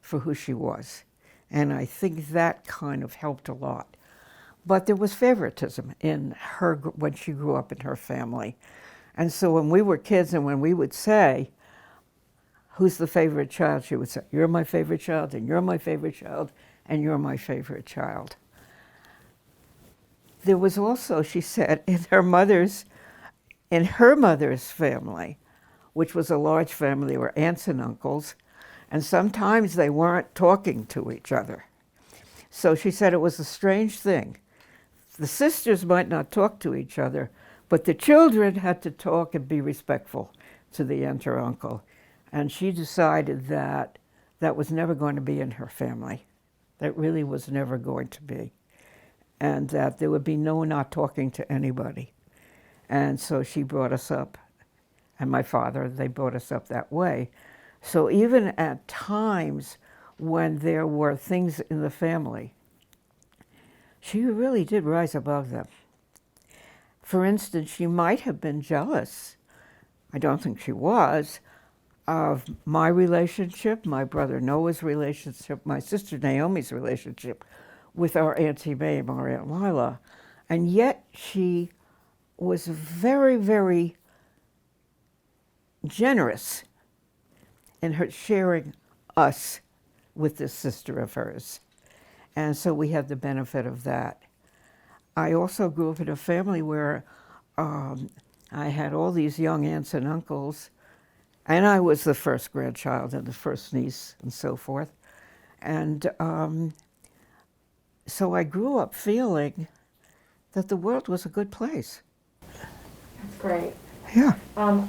B: for who she was. And I think that kind of helped a lot. But there was favoritism in her when she grew up in her family. And so when we were kids and when we would say, who's the favorite child, she would say, you're my favorite child, and you're my favorite child, and you're my favorite child. There was also, she said, in her mother's family, which was a large family, there were aunts and uncles, and sometimes they weren't talking to each other. So she said it was a strange thing. The sisters might not talk to each other, but the children had to talk and be respectful to the aunt or uncle. And she decided that that was never going to be in her family. That really was never going to be. And that there would be no not talking to anybody. And so she brought us up, and my father, they brought us up that way. So even at times when there were things in the family, she really did rise above them. For instance, she might have been jealous, I don't think she was, of my relationship, my brother Noah's relationship, my sister Naomi's relationship with our Auntie Mame, our Aunt Lila. And yet she was very, very generous in her sharing us with this sister of hers. And so we had the benefit of that. I also grew up in a family where I had all these young aunts and uncles, and I was the first grandchild and the first niece and so forth. And so I grew up feeling that the world was a good place.
A: That's great.
B: Yeah.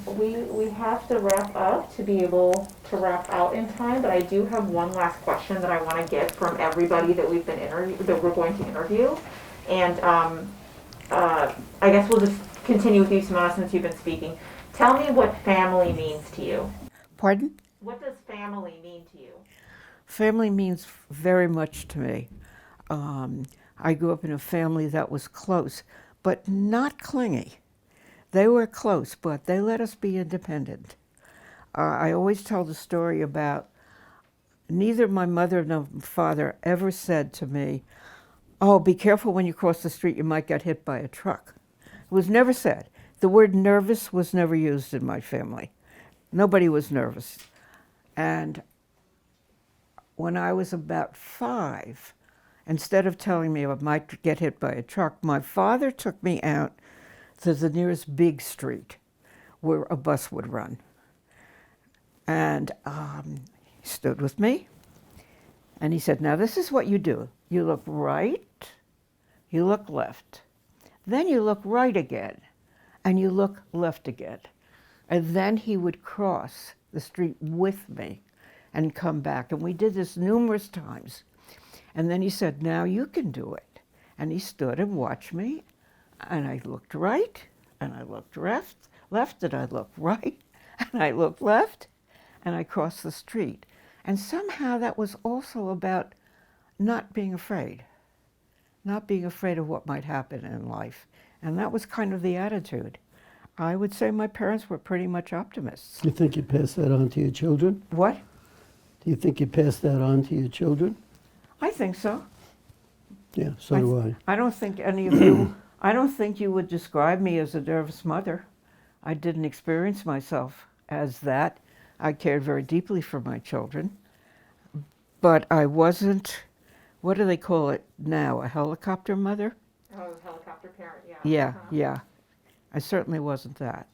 A: We have to wrap up to be able to wrap out in time, but I do have one last question that I want to get from everybody that we're going to interview. And I guess we'll just continue with you, Simona, since you've been speaking. Tell me what family means to you.
B: Pardon?
A: What does family mean to you?
B: Family means very much to me. I grew up in a family that was close, but not clingy. They were close, but they let us be independent. I always tell the story about neither my mother nor father ever said to me, oh, be careful when you cross the street, you might get hit by a truck. It was never said. The word nervous was never used in my family. Nobody was nervous. And when I was about 5, instead of telling me I might get hit by a truck, my father took me out to the nearest big street where a bus would run. And he stood with me, and he said, now this is what you do. You look right, you look left, then you look right again, and you look left again. And then he would cross the street with me and come back. And we did this numerous times. And then he said, now you can do it. And he stood and watched me. And I looked right, and I looked left, and I looked right, and I looked left, and I crossed the street. And somehow that was also about not being afraid of what might happen in life. And that was kind of the attitude. I would say my parents were pretty much optimists.
C: You think you pass that on to your children?
B: What?
C: Do you think you pass that on to your children?
B: I think so.
C: Yeah, so do I.
B: I don't think any of you, I don't think you would describe me as a nervous mother. I didn't experience myself as that. I cared very deeply for my children. But I wasn't, what do they call it now, a helicopter mother?
A: Oh, helicopter parent, yeah.
B: Yeah,
A: Uh-huh.
B: yeah. I certainly wasn't that.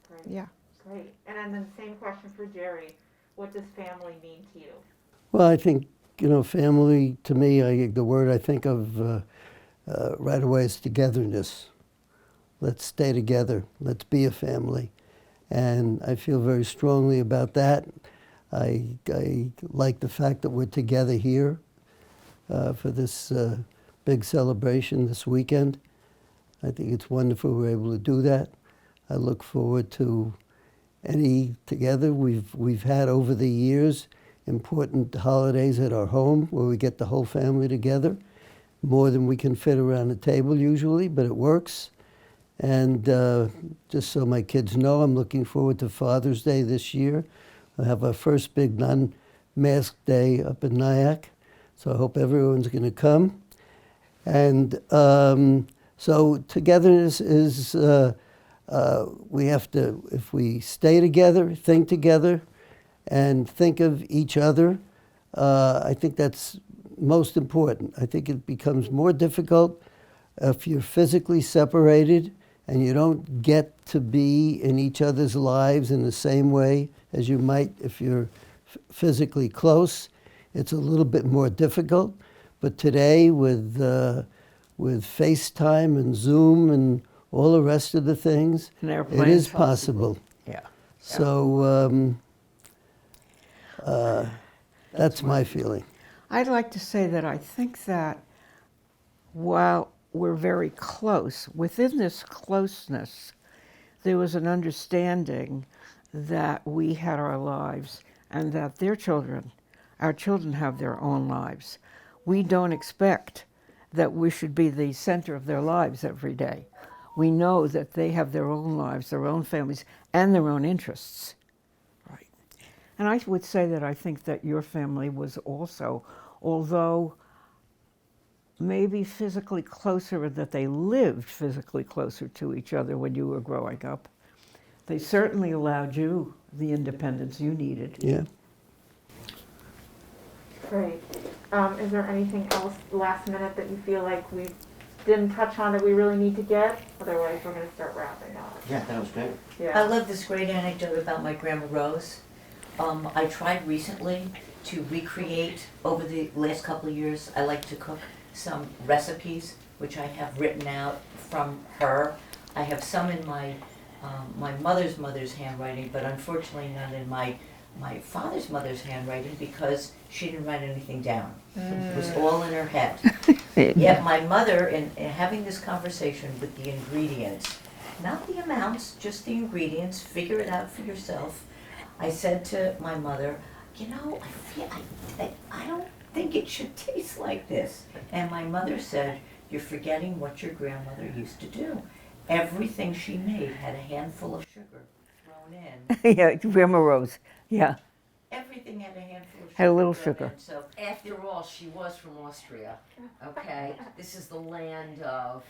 A: Great.
B: Yeah.
A: Great. And then the same question for Jerry. What does family mean to you?
C: Well, I think, family, to me, the word I think of right away is togetherness. Let's stay together. Let's be a family. And I feel very strongly about that. I like the fact that we're together here for this big celebration this weekend. I think it's wonderful we're able to do that. I look forward to any together we've had over the years, important holidays at our home where we get the whole family together, more than we can fit around a table usually, but it works. And just so my kids know, I'm looking forward to Father's Day this year. We'll have our first big non-masked day up in Nyack, so I hope everyone's going to come. And so togetherness is, we have to, if we stay together, think together, and think of each other, I think that's most important. I think it becomes more difficult if you're physically separated and you don't get to be in each other's lives in the same way as you might if you're physically close. It's a little bit more difficult, but today with FaceTime and Zoom and all the rest of the things,
B: And
C: it
B: airplanes
C: is possible.
B: Yeah.
C: So that's my feeling.
B: I'd like to say that I think that while we're very close, within this closeness, there was an understanding that we had our lives and that their children, our children have their own lives. We don't expect that we should be the center of their lives every day. We know that they have their own lives, their own families, and their own interests. Right. And I would say that I think that your family was also, although maybe physically closer, or that they lived physically closer to each other when you were growing up, they certainly allowed you the independence you needed.
C: Yeah.
A: Great. Is there anything else last minute that you feel like we didn't touch on that we really need to get? Otherwise, we're going to start wrapping up.
D: Yeah, that was great.
A: Yeah.
E: I love this great anecdote about my Grandma Rose. I tried recently to recreate, over the last couple of years, I like to cook some recipes, which I have written out from her. I have some in my mother's handwriting, but unfortunately not in my father's mother's handwriting because she didn't write anything down. It was all in her head. Yet my mother, in having this conversation with the ingredients, not the amounts, just the ingredients, figure it out for yourself. I said to my mother, I don't think it should taste like this. And my mother said, you're forgetting what your grandmother used to do. Everything she made had a handful of sugar thrown in.
B: Yeah, Grandma Rose. Yeah,
E: Everything had a handful of sugar.
B: Had a little
E: thrown
B: sugar.
E: in, so
F: After all, she was from Austria, okay? This is the land of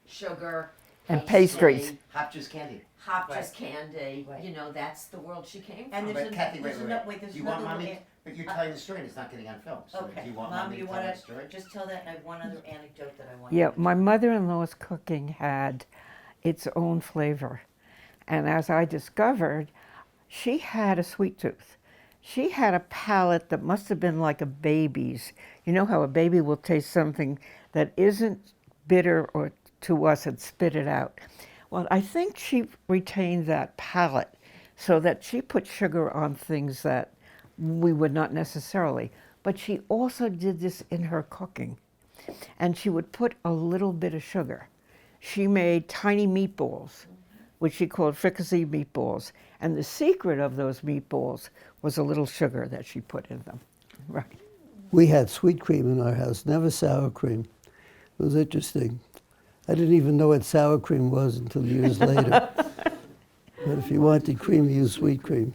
F: sugar.
B: And
F: pastry,
B: pastries.
D: Hop juice candy.
F: Hot
E: Right.
F: just candy,
E: Right.
F: you know, that's the world she came
E: And
F: from.
E: there's
D: But
E: a-
D: Kathy,
E: there's
D: wait,
E: ano-
D: wait.
E: wait, there's
D: Do you want
E: another
D: mommy?
E: an-
D: But you're telling the story and it's not getting on film. So
E: Okay,
D: do you want
E: Mom,
D: mommy
E: you
D: to tell
E: wanna
D: the story?
E: just tell that, and I have one other anecdote that I want
B: Yeah,
E: you to
B: my
E: tell.
B: mother-in-law's cooking had its own flavor. And as I discovered, she had a sweet tooth. She had a palate that must have been like a baby's. You know how a baby will taste something that isn't bitter or to us and spit it out. Well, I think she retained that palate so that she put sugar on things that we would not necessarily. But she also did this in her cooking. And she would put a little bit of sugar. She made tiny meatballs, which she called fricassee meatballs. And the secret of those meatballs was a little sugar that she put in them. Right.
C: We had sweet cream in our house, never sour cream. It was interesting. I didn't even know what sour cream was until years later. But if you wanted cream, you used sweet cream.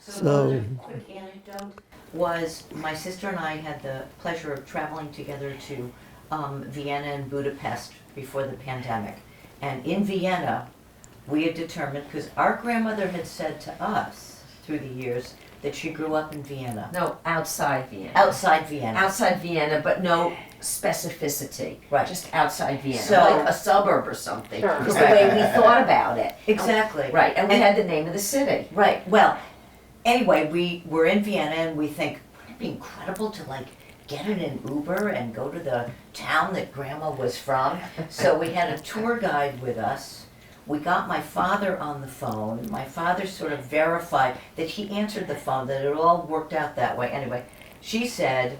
C: So,
E: Another quick anecdote was my sister and I had the pleasure of traveling together to Vienna and Budapest before the pandemic. And in Vienna, we had determined, because our grandmother had said to us through the years that she grew up in Vienna.
F: No, outside Vienna.
E: Outside Vienna.
F: Outside Vienna, but no specificity.
E: Right.
F: Just outside Vienna,
E: So-
F: like a suburb or something.
A: Sure.
F: Is the way we thought about it.
E: Exactly.
F: Right, and we had the name of the city.
E: Right, well, anyway, we were in Vienna and we think, wouldn't it be incredible to like get in an Uber and go to the town that Grandma was from? So we had a tour guide with us. We got my father on the phone. My father sort of verified that he answered the phone, that it all worked out that way. Anyway, she said,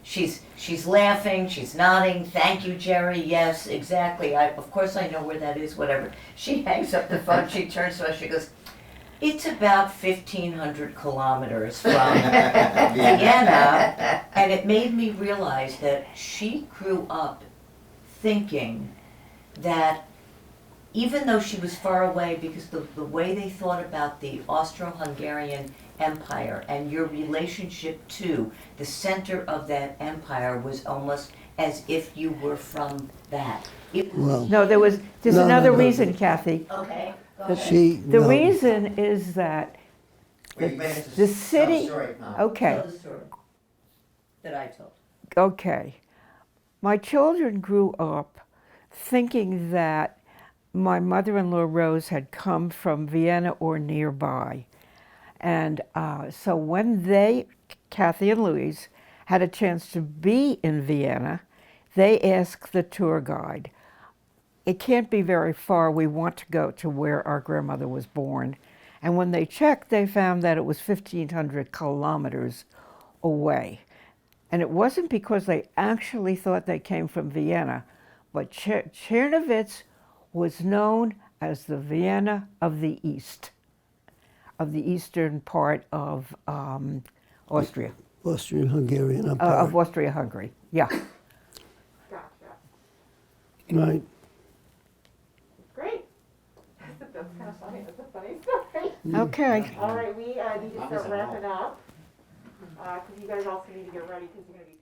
E: she's laughing, she's nodding, thank you, Jerry, yes, exactly, of course I know where that is, whatever. She hangs up the phone, she turns to us, she goes, it's about 1,500 kilometers from Vienna, and it made me realize that she grew up thinking that even though she was far away, because the way they thought about the Austro-Hungarian Empire and your relationship to the center of that empire was almost as if you were from that. It was,
C: well,
B: No, there's
C: No,
B: another
C: no, no.
B: reason, Kathy.
E: okay, go
B: The-
E: ahead.
B: The
C: no.
B: reason is that,
D: Wait, you might have to
B: The
D: tell
B: city-
D: story, Mom.
B: okay,
E: Tell the story that I told.
B: okay. My children grew up thinking that my mother-in-law Rose had come from Vienna or nearby. And so when they, Kathy and Louise, had a chance to be in Vienna, they asked the tour guide, it can't be very far, we want to go to where our grandmother was born. And when they checked, they found that it was 1,500 kilometers away. And it wasn't because they actually thought they came from Vienna, but Czernowitz was known as the Vienna of the East, of the eastern part of Austria,
C: Austrian-Hungarian Empire.
B: of Austria-Hungary. Yeah.
A: Gotcha.
C: Right.
A: Great. That's kind of funny. That's a funny story.
B: Okay.
A: All right, we need to start wrapping up because you guys also need to get ready because you're going to be